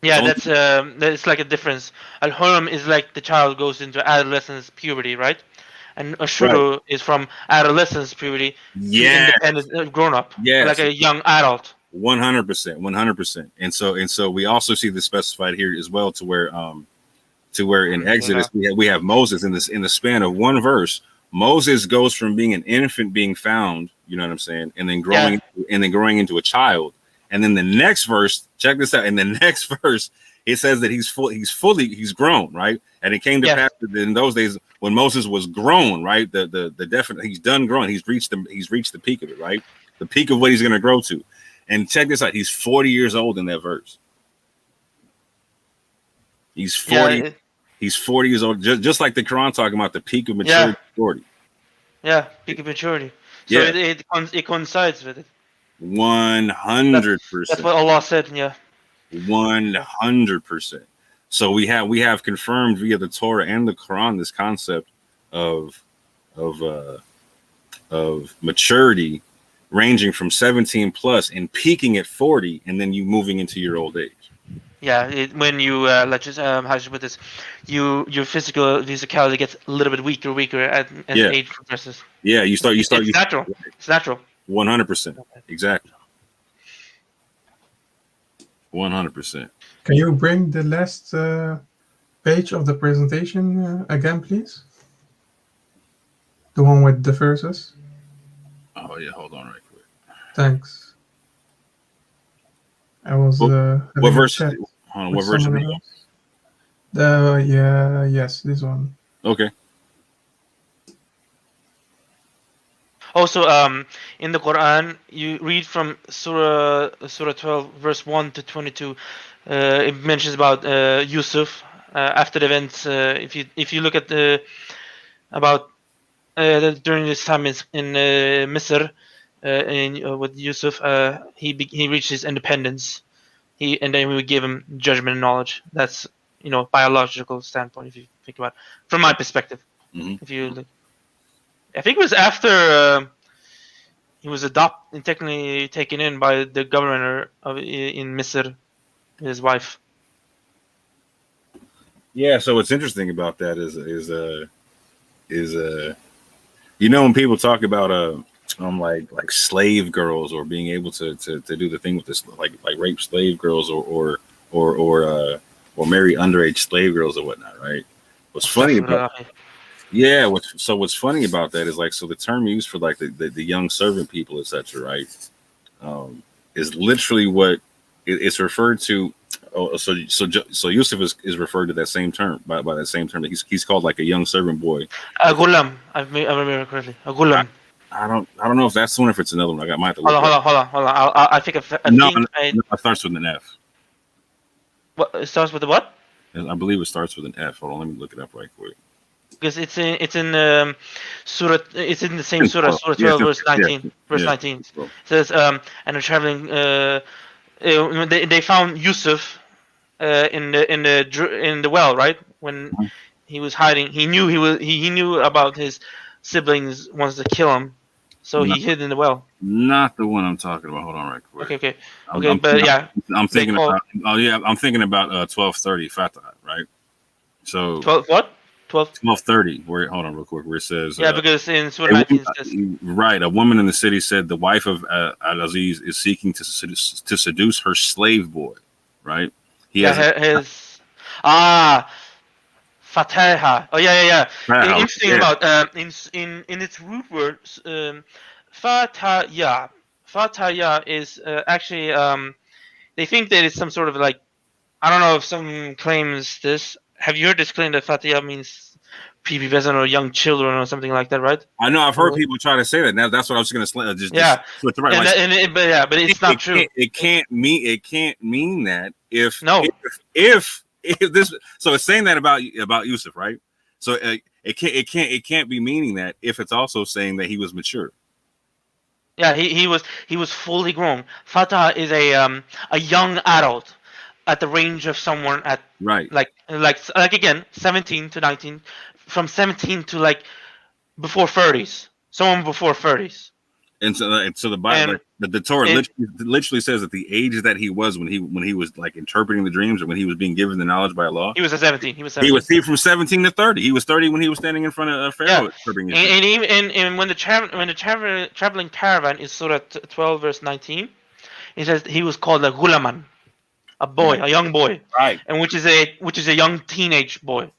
Yeah, that's like a difference. Al-Hulm is like the child goes into adolescence, puberty, right? And Ashuru is from adolescence, puberty, to independent, grown up, like a young adult. 100%, 100%. And so we also see this specified here as well, to where in Exodus we have Moses in the span of one verse. Moses goes from being an infant being found, you know what I'm saying, and then growing into a child. And then the next verse, check this out. In the next verse, it says that he's grown, right? And it came to pass that in those days when Moses was grown, right? The definite, he's done growing. He's reached the peak of it, right? The peak of what he's going to grow to. And check this out. He's 40 years old in that verse. He's 40. Yeah, he's 40 years old, just like the Quran talking about the peak of maturity. 40. Yeah, peak of maturity. So it coincides with it. 100%. That's what Allah said. Yeah. 100%. So we have confirmed via the Torah and the Quran this concept of maturity ranging from 17 plus and peaking at 40, and then you moving into your old age. Yeah, when you let's just how should I put this? Your physicality gets a little bit weaker as age progresses. Yeah, you start. It's natural. It's natural. 100%. Exactly. 100%. Can you bring the last page of the presentation again, please? The one with the verses. Oh yeah, hold on right quick. Thanks. I was. What verse? What verse? Yes, this one. Okay. Also, in the Quran, you read from Surah 12, verse 1 to 22. It mentions about Yusuf after the events. If you look at during this time in Misr, with Yusuf, he reached his independence. And then we give him judgment and knowledge. That's biological standpoint. If you think about it, from my perspective, if you look. I think it was after he was adopted and technically taken in by the governor in Misr, his wife. Yeah, so what's interesting about that is when people talk about like slave girls or being able to do the thing with this like rape slave girls or marry underage slave girls or whatnot, right? What's funny about what's funny about that is so the term used for like the young servant people, etc., right? Is literally what it's referred to. So Yusuf is referred to that same term by that same term. He's called like a young servant boy. A gulam, I remember correctly. A gulam. I don't know if that's the one or if it's another one. I might have to look. Hold on. I think it starts with an F. What? It starts with the what? I believe it starts with an F. Hold on, let me look it up right quick. Because it's in Surah. It's in the same Surah, Surah 12, verse 19. Verse 19 it says, "And they're traveling. They found Yusuf in the well, right? When he was hiding, he knew about his siblings wants to kill him, so he hid in the well." Not the one I'm talking about. Hold on, right quick. Okay. I'm thinking about. I'm thinking about 12:30 Fatah, right? So 12 what? 12:30. Hold on, real quick. Where it says because in Surah 19 it says, right, a woman in the city said the wife of Al-Aziz is seeking to seduce her slave boy, right? He has Fataha. Oh yeah. Interesting about in its root word, Fataya. Fataya is actually they think that it's some sort of like, I don't know if someone claims this. Have you heard this claim that Fataya means prepubescent or young children or something like that, right? I know I've heard people try to say that. Now that's what I was going to just flip the right. But it's not true. It can't mean that if this. So it's saying that about Yusuf, right? So it can't be meaning that if it's also saying that he was mature. Yeah, he was fully grown. Fatah is a young adult at the range of someone at like again 17 to 19, from 17 to like before 30s, someone before 30s. And so the Bible, the Torah literally says that the age that he was when he was like interpreting the dreams or when he was being given the knowledge by Allah. He was 17. He was 17. He was from 17 to 30. He was 30 when he was standing in front of Pharaoh. And when the traveling caravan is Surah 12 verse 19, It says he was called a gulaman, a boy, a young boy, Right. and which is a young teenage boy.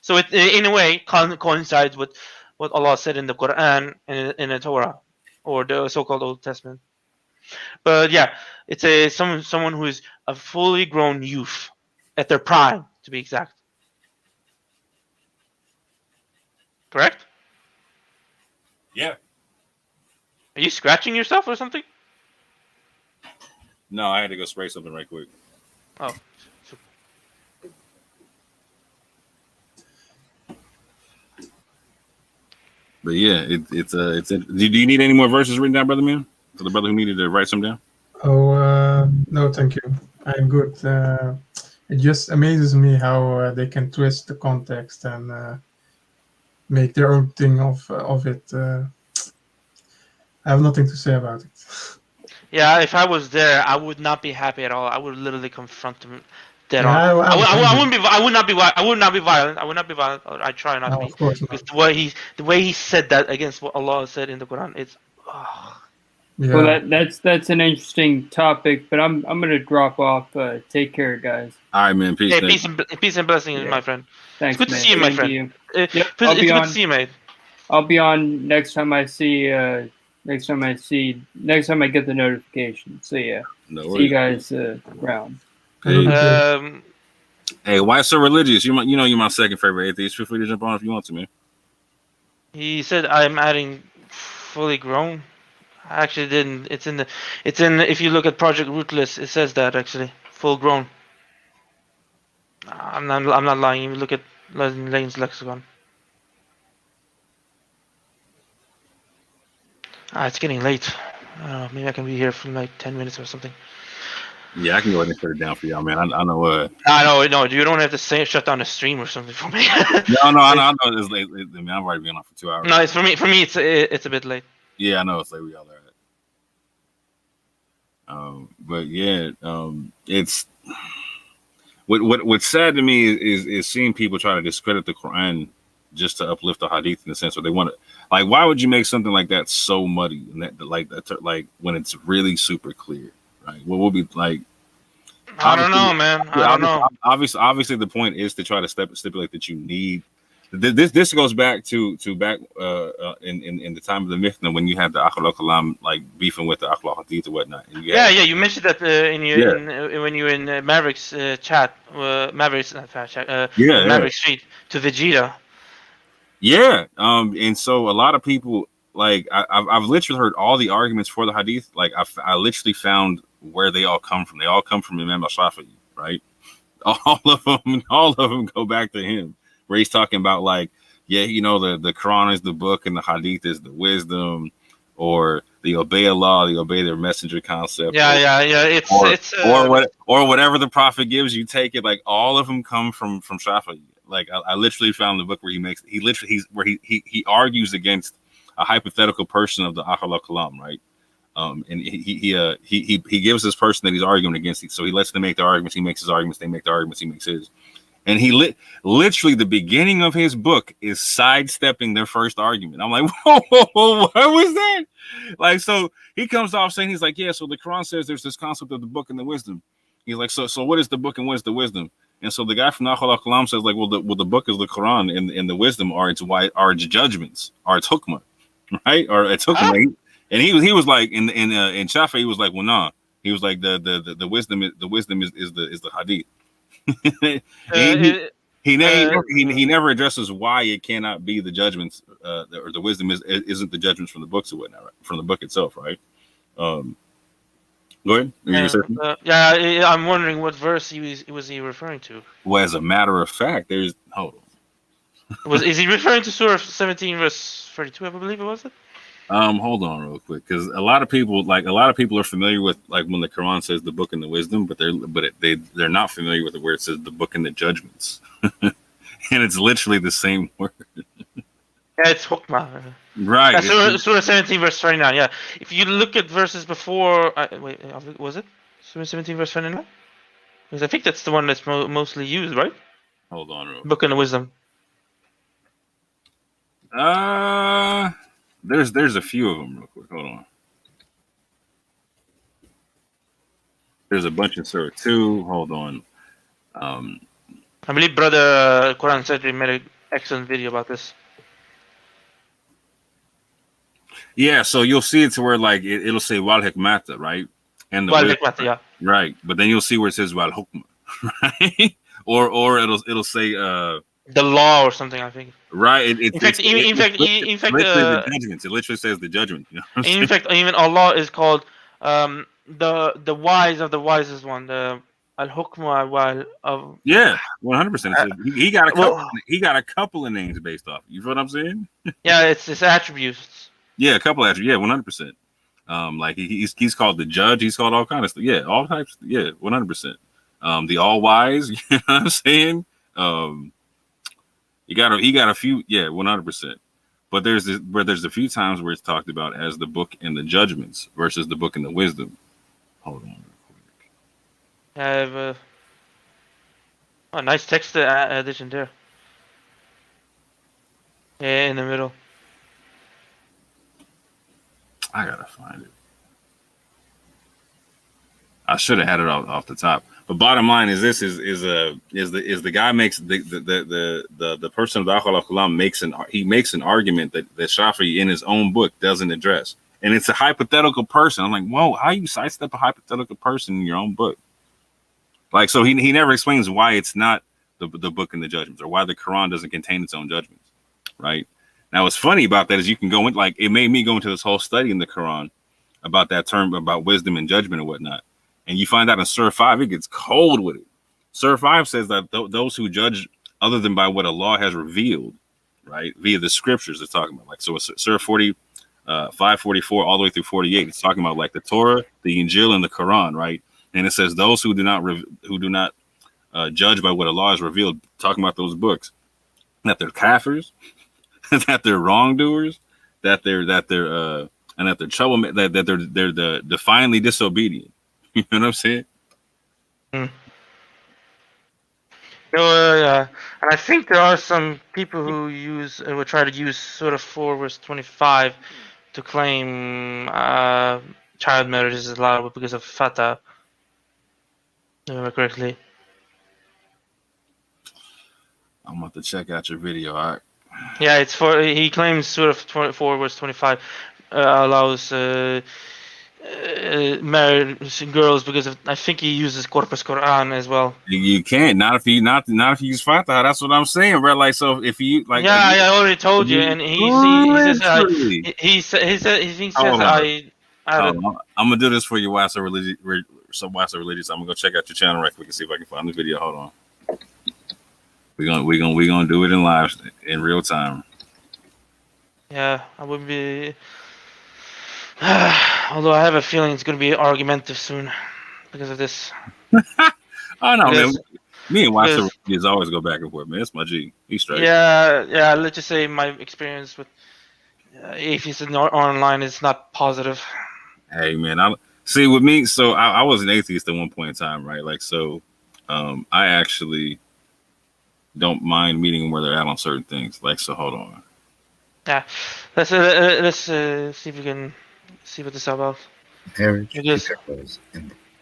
So it in a way coincides with what Allah said in the Quran and in the Torah, or the so-called Old Testament. But yeah, it's someone who is a fully grown youth at their prime, to be exact. Correct? Yeah. Are you scratching yourself or something? No, I had to go spray something right quick. Oh. But yeah, it's do you need any more verses written down, brother man? For the brother who needed to write some down? Oh, no, thank you. I'm good. It just amazes me how they can twist the context and make their own thing of it. I have nothing to say about it. Yeah, if I was there, I would not be happy at all. I would literally confront him dead on. Yeah, I wouldn't be. I would not be violent. I would not be violent. I try not to No, be. of course not. Because the way he said that against what Allah said in the Quran, it's. Yeah. Well, that's an interesting topic, but I'm gonna drop off. Take care, guys. All right, man. Peace. Hey, peace and blessings, my friend. Thanks, It's good man. to see you, my Same to friend. you. It's Yep, good to see you, mate. I'll be on next time I see. Next time I get the notification. So yeah, No see worries. you guys around. Hey, why so religious? You're my second favorite atheist. Feel free to jump on if you want to, man. He said I'm adding fully grown. I actually didn't. It's in if you look at Project Rootless, it says that actually full grown. I'm not lying. You look at Lane's lexicon. It's getting late. I don't know, maybe I can be here for like 10 minutes or something. Yeah, I can go ahead and shut it down for y'all, man. I know. No, you don't have to shut down the stream or something for me. No, I know it's late. I mean, I've already been on for 2 hours. No, it's for me. For me, it's a bit late. Yeah, I know it's late. We all are. But yeah, it's what's sad to me is seeing people try to discredit the Quran just to uplift the Hadith in the sense where they want to. Like, why would you make something like that so muddy and that like when it's really super clear, right? What will be like? I don't know, man. I don't know. Obviously, the point is to try to stipulate that you need. This goes back to back in the time of the Mithna when you had the Akhul Kalam like beefing with the Akhul Hadith or whatnot. And You mentioned that when you were in Maverick's chat, Maverick's Street to Vegeta. Yeah, and so a lot of people like I've literally heard all the arguments for the Hadith. Like I literally found where they all come from. They all come from Imam al-Shafi'i, right? All of them go back to him. Where he's talking about like, yeah, the Quran is the book and the Hadith is the wisdom, or the obey Allah, the obey their messenger concept. Or whatever the Prophet gives you, take it. Like all of them come from Shafi'i. Like I literally found the book where he argues against a hypothetical person of the Akhal Kalam, right? And he gives this person that he's arguing against, so he lets them make their arguments. He makes his arguments. They make their arguments. He makes his. And he literally the beginning of his book is sidestepping their first argument. I'm like, whoa, what was that? Like, so he comes off saying, he's like, yeah, so the Quran says there's this concept of the book and the wisdom. He's like, so what is the book and what is the wisdom? And so the guy from Akhul Kalam says, like, well, the book is the Quran and the wisdom are its judgments, are its hukmah, right? Or its hukmah. And he was like in Shafi, he was like, well, nah. He was like the wisdom is the hadith. He never addresses why it cannot be the judgments or the wisdom isn't the judgments from the books or whatnot, right? From the book itself, right? Go ahead. I'm wondering what verse was he referring to. Well, as a matter of fact, is he referring to Surah 17 verse 32? I believe it was it. Hold on real quick, because a lot of people are familiar with like when the Quran says the book and the wisdom, but they're not familiar with it where it says the book and the judgments, and it's literally the same word. Yeah, it's hukmah. Right. Surah 17 verse 29. Yeah, if you look at verses before, was it Surah 17 verse 29? Because I think that's the one that's mostly used, right? Hold on, real quick. Book and the wisdom. There's a few of them real quick. Hold on. There's a bunch in Surah 2. Hold on. I believe Brother Quran Secretary made an excellent video about this. Yeah, so you'll see it to where like it'll say Wal Hikmata, right? And the Wal Hikmata, yeah. Right, but then you'll see where it says Wal Hukma, right? Or it'll say the law or something, I think. Right. In fact, the judgments. It literally says the judgment. You know in fact, even Allah is called the wise of the wisest one, the Al Hukma Wal of. Yeah, 100%. He got a couple. He got a couple of names based off. You know what I'm saying? Yeah, it's his attributes. Yeah, a couple of attributes. Yeah, 100%. Like he's called the judge. He's called all kinds of stuff. Yeah, all types. Yeah, 100%. The all wise. You know what I'm saying? He got a few. Yeah, 100%. But there's a few times where it's talked about as the book and the judgments versus the book and the wisdom. Hold on. I have a nice text addition there. Yeah, in the middle. I gotta find it. I should have had it off the top. But bottom line is this: is the guy makes the person of the Akhal al-Kalam makes an argument that Shafi'i in his own book doesn't address, and it's a hypothetical person. I'm like, whoa, how you sidestep a hypothetical person in your own book? Like, so he never explains why it's not the book and the judgments, or why the Quran doesn't contain its own judgments, right? Now, what's funny about that is you can go in, like, it made me go into this whole study in the Quran about that term, about wisdom and judgment and whatnot. And you find out in Surah 5, it gets cold with it. Surah 5 says that those who judge other than by what Allah has revealed, right, via the scriptures, it's talking about. Like, so it's Surah 40, 544 all the way through 48. It's talking about like the Torah, the Injil, and the Quran, right? And it says those who do not judge by what Allah has revealed, talking about those books, that they're kafirs, that they're wrongdoers, that they're trouble, that they're the defiantly disobedient. You know what I'm saying? And I think there are some people who would try to use sort of 4 verse 25 to claim child marriage is allowed because of fatah. If I remember correctly. I'm about to check out your video. All right. Yeah, he claims sort of 4 verse 25 allows married girls because of, I think he uses corpus Quran as well. You can't, not if you use fatah. That's what I'm saying, bro. Like, so if you like, I already told you, and he says I'm gonna do this for you. Why so religious? I'm gonna go check out your channel right quick and see if I can find the video. Hold on. We're gonna do it in real time. Yeah, I would be. Although I have a feeling it's going to be argumentative soon because of this. Oh no, man. Me and Watson always go back and forth, man. It's my G. He's straight. Yeah. Let's just say my experience with atheists online is not positive. Hey, man. See with me. So I was an atheist at one point in time, right? Like, so I actually don't mind meeting them where they're at on certain things. Like, so hold on. Yeah, let's see if we can see what this is about.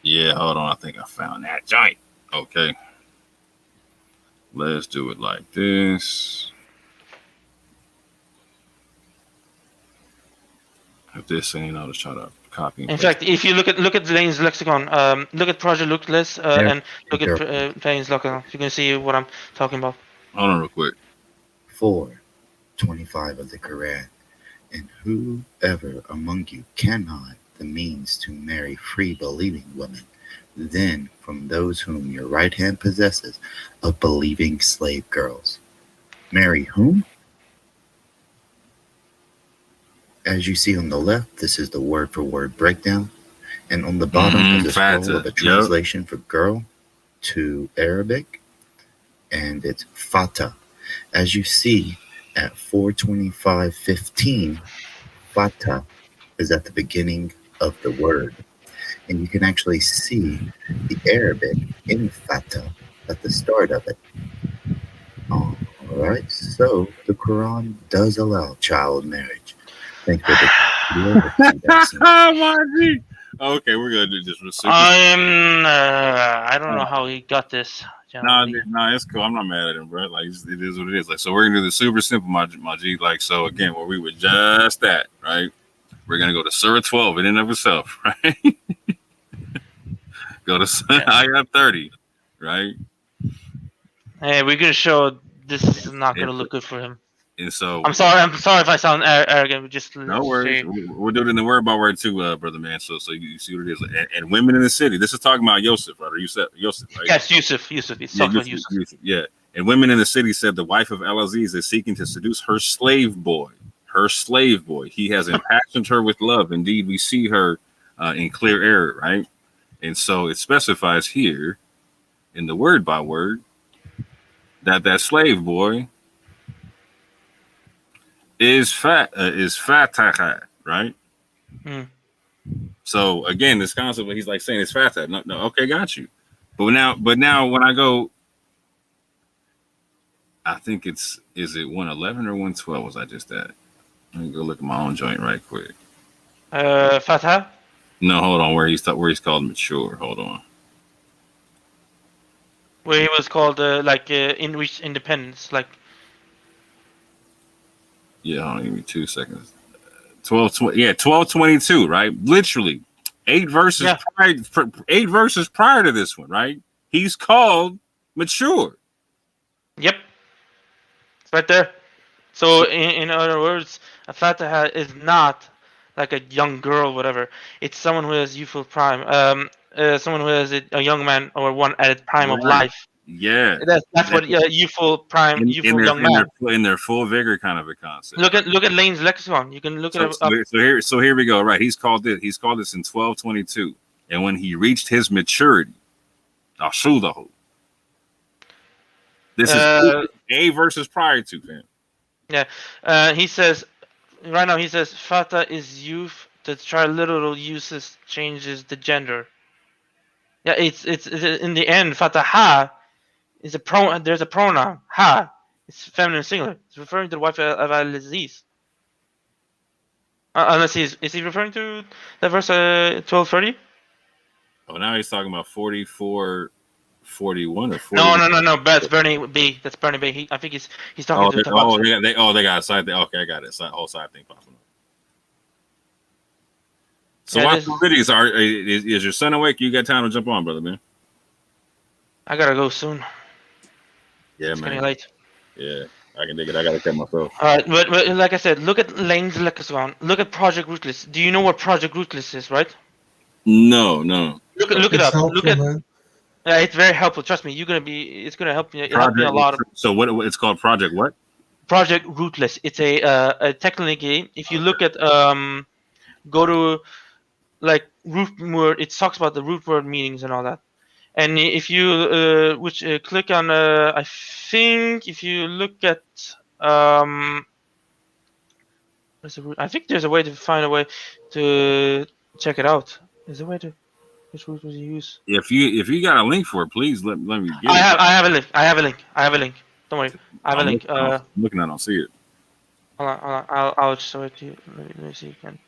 Yeah, hold on. I think I found that joint. Okay. Let's do it like this. If this ain't, I'll just try to copy. In fact, if you look at Lane's lexicon, look at Project Lookless, and look at Lane's lexicon, you can see what I'm talking about. Hold on real quick. 4:25 of the Quran. And whoever among you cannot the means to marry free believing women, then from those whom your right hand possesses of believing slave girls. Marry whom? As you see on the left, this is the word for word breakdown. And on the bottom is a scroll of a translation for girl to Arabic. And it's fata. As you see at 4:25:15, fata is at the beginning of the word. And you can actually see the Arabic in fata at the start of it. All right, so the Quran does allow child marriage. Thank you. Okay, we're gonna do this. I don't know how he got this. No, it's cool. I'm not mad at him, bro. Like it is what it is. Like so, we're gonna do the super simple, my G. Like so, again, where we were just at, right? We're gonna go to Surah 12 in and of itself, right? Go to Ayah 30, right? Hey, we're gonna show this is not gonna look good for him. And so I'm sorry if I sound arrogant. Just no worries. We're doing it in the word by word too, brother man. So you see what it is. And women in the city. This is talking about Yosef, right? Or Yosef, right? Yes, Yusuf. It's talking about Yusuf. Yeah. And women in the city said the wife of El-Aziz is seeking to seduce her slave boy. He has impassioned her with love. Indeed, we see her in clear error, right? And so it specifies here in the word by word that slave boy is Fatah, right? So again, this concept he's like saying it's Fatah. No, okay, got you. But now when I go, I think is it 111 or 112? Was I just at? Let me go look at my own joint right quick. Fatah? No, hold on. Where he's called mature. Hold on. Where he was called in reach independence, like. Yeah, hold on, give me 2 seconds. 1222, right? Literally 8 verses prior to this one, right? He's called mature. Yep. It's right there. So in other words, a Fataha is not like a young girl, whatever. It's someone who has youthful prime. Someone who has a young man or one at its prime of life. Yeah, that's what youthful prime, young man in their full vigor, kind of a concept. Look at Lane's lexicon. You can look at it. So here we go. Right, he's called this in 1222, and when he reached his maturity, Ashudahu. This is a verses prior to him. Yeah, he says right now. He says Fata is youth. The triliteral uses changes the gender. Yeah, it's in the end Fataha. Is a pronoun. There's a pronoun ha. It's feminine singular. It's referring to the wife of Al-Aziz. Unless is he referring to the verse 1230? Oh, now he's talking about 44, 41 or 40. No. That's Bernie B. That's Bernie B. I think he's talking to. They got a side thing. Okay, I got it. Whole side thing popping up. So watch the videos. Is your son awake? You got time to jump on, brother man? I gotta go soon. Yeah, it's man. Getting late. Yeah, I can dig it. I gotta cut myself. All right, but like I said, look at Lane's lexicon. Look at Project Rootless. Do you know what Project Rootless is, right? No. Look it up. Look at. It's very helpful. Trust me. It's gonna help you. Help me a lot. So what it's called? Project what? Project Rootless. It's a technically. If you look at go to like root word, it talks about the root word meanings and all that. And if you click on, I think if you look at, I think there's a way to find a way to check it out. There's a way to, which root was you use? If you got a link for it, please let me get it. I have a link. Don't worry, I have a link. I'm looking, I don't see it. Hold on. I'll show it to you. Let me see if I can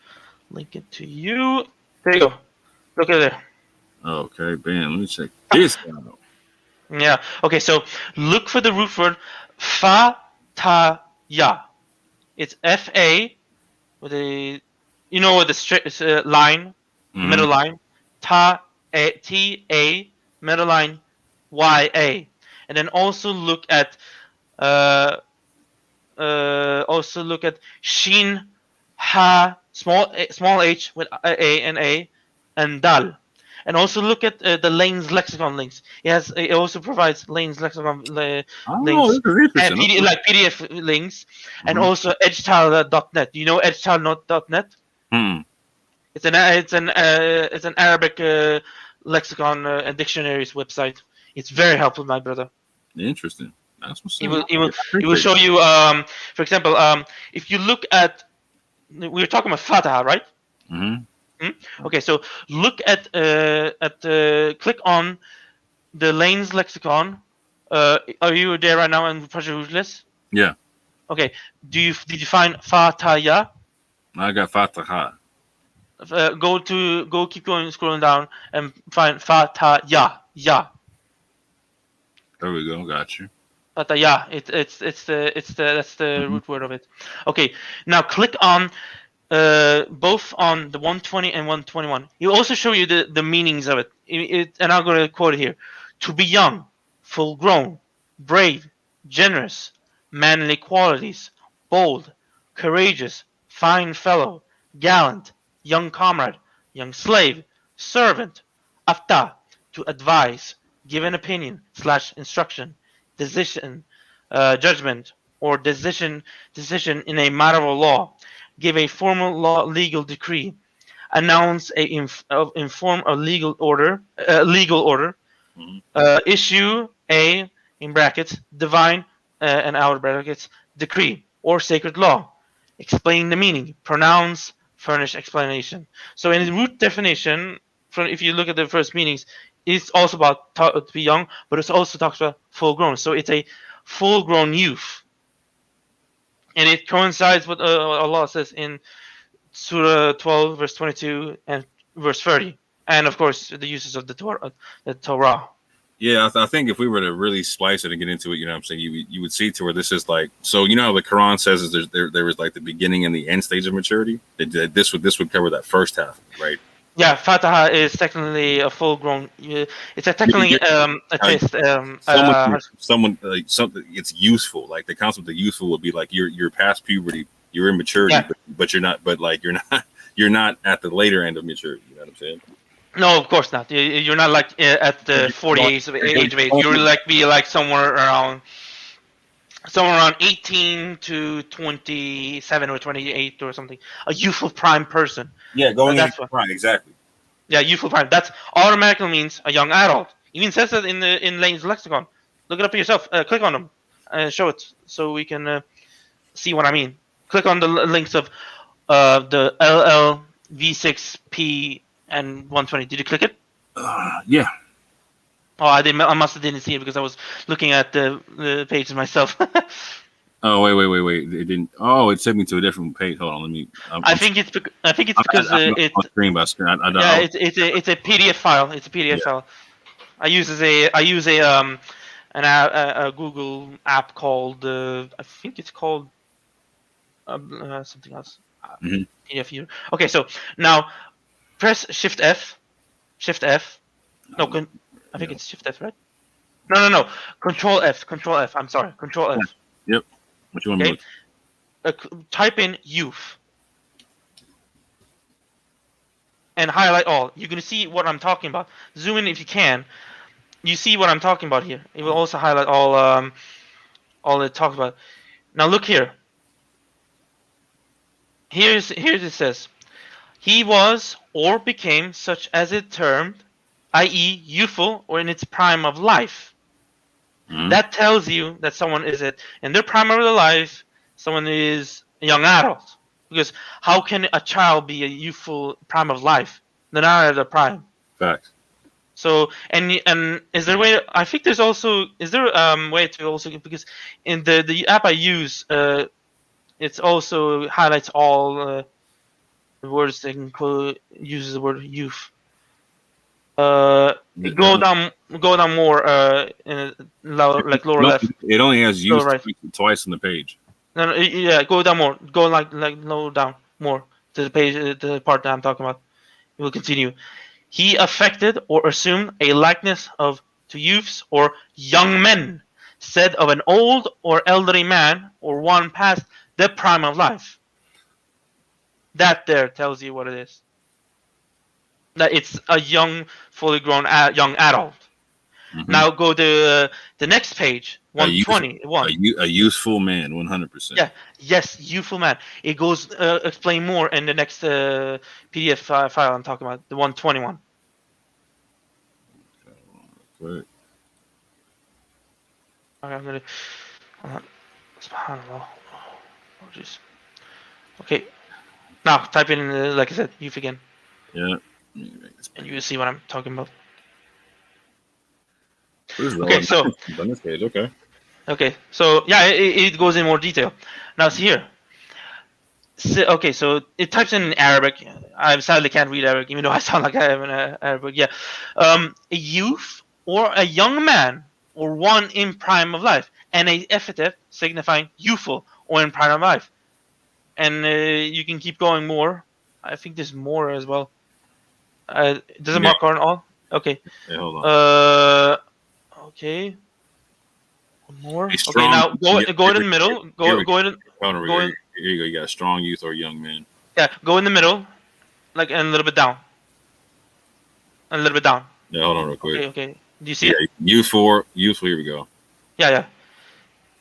link it to you. There you go. Look at there. Okay, bam. Let me check this out. Yeah. Okay. So look for the root word Fataya. It's F-A with a, with the straight line, middle line. T-A, middle line, Y-A. And then also look at Shin, Ha, small H with A and Dal. And also look at the Lane's lexicon links. It also provides Lane's lexicon links and PDF links, and also edgetile.net. Do you know edgetile.net? It's an Arabic lexicon and dictionaries website. It's very helpful, my brother. Interesting. That's what's It will show you. For example, if you look at, we were talking about Fataha, right? Okay, so look at click on the Lane's lexicon. Are you there right now in Project Rootless? Yeah. Okay. Did you find Fataya? I got Fataha. keep going, scrolling down, and find fataya. There we go. Got you. Fataya. That's the root word of it. Okay. Now click on both on the 120 and 121. He'll also show you the meanings of it. And I'm going to quote it here: to be young, full grown, brave, generous, manly qualities, bold, courageous, fine fellow, gallant, young comrade, young slave, servant, afta, to advise, give an opinion / instruction, decision, judgment, or decision in a matter of law, give a formal legal decree, announce inform a legal order, issue a in brackets divine and outer brackets decree or sacred law, explain the meaning, pronounce, furnish explanation. So in the root definition, if you look at the first meanings, it's also about to be young, but it also talks about full grown. So it's a full grown youth. And it coincides with what Allah says in Surah 12, verse 22 and verse 30. And of course, the uses of the Torah. Yeah, I think if we were to really splice it and get into it, you know what I'm saying, you would see to where this is like, so you know how the Quran says is there is like the beginning and the end stage of maturity? This would cover that first half, right? Yeah, Fataha is technically a full-grown. It's technically a test. Something it's useful. Like the concept of useful would be like you're past puberty, you're in maturity, but you're not. But like you're not at the later end of maturity. You know what I'm saying? No, of course not. You're not like at the 40 age of age. You're like somewhere around 18 to 27 or 28 or something. A youthful prime person. Yeah, going into prime, exactly. Yeah, youthful prime. That's automatically means a young adult. Even says that in Lane's lexicon. Look it up for yourself. Click on them and show it so we can see what I mean. Click on the links of the LL V6P and 120. Did you click it? Yeah. Oh, I didn't. I must have didn't see it because I was looking at the pages myself. Oh wait! It didn't. Oh, it sent me to a different page. Hold on, let me. I think it's because it's screen by screen. It's a PDF file. It's a PDF file. I use a Google app called I think it's called something else. PDF here. Okay, so now press Shift F. No, I think it's Shift F, right? No. Control F. I'm sorry. Control F. Yep. What you want to look? Type in youth and highlight all. You're going to see what I'm talking about. Zoom in if you can. You see what I'm talking about here. It will also highlight all it talks about. Now look here. Here's it says, he was or became such as it termed, i.e. youthful or in its prime of life. That tells you that someone is in their prime of their life, someone is a young adult. Because how can a child be a youthful prime of life? They're not at their prime. Facts. So and is there a way? I think there's also way to also, because in the app I use, it also highlights all the words that include uses the word youth. Go down more like lower left. It only has youth twice on the page. No, yeah, go down more. Go like lower down more to the page, the part that I'm talking about. It will continue. He affected or assumed a likeness to youths or young men, said of an old or elderly man or one past the prime of life. That there tells you what it is. That it's a young, fully grown young adult. Now go to the next page, 120. A useful man, 100%. Yeah, yes, youthful man. It goes explain more in the next PDF file I'm talking about, the 121. Right. Okay, I'm gonna. SubhanAllah. Oh, jeez. Okay. Now type in like I said, youth again. Yeah. And you will see what I'm talking about. Okay, so on this page, okay. Okay, so yeah, it goes in more detail. Now see here. Okay, so it types in Arabic. I sadly can't read Arabic, even though I sound like I am in Arabic. Yeah, a youth or a young man or one in prime of life, and a epithet signifying youthful or in prime of life. And you can keep going more. I think there's more as well. Does it mark on all? Okay. Yeah, hold on. Okay. One more. Okay, strong, now go in the middle. Go in. Here you go. You got a strong youth or young man. Yeah, go in the middle, like, and a little bit down. And a little bit down. Yeah, hold on real quick. Okay. Do you see it? Youthful. Here we go. Yeah.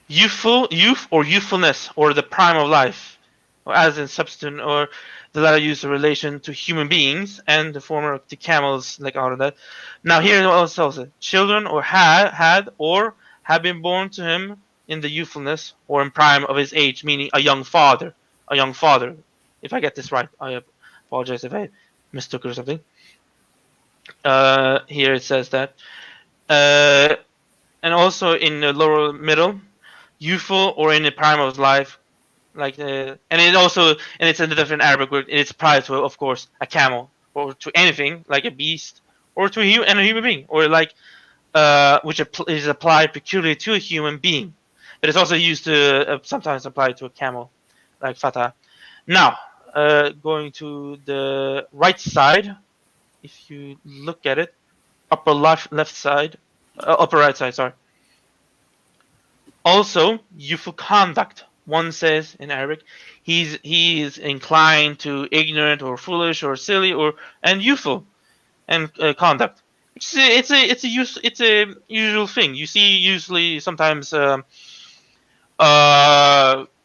Youth or youthfulness or the prime of life, or as in substance, or the latter used in relation to human beings, and the former to camels, like out of that. Now here it also tells it: children or had or have been born to him in the youthfulness or in prime of his age, meaning a young father. If I get this right, I apologize if I mistook it or something. Here it says that, and also in the lower middle, youthful or in the prime of his life, like, and it's a different Arabic word. It's applied to, of course, a camel or to anything like a beast, or to a human being, or like which is applied peculiarly to a human being. But it's also used to sometimes applied to a camel, like fatah. Now, going to the right side, if you look at it, upper right side, sorry. Also, youthful conduct. One says in Arabic, he is inclined to ignorant or foolish or silly and youthful, and conduct. It's a usual thing. You see usually sometimes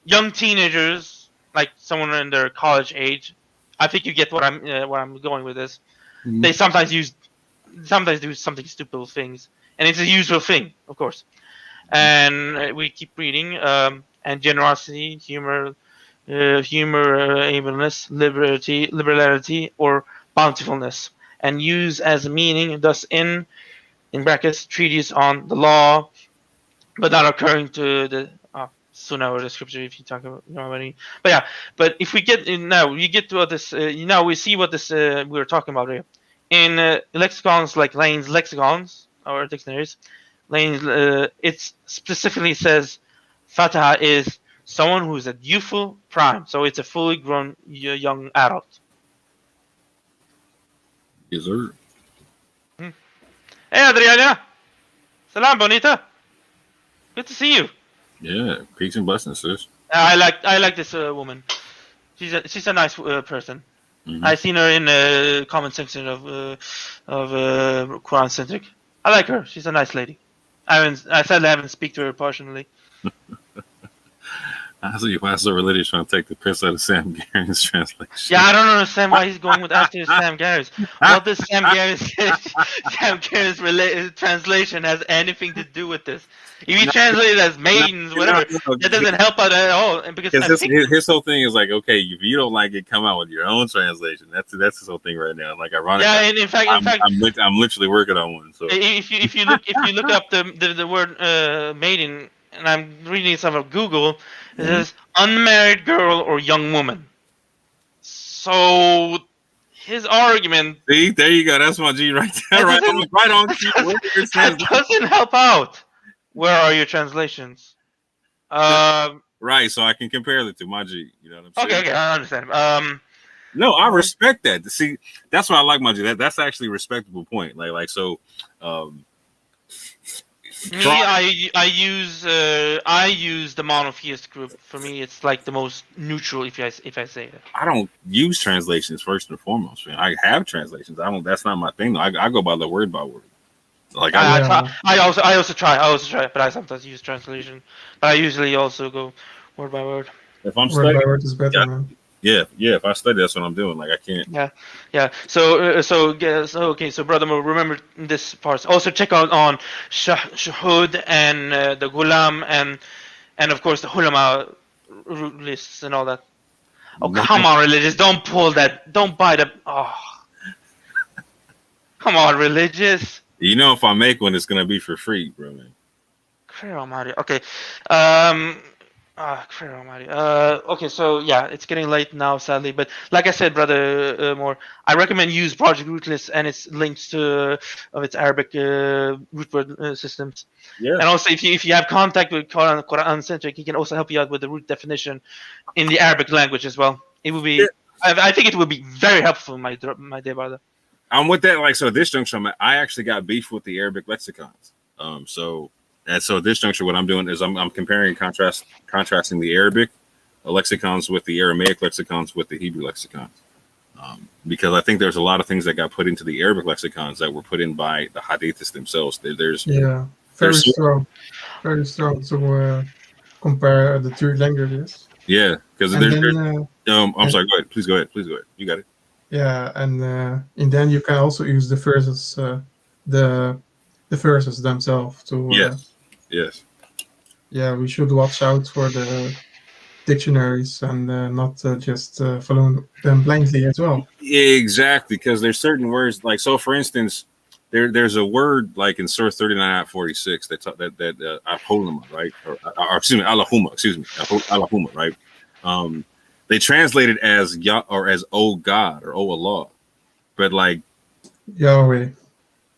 young teenagers, like someone in their college age. I think you get what I'm going with this. Mm-hmm. They sometimes do something stupid things, and it's a usual thing, of course. And we keep reading, and generosity, humor, ableness, liberality, or bountifulness, and use as a meaning, thus in brackets, treatise on the law, but not occurring to the sunnah or the scripture, if you talk about, what I mean. But yeah, but if we get now, you get to what this, now we see what this we were talking about here. In lexicons like Lane's lexicons or dictionaries, Lane's it specifically says fatah is someone who's at youthful prime, so it's a fully grown young adult. Yes, sir. Hey, Adriana. Salam, bonita. Good to see you. Yeah, peace and blessings, sis. I like this woman. She's a nice person. Mm-hmm. I seen her in the comment section of Quran Centric. I like her. She's a nice lady. I sadly haven't speak to her personally. I see why so religious trying to take the piss out of Sam Garrett's translation. Yeah, I don't understand why he's going with after Sam Garrett's. What does Sam Garrett's translation has anything to do with this? If you translate it as maidens, whatever, that doesn't help out at all. Because his whole thing is like, okay, if you don't like it, come out with your own translation. That's his whole thing right now. Like, ironically, yeah, and in fact, I'm literally working on one. So if you look up the word maiden, and I'm reading some of Google, it says unmarried girl or young woman. So his argument. See, there you go. That's my G right there. Right on. That doesn't help out. Where are your translations? Right, so I can compare the two. My G, you know what I'm saying? Okay, I understand. No, I respect that. See, that's why I like my G. That's actually a respectable point. Like so. Me, I use the monotheist group. For me, it's like the most neutral. If I say that, I don't use translations first and foremost. Man. I have translations. I don't. That's not my thing. Though. I go by word by word. Like I also try, but I sometimes use translation. But I usually also go word by word. If I'm word by word is better, man. Yeah. If I study, that's what I'm doing. Like I can't. Yeah. So okay. So brother, remember this part. Also check out on Shuhud and the Ghulam and of course the Hulama lists and all that. Oh come on, religious! Don't pull that. Don't buy the. Oh, come on, religious. You know, if I make one, it's gonna be for free, bro, man. Okay. Prayer Almighty. Okay, so yeah, it's getting late now, sadly. But like I said, brother Moore, I recommend use Project Rootless and its links to of its Arabic root word systems. Yeah. And also, if you have contact with Quran Centric, he can also help you out with the root definition in the Arabic language as well. It would be. Yeah. I think it would be very helpful, my dear brother. I'm with that. Like, so at this juncture, I actually got beef with the Arabic lexicons. So at this juncture, what I'm doing is I'm comparing contrasting the Arabic lexicons with the Aramaic lexicons with the Hebrew lexicons. Because I think there's a lot of things that got put into the Arabic lexicons that were put in by the Hadithists themselves. There's very strong to compare the two languages. Yeah, because I'm sorry. Go ahead. Please go ahead. You got it. Yeah, and then you can also use the verses, the verses themselves to. Yes. Yeah, we should watch out for the dictionaries and not just follow them blindly as well. Exactly, because there's certain words like, so for instance, there's a word like in Surah 39:46 that Aphulma, right? Or excuse me, Allahumma, right? They translate it as Ya or as "Oh God" or "Oh Allah," but like Yahweh.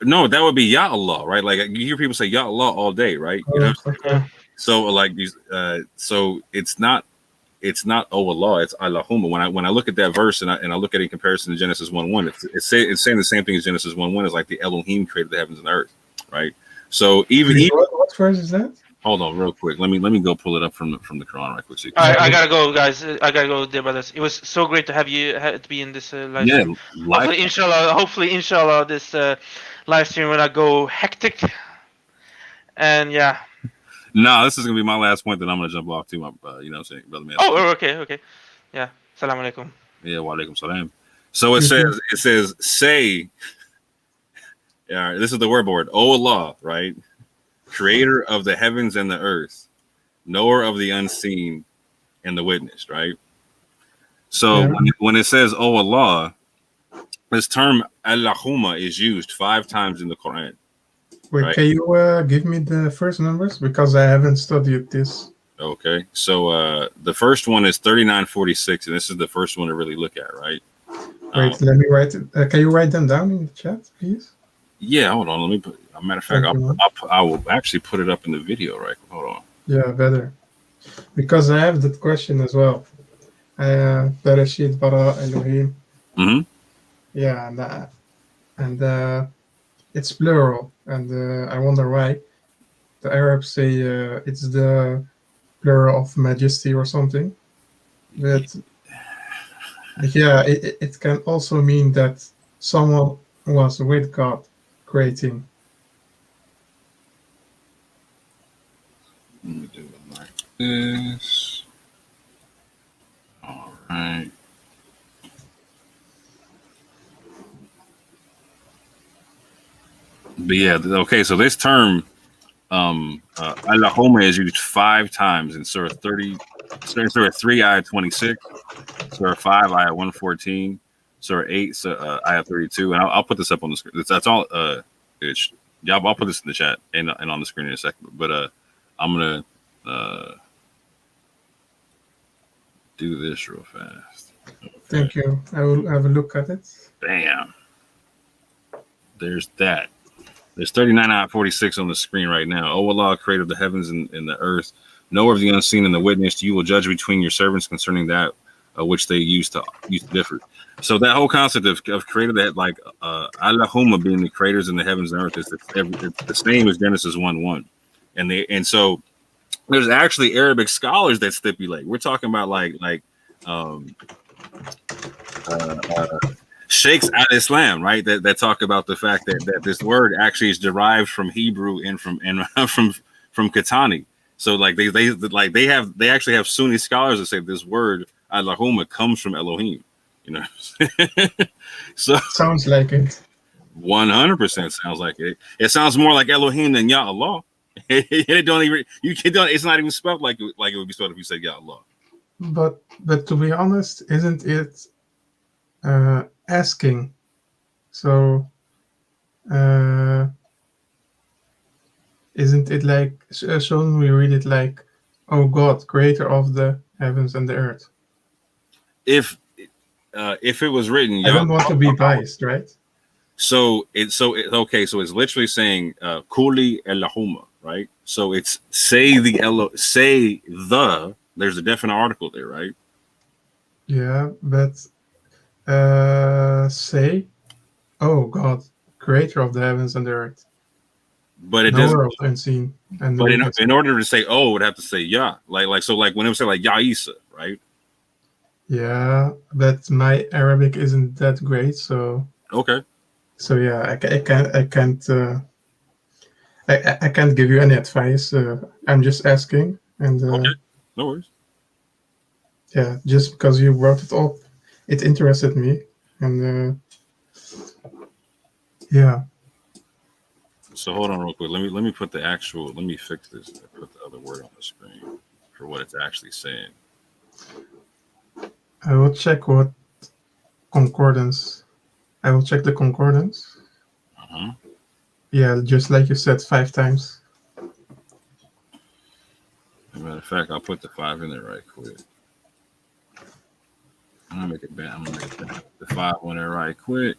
No, that would be Ya Allah, right? Like you hear people say Ya Allah all day, right? You know. Okay. So like these, so it's not Oh Allah, it's Allahumma. When I look at that verse and I look at it in comparison to Genesis 1:1, it's saying the same thing as Genesis 1:1 is like the Elohim created the heavens and the earth, right? So even what verse is that? Hold on, real quick. Let me go pull it up from the Quran right quick. So I gotta go, guys. I gotta go, dear brothers. It was so great to have you to be in this live stream. Hopefully, inshallah, this live stream will not go hectic. And yeah. No, this is gonna be my last point. That I'm gonna jump off to my, you know, what I'm saying, brother man. Oh, okay. Yeah. Salam alaikum. Yeah, wa alaikum salam. So it says say. Yeah, this is the word board. Oh Allah, right? Creator of the heavens and the earth, knower of the unseen and the witnessed, right? So when it says "Oh Allah," this term Allahumma is used 5 times in the Quran. Wait, right? Can you give me the first numbers, because I haven't studied this? Okay, so the first one is 39:46, and this is the first one to really look at, right? Wait, let me write it. Can you write them down in the chat, please? Yeah, hold on. Let me put. As a matter of fact, I will actually put it up in the video, right? Hold on. Yeah, better, because I have that question as well. Bereshit bara Elohim. Mm-hmm. Yeah, and it's plural, and I wonder why the Arabs say it's the plural of majesty or something. But yeah, it can also mean that someone was with God creating. Let me do it like this. All right. But yeah, okay, so this term Allahumma is used 5 times in Surah 3 ayah 26, Surah 5 ayah 114, Surah 8 ayah 32, and I'll put this up on the screen. That's all. I'll put this in the chat and on the screen in a second. But I'm gonna do this real fast. Okay. Thank you. I will have a look at it. Bam. There's that. There's 39:46 on the screen right now. Oh Allah, creator of the heavens and the earth, knower of the unseen and the witnessed, you will judge between your servants concerning that which they used to differ. So that whole concept of creator, that like Allahumma being the creators in the heavens and earth, is the same as Genesis 1:1. And so there's actually Arabic scholars that stipulate. We're talking about like Sheikhs al-Islam, right? That talk about the fact that this word actually is derived from Hebrew and from Qatani. So like they actually have Sunni scholars that say this word Allahumma comes from Elohim. You know, so sounds like it. 100% sounds like it. It sounds more like Elohim than Ya Allah. It's not even spelled like it would be spelled if you said Ya Allah. But to be honest, isn't it asking? So isn't it like, shouldn't we read it like Oh God, creator of the heavens and the earth. If it was written, I don't want to be biased, right? So it's literally saying Kuli Elahuma, right? So it's say the there's a definite article there, right? Yeah, but say, oh God, creator of the heavens and the earth. But it knower doesn't. of the unseen. And But in order to say oh, it would have to say yeah, like when it would say like Ya Isa, right? Yeah, but my Arabic isn't that great, so okay. So yeah, I can't give you any advice. I'm just asking, and okay, no worries. Yeah, just because you brought it up, it interested me, and yeah. So hold on real quick. Let me put the actual. Let me fix this. Put the other word on the screen for what it's actually saying. I will check what concordance. I will check the concordance. Yeah, just like you said 5 times. As a matter of fact, I'll put the 5 in there right quick. I'm gonna make it bad. I'm gonna make the 5 on there right quick.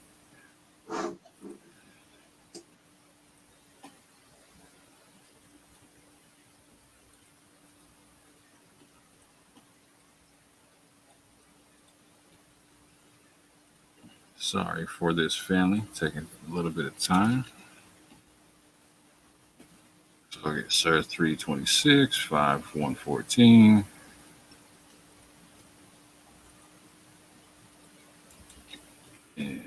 Sorry for this, family. Taking a little bit of time. So I get Sir 326, 5 114. And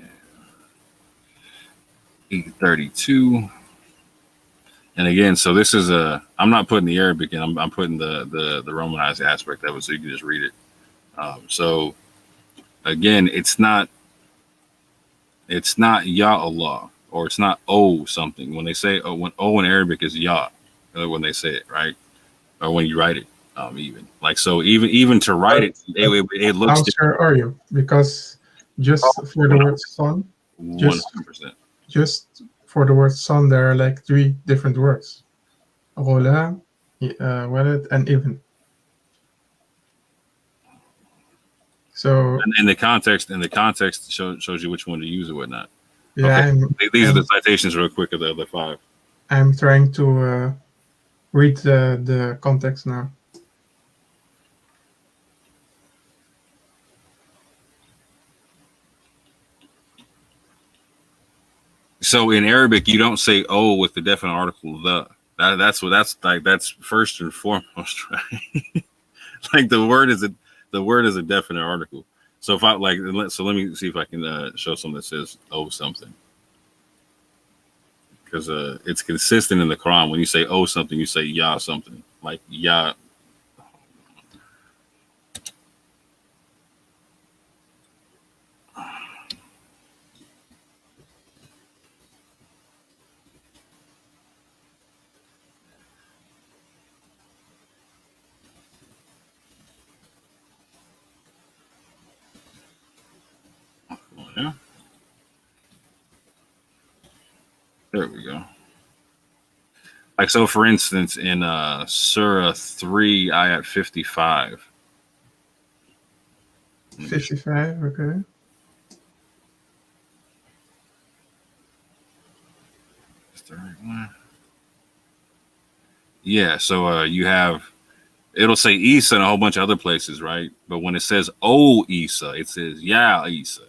832. And again, so this is I'm not putting the Arabic in, I'm putting the Romanized aspect of it so you can just read it. So again, it's not Ya Allah, or it's not O something. When they say when O in Arabic is Ya, when they say it, right? Or when you write it, even like so, even to write it looks. How sure are you? Because just for the word son, 100%. Just for the word son, there are like 3 different words: Ghulam, Walad, and Ibn. So in the context shows you which one to use or whatnot. Yeah, okay. These are the citations real quick of the other 5. I'm trying to read the context now. So in Arabic, you don't say "oh" with the definite article "the." That's first and foremost, right? Like the word is a definite article. So if I let me see if I can show something that says "oh" something, because it's consistent in the Quran. When you say "oh" something, you say "ya" something, like "ya." Yeah. There we go. Like so, for instance, in Surah 3, ayat 55. 55, okay. Yeah, so you have, it'll say Isa in a whole bunch of other places, right? But when it says "oh Isa," it says "ya Isa."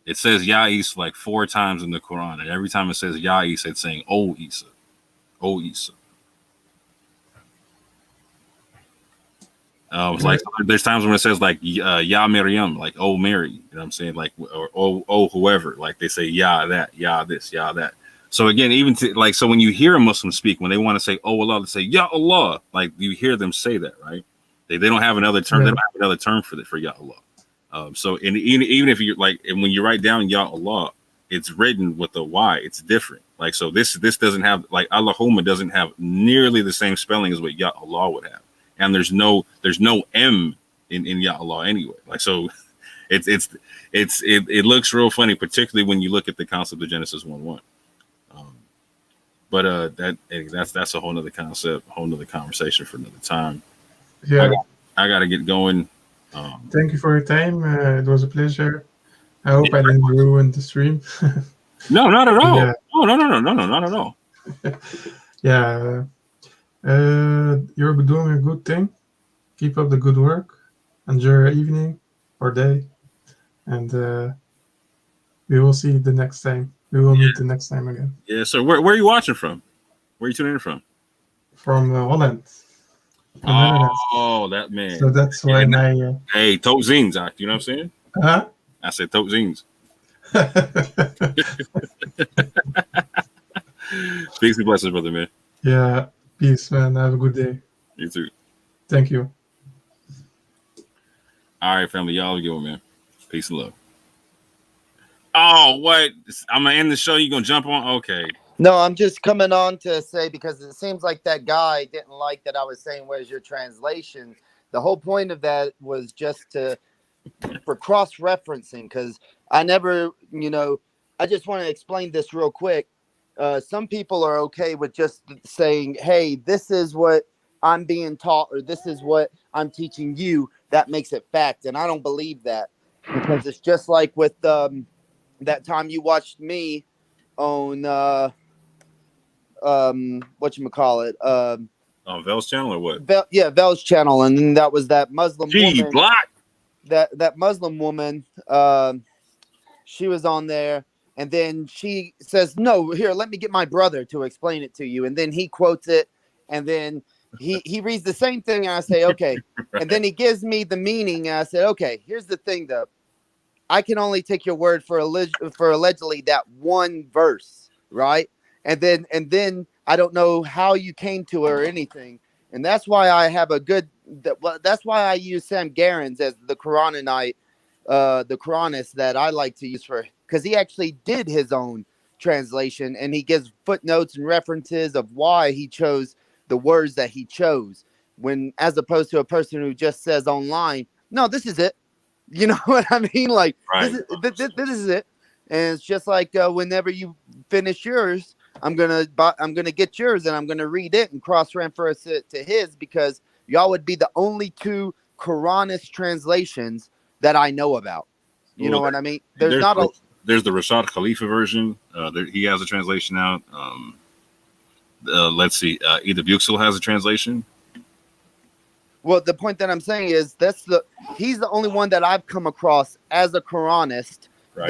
It says "ya Isa" like 4 times in the Quran, and every time it says "ya Isa," it's saying "oh Isa, oh Isa." It's like there's times when it says like "ya Miriam," like "oh Mary," you know what I'm saying? Like or "oh whoever," like they say "ya that, ya this, ya that." So again, even so when you hear a Muslim speak, when they want to say "oh Allah," they say "ya Allah." Like you hear them say that, right? They don't have another term. They don't have another term for "ya Allah." So even if you and when you write down "ya Allah," it's written with a Y. It's different. Like so, this doesn't have like Allahumma doesn't have nearly the same spelling as what "ya Allah" would have, and there's no M in "ya Allah" anyway. Like so, it looks real funny, particularly when you look at the concept of Genesis 1:1. But that's a whole nother concept, whole nother conversation for another time. Yeah. I got to get going. Thank you for your time. It was a pleasure. I hope I didn't ruin the stream. No, not at all. Yeah. Oh, no, not at all. Yeah. You're doing a good thing. Keep up the good work. Enjoy your evening or day. And we will see the next time. We will meet the next time again. Yeah, so where are you watching from? Where are you tuning in from? From Holland. Oh, that man. So that's why hey, tot ziens, you know what I'm saying? Huh? I said tot ziens. Peace and blessings, brother, man. Yeah, peace, man. Have a good day. You too. Thank you. All right, family. Y'all go, man. Peace and love. Oh, what? I'm going to end the show. You going to jump on? Okay. No, I'm just coming on to say, because it seems like that guy didn't like that I was saying, where's your translation? The whole point of that was just for cross-referencing, because I never, I just want to explain this real quick. Some people are okay with just saying, hey, this is what I'm being taught, or this is what I'm teaching you. That makes it fact. And I don't believe that, because it's just like with that time you watched me on whatchamacallit, on Vel's channel or what? Vel's channel, and then that was that Muslim woman. Block. That Muslim woman, she was on there, and then she says, no, here, let me get my brother to explain it to you. And then he quotes it, and then he reads the same thing, and I say, okay. Right. And then he gives me the meaning, and I said, okay, here's the thing, though. I can only take your word for allegedly that one verse, right? And then I don't know how you came to it or anything. And that's why I have that's why I use Sam Garens as the Quranite, the Quranist that I like to use because he actually did his own translation, and he gives footnotes and references of why he chose the words that he chose, when as opposed to a person who just says online, no, this is it. You know what I mean? Like, right. This is it. And it's just like whenever you finish yours, I'm gonna get yours, and I'm gonna read it and cross-reference it to his, because y'all would be the only two Quranist translations that I know about. You know what I mean? There's the Rashad Khalifa version. He has a translation out. Let's see. Ida Buxel has a translation. Well, the point that I'm saying is he's the only one that I've come across as a Quranist, right,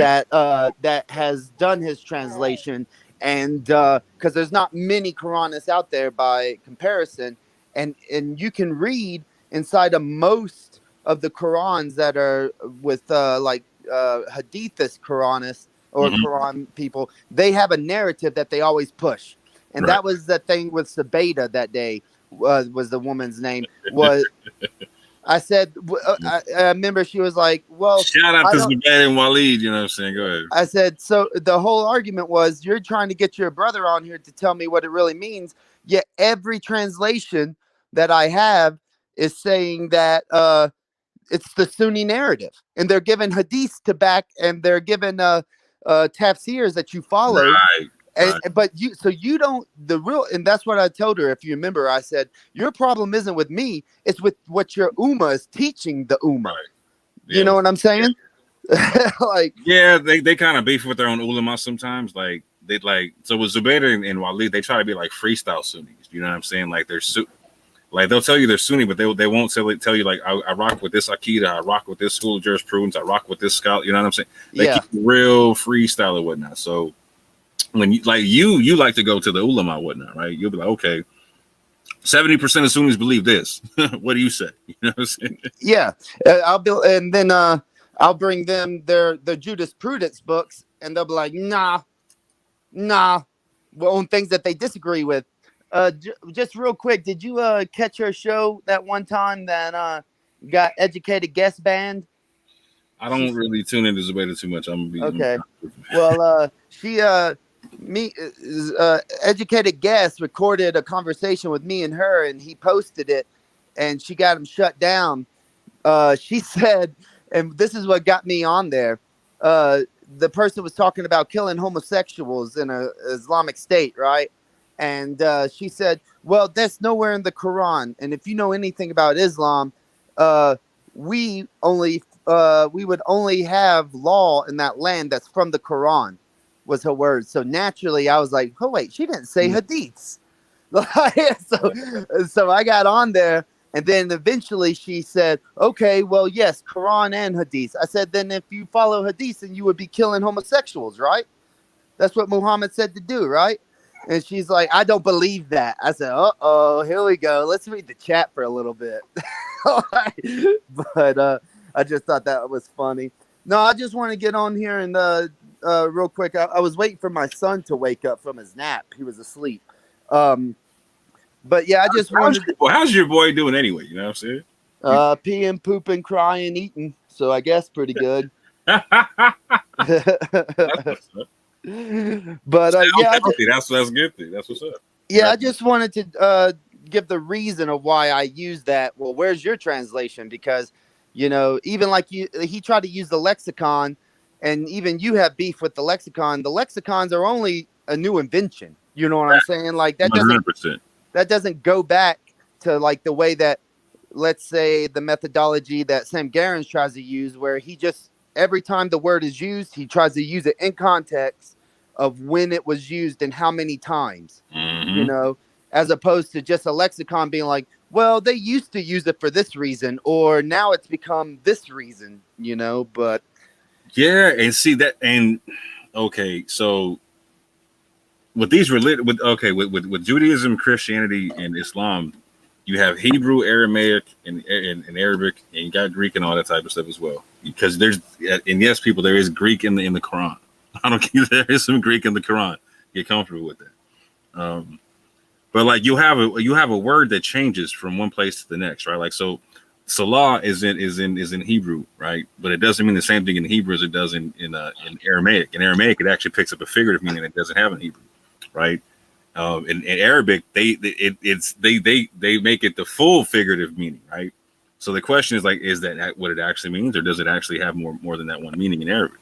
that has done his translation. And because there's not many Quranists out there by comparison, and you can read inside of most of the Qurans that are with Hadithist Quranists or Quran people, they have a narrative that they always push, and that was the thing with Sabeda that day. Was the woman's name? Was I said? I remember she was like, "Well, shout out to Sabeda and Waleed." You know what I'm saying? Go ahead. I said, so the whole argument was, you're trying to get your brother on here to tell me what it really means. Yet every translation that I have is saying that it's the Sunni narrative, and they're given hadiths to back, and they're given tafsirs that you follow. Right. But you don't, and that's what I told her. If you remember, I said, your problem isn't with me, it's with what your ummah is teaching the ummah. Right. Yeah. You know what I'm saying? Like, yeah, they kind of beef with their own ulama sometimes. Like so with Zubaydah and Waleed, they try to be like freestyle Sunnis. You know what I'm saying? Like they'll tell you they're Sunni, but they won't tell you like I rock with this Aqidah, I rock with this school of jurisprudence, I rock with this scholar. You know what I'm saying? They keep real freestyle and whatnot. So when you like to go to the ulama and whatnot, right? You'll be like, okay, 70% of Sunnis believe this. What do you say? You know what I'm saying? Yeah, I'll bring them their jurisprudence books, and they'll be like, nah, well, on things that they disagree with. Just real quick, did you catch her show that one time that got Educated Guest banned? I don't really tune into Zubaydah too much. I'm gonna be okay. Well, she Educated Guest recorded a conversation with me and her, and he posted it, and she got him shut down. She said, and this is what got me on there. The person was talking about killing homosexuals in an Islamic state, right? And she said, well, that's nowhere in the Quran. And if you know anything about Islam, we would only have law in that land that's from the Quran, was her words. So naturally, I was like, oh, wait, she didn't say hadiths. So I got on there. And then eventually she said, okay, well, yes, Quran and hadith. I said, then if you follow hadith, then you would be killing homosexuals, right? That's what Muhammad said to do, right? And she's like, I don't believe that. I said, uh-oh, here we go. Let's read the chat for a little bit. But I just thought that was funny. No, I just want to get on here and real quick. I was waiting for my son to wake up from his nap. He was asleep. But yeah, I just wanted. How's your boy doing anyway? You know what I'm saying? Peeing, pooping, crying, eating. So I guess pretty good. But yeah, that's a good thing. That's what's up. Yeah, I just wanted to give the reason of why I use that. Well, where's your translation? Because even like he tried to use the lexicon, and even you have beef with the lexicon. The lexicons are only a new invention. You know what I'm saying? Like that 100%. That doesn't go back to like the way that, let's say, the methodology that Sam Garens tries to use, where he just every time the word is used, he tries to use it in context of when it was used and how many times, as opposed to just a lexicon being like, well, they used to use it for this reason, or now it's become this reason, but. Yeah. And see that. And okay. So with these with Judaism, Christianity, and Islam, you have Hebrew, Aramaic, and Arabic, and you got Greek and all that type of stuff as well. Because there is Greek in the Quran. I don't care. There is some Greek in the Quran. Get comfortable with that. But like you have a word that changes from one place to the next, right? Like so, Salah is in Hebrew, right? But it doesn't mean the same thing in Hebrew as it does in Aramaic. In Aramaic, it actually picks up a figurative meaning it doesn't have in Hebrew, right? In Arabic, they make it the full figurative meaning, right? So the question is like, is that what it actually means, or does it actually have more than that one meaning in Arabic?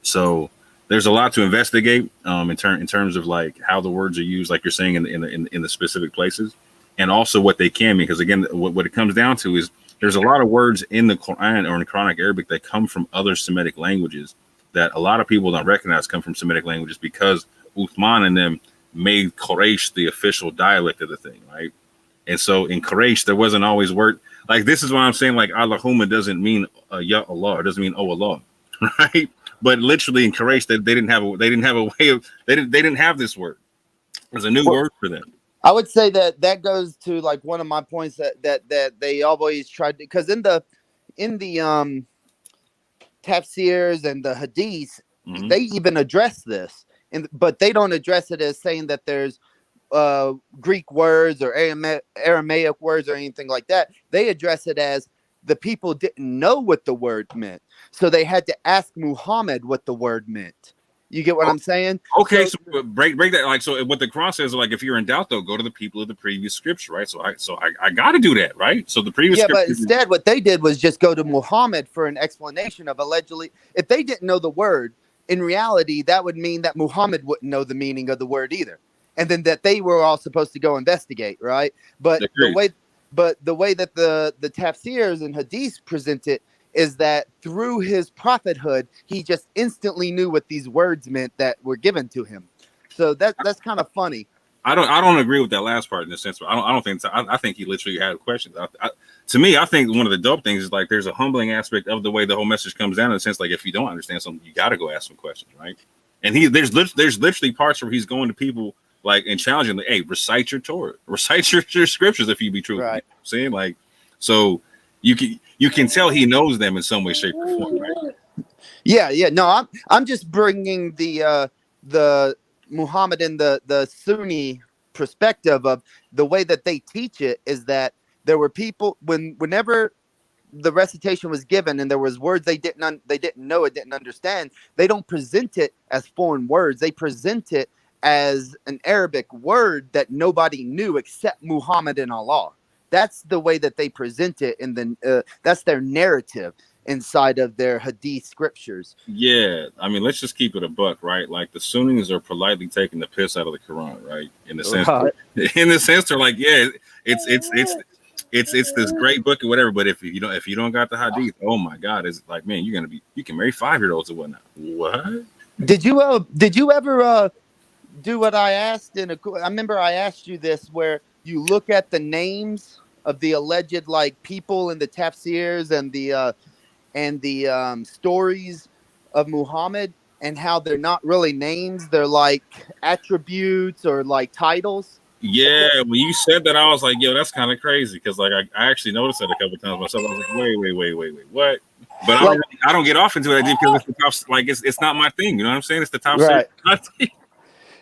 So there's a lot to investigate in terms of like how the words are used, like you're saying in the specific places, and also what they can mean. Because again, what it comes down to is there's a lot of words in the Quran or in Quranic Arabic that come from other Semitic languages that a lot of people don't recognize come from Semitic languages because Uthman and them made Quraysh the official dialect of the thing, right? And so in Quraysh, there wasn't always word like this is why I'm saying like Allahumma doesn't mean Ya Allah, it doesn't mean oh Allah, right? But literally in Quraysh, they didn't have a way of they didn't have this word. There's a new word for them. I would say that goes to like one of my points that they always tried to, because in the tafsirs and the hadiths, they even address this, but they don't address it as saying that there's Greek words or Aramaic words or anything like that. They address it as the people didn't know what the word meant, so they had to ask Muhammad what the word meant. You get what I'm saying? Okay, so break that. Like, so what the Quran says, like, if you're in doubt, though, go to the people of the previous scripture, right? So I got to do that, right? So the previous, but instead, what they did was just go to Muhammad for an explanation of allegedly. If they didn't know the word, in reality, that would mean that Muhammad wouldn't know the meaning of the word either, and then that they were all supposed to go investigate, right? But the way that the tafsirs and hadiths present it is that through his prophethood, he just instantly knew what these words meant that were given to him. So that's kind of funny. I don't agree with that last part in the sense. I don't think so. I think he literally had questions. To me, I think one of the dope things is like there's a humbling aspect of the way the whole message comes down in the sense like if you don't understand something, you got to go ask some questions, right? And there's literally parts where he's going to people like and challenging them, hey, recite your Torah, recite your scriptures if you be true. Right. Saying like so. You can tell he knows them in some way, shape, or form, right? Yeah. No, I'm just bringing the Muhammad and the Sunni perspective of the way that they teach it is that there were people whenever the recitation was given and there was words they didn't know it didn't understand. They don't present it as foreign words. They present it as an Arabic word that nobody knew except Muhammad and Allah. That's the way that they present it, and then that's their narrative. inside of their Hadith scriptures. Yeah, I mean, let's just keep it a buck, right? Like the Sunnis are politely taking the piss out of the Quran, right? In the sense, they're like, yeah, it's this great book or whatever. But if you don't got the Hadith, oh my God, it's like, man, you can marry 5-year-olds or whatnot. What? Did you ever do what I asked I remember I asked you this, where you look at the names of the alleged like people in the tafsirs and the stories of Muhammad, and how they're not really names, they're like attributes or like titles. Yeah, when you said that, I was like, yo, that's kind of crazy, because like I actually noticed that a couple times myself. I was like, wait, what? But I don't get off into it because it's the top, like it's not my thing. You know what I'm saying? It's the top. Right.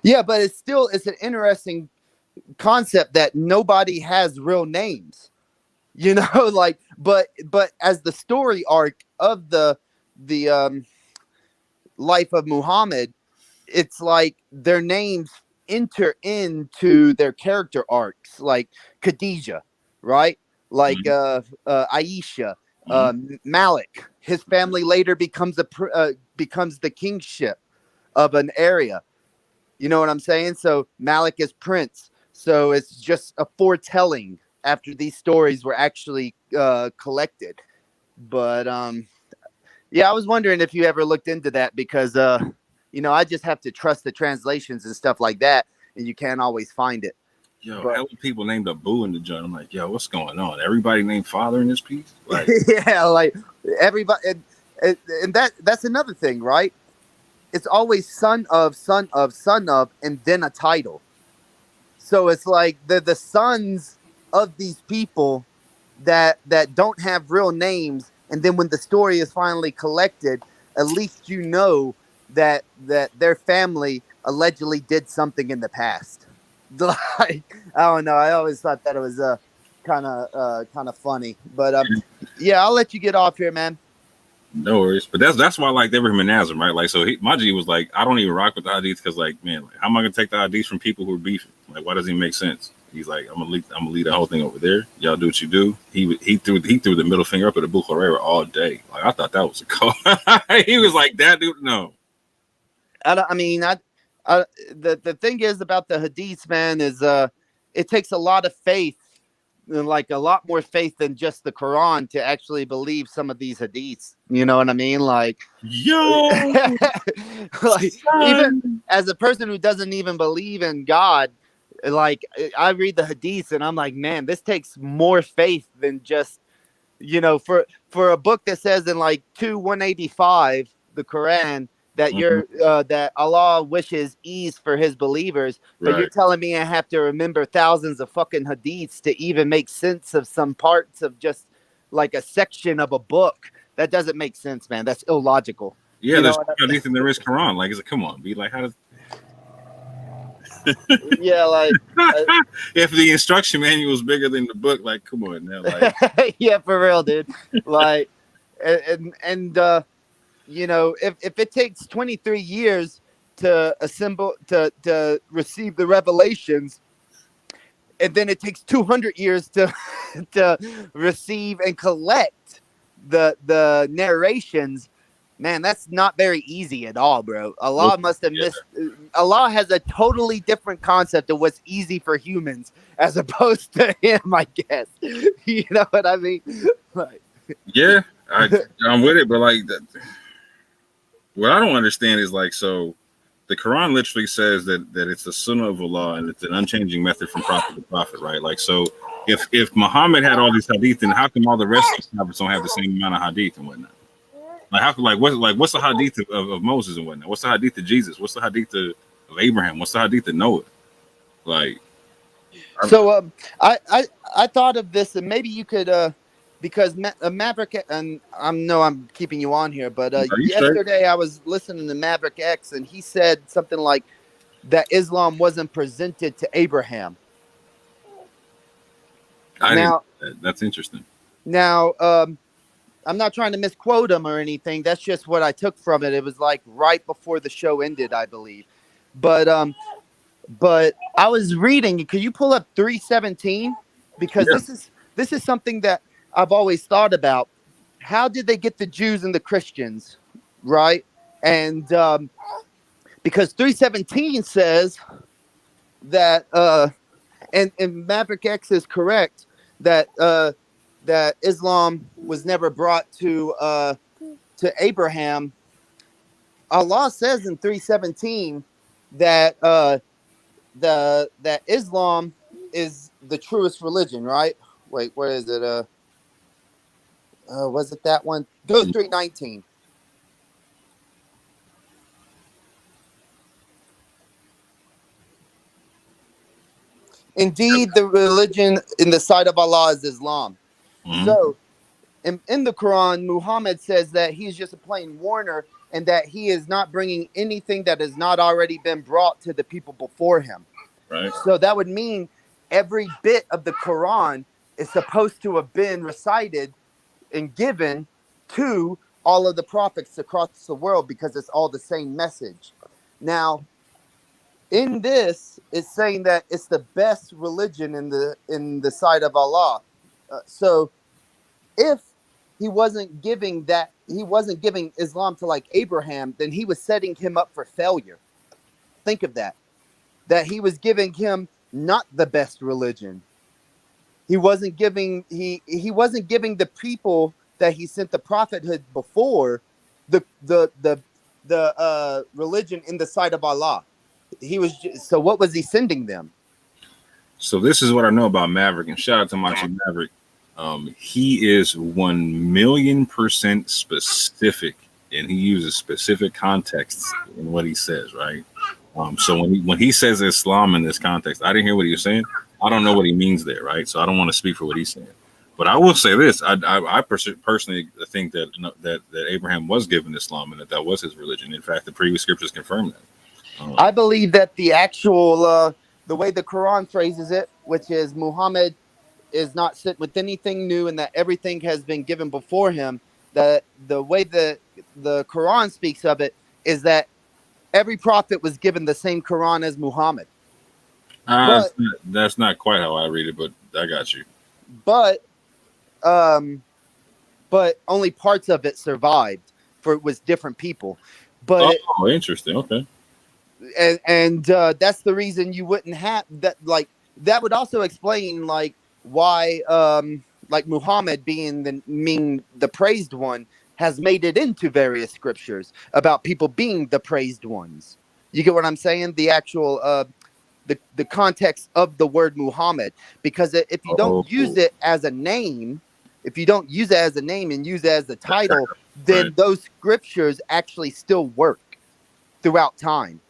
Yeah, but it's an interesting concept that nobody has real names. You know, like, but as the story arc of the life of Muhammad, it's like their names enter into their character arcs, like Khadijah, right? Like Aisha, Malik. His family later becomes the kingship of an area. You know what I'm saying? So Malik is prince. So it's just a foretelling after these stories were actually collected. But yeah, I was wondering if you ever looked into that, because I just have to trust the translations and stuff like that, and you can't always find it. Yo, how many people named Abu in the joint? I'm like, yo, what's going on? Everybody named father in this piece? Like, yeah, like everybody, and that's another thing, right? It's always son of, and then a title. So it's like the sons of these people that don't have real names, and then when the story is finally collected, at least you know that their family allegedly did something in the past. Like, I don't know. I always thought that it was kind of funny, but yeah, I'll let you get off here, man. No worries, but that's why, like, they were him in Nazareth, right? Like, so my G was like, I don't even rock with the hadith, because, like, man, like, how am I gonna take the hadiths from people who are beefing? Like, why does it make sense? He's like, I'm gonna leave the whole thing over there. Y'all do what you do. He threw the middle finger up at Abu Hurairah all day. Like, I thought that was a call. He was like, that dude, no. The thing is about the hadiths, man, is it takes a lot of faith, like a lot more faith than just the Quran, to actually believe some of these hadiths. You know what I mean? Like, yo, like, even as a person who doesn't even believe in God, like, I read the hadiths and I'm like, man, this takes more faith than just, for a book that says in like 185, the Quran, that that Allah wishes ease for his believers, but you're telling me I have to remember thousands of fucking hadiths to even make sense of some parts of just like a section of a book. That doesn't make sense, man. That's illogical. Yeah, there's hadith and there is Quran. Like, come on, be like, how does? Yeah, like if the instruction manual is bigger than the book, like, come on now, like, yeah, for real, dude. Like, and if it takes 23 years to assemble to receive the revelations, and then it takes 200 years to receive and collect the narrations, man, that's not very easy at all, bro. Allah must have missed. Allah has a totally different concept of what's easy for humans as opposed to him, I guess. You know what I mean? Like, yeah, I'm with it, but like, what I don't understand is, like, so the Quran literally says that it's the sunnah of Allah, and it's an unchanging method from prophet to prophet, right? Like, so if Muhammad had all these hadith, then how come all the rest of the prophets don't have the same amount of hadith and whatnot? Like, what's the hadith of Moses and whatnot? What's the hadith of Jesus? What's the hadith of Abraham? What's the hadith of Noah? Like, so I thought of this, and maybe you could because Maverick, and I'm keeping you on here, but yesterday I was listening to Maverick X, and he said something like that Islam wasn't presented to Abraham. That's interesting. Now, I'm not trying to misquote him or anything. That's just what I took from it. It was like right before the show ended, I believe. But I was reading. Could you pull up 317? Because this is something that I've always thought about. how did they get the Jews and the Christians, right? And because 317 says that, and Maverick X is correct that that Islam was never brought to Abraham. Allah says in 317 that that Islam is the truest religion, right? Wait, where is it? Was it that one? Go 319. Indeed, the religion in the sight of Allah is Islam. Mm-hmm. So, in the Quran, Muhammad says that he's just a plain warner and that he is not bringing anything that has not already been brought to the people before him. Right. So that would mean every bit of the Quran is supposed to have been recited and given to all of the prophets across the world because it's all the same message. Now, in this, it's saying that it's the best religion in the sight of Allah. So, if he wasn't giving Islam to like Abraham, then he was setting him up for failure. Think of that. That he was giving him not the best religion. He wasn't giving the people that he sent the prophethood before the religion in the sight of Allah. So what was he sending them? So this is what I know about Maverick, and shout out to Machi Maverick. He is 1,000,000% specific, and he uses specific contexts in what he says, right? So when he says Islam in this context, I didn't hear what he was saying. I don't know what he means there, right? So I don't want to speak for what he's saying. But I will say this: I personally think that Abraham was given Islam and that was his religion. In fact, the previous scriptures confirm that. I believe that the actual the way the Quran phrases it, which is Muhammad is not sent with anything new and that everything has been given before him, that the way the Quran speaks of it is that every prophet was given the same Quran as Muhammad. That's not quite how I read it, but I got you. But only parts of it survived, for it was different people. But interesting. Okay. And that's the reason you wouldn't have that. Like that would also explain like why like Muhammad being the praised one has made it into various scriptures about people being the praised ones. You get what I'm saying? The actual the context of the word Muhammad, because if you don't use it as a name, and use it as a title, then those scriptures actually still work throughout time.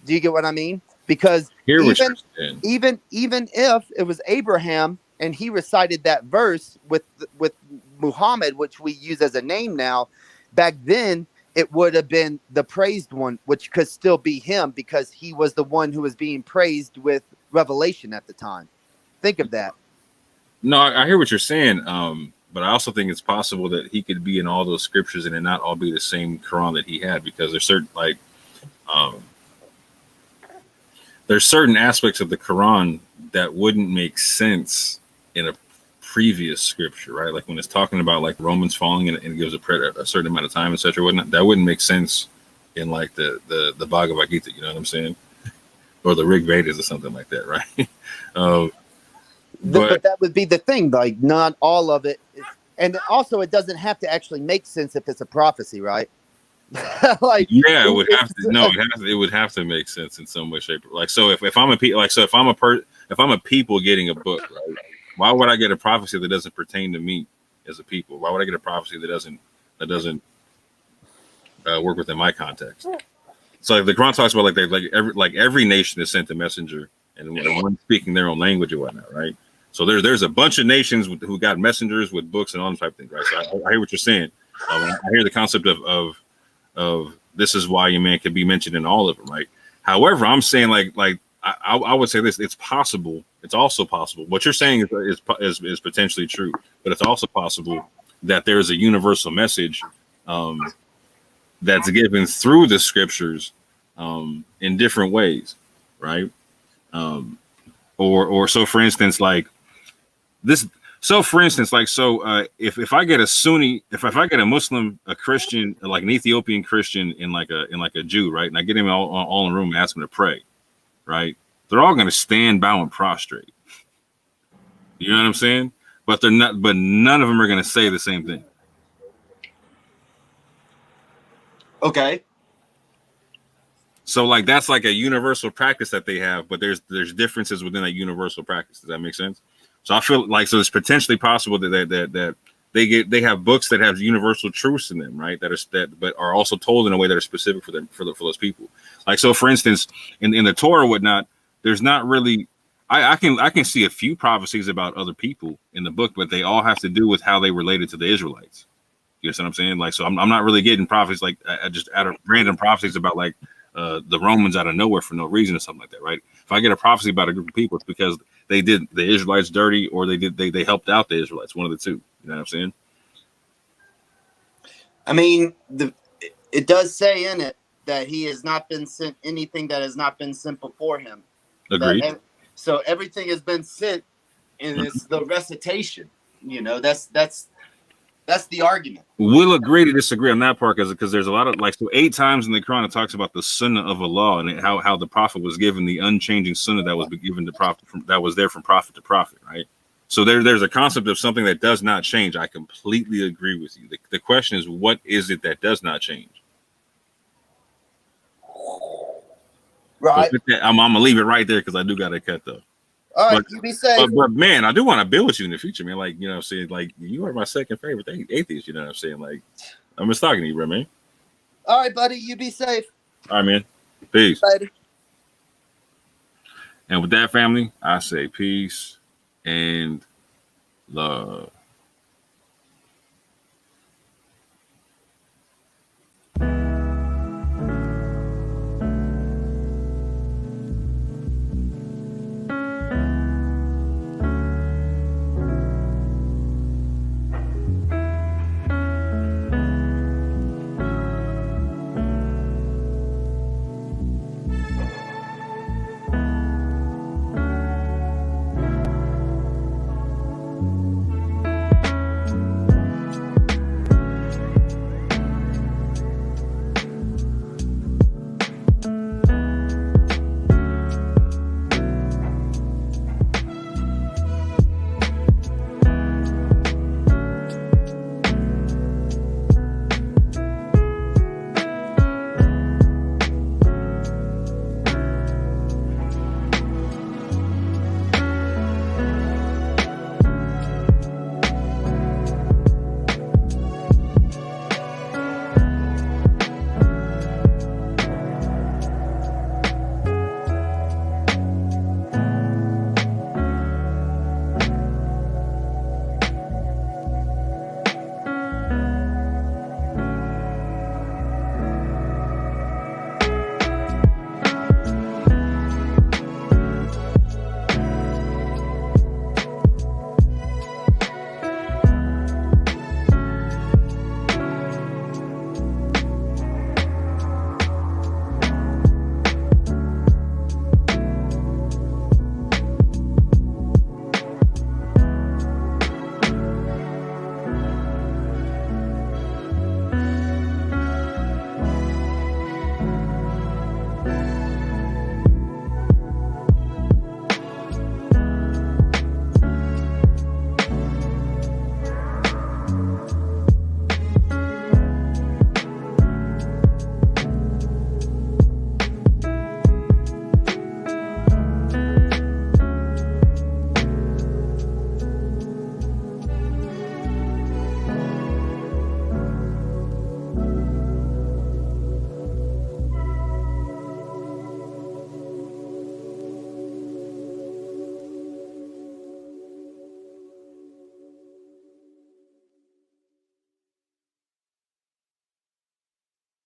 Do you get what I mean? Because even if it was Abraham and he recited that verse with Muhammad, which we use as a name now, back then it would have been the praised one, which could still be him because he was the one who was being praised with revelation at the time. Think of that. No, I hear what you're saying. But I also think it's possible that he could be in all those scriptures and it not all be the same Quran that he had, because there's certain aspects of the Quran that wouldn't make sense in a previous scripture, right? Like when it's talking about like Romans falling and it gives a certain amount of time, etc. That wouldn't make sense in like the Bhagavad Gita, you know what I'm saying? Or the Rig Vedas or something like that, right? But that would be the thing, like not all of it and also it doesn't have to actually make sense if it's a prophecy, right? Like it would have to. No, it would have to make sense in some way, shape. Like so, if I'm a people getting a book, right? Why would I get a prophecy that doesn't pertain to me as a people? Why would I get a prophecy that doesn't work within my context? So like the Quran talks about like every nation is sent a messenger and one speaking their own language and whatnot, right? So there's a bunch of nations who got messengers with books and all that type of things, right? So I hear what you're saying. I hear the concept of this is why your man could be mentioned in all of them, right? However, I'm saying I would say this: it's possible. It's also possible. What you're saying is potentially true, but it's also possible that there's a universal message that's given through the scriptures in different ways, right? Or so, for instance, like this. So, for instance, like, if I get a Sunni, if I get a Muslim, a Christian, like an Ethiopian Christian, and like a Jew, right, and I get him all in a room and ask him to pray, right, they're all going to stand, bow, and prostrate. You know what I'm saying? But they're not. But none of them are going to say the same thing. Okay. So, like, that's like a universal practice that they have, but there's differences within that universal practice. Does that make sense? So I feel like, so it's potentially possible that they have books that have universal truths in them, right? But are also told in a way that are specific for them, for those people. Like, so for instance, in the Torah or whatnot, there's not really, I can see a few prophecies about other people in the book, but they all have to do with how they related to the Israelites. You understand what I'm saying? Like, so I'm not really getting prophecies like just out of random prophecies about like the Romans out of nowhere for no reason or something like that, right? If I get a prophecy about a group of people, it's because they did the Israelites dirty, or they helped out the Israelites. One of the two. You know what I'm saying? I mean, it does say in it that he has not been sent anything that has not been sent before him. Agreed. So everything has been sent, and it's the recitation. You know, that's the argument. We'll agree to disagree on that part because there's a lot of, like, so 8 times in the Quran it talks about the sunnah of Allah and how the prophet was given the unchanging sunnah that was given to prophet that was there from prophet to prophet, right? So there's a concept of something that does not change. I completely agree with you. The question is, what is it that does not change? Right. I'm gonna leave it right there because I do got to cut though. All right, you be safe. But man, I do want to build with you in the future, man. Like, you know what I'm saying? Like, you are my second favorite atheist, you know what I'm saying? Like, I'm just talking to you, bro, man. All right, buddy, you be safe. All right, man. Peace. Later. And with that, family, I say peace and love.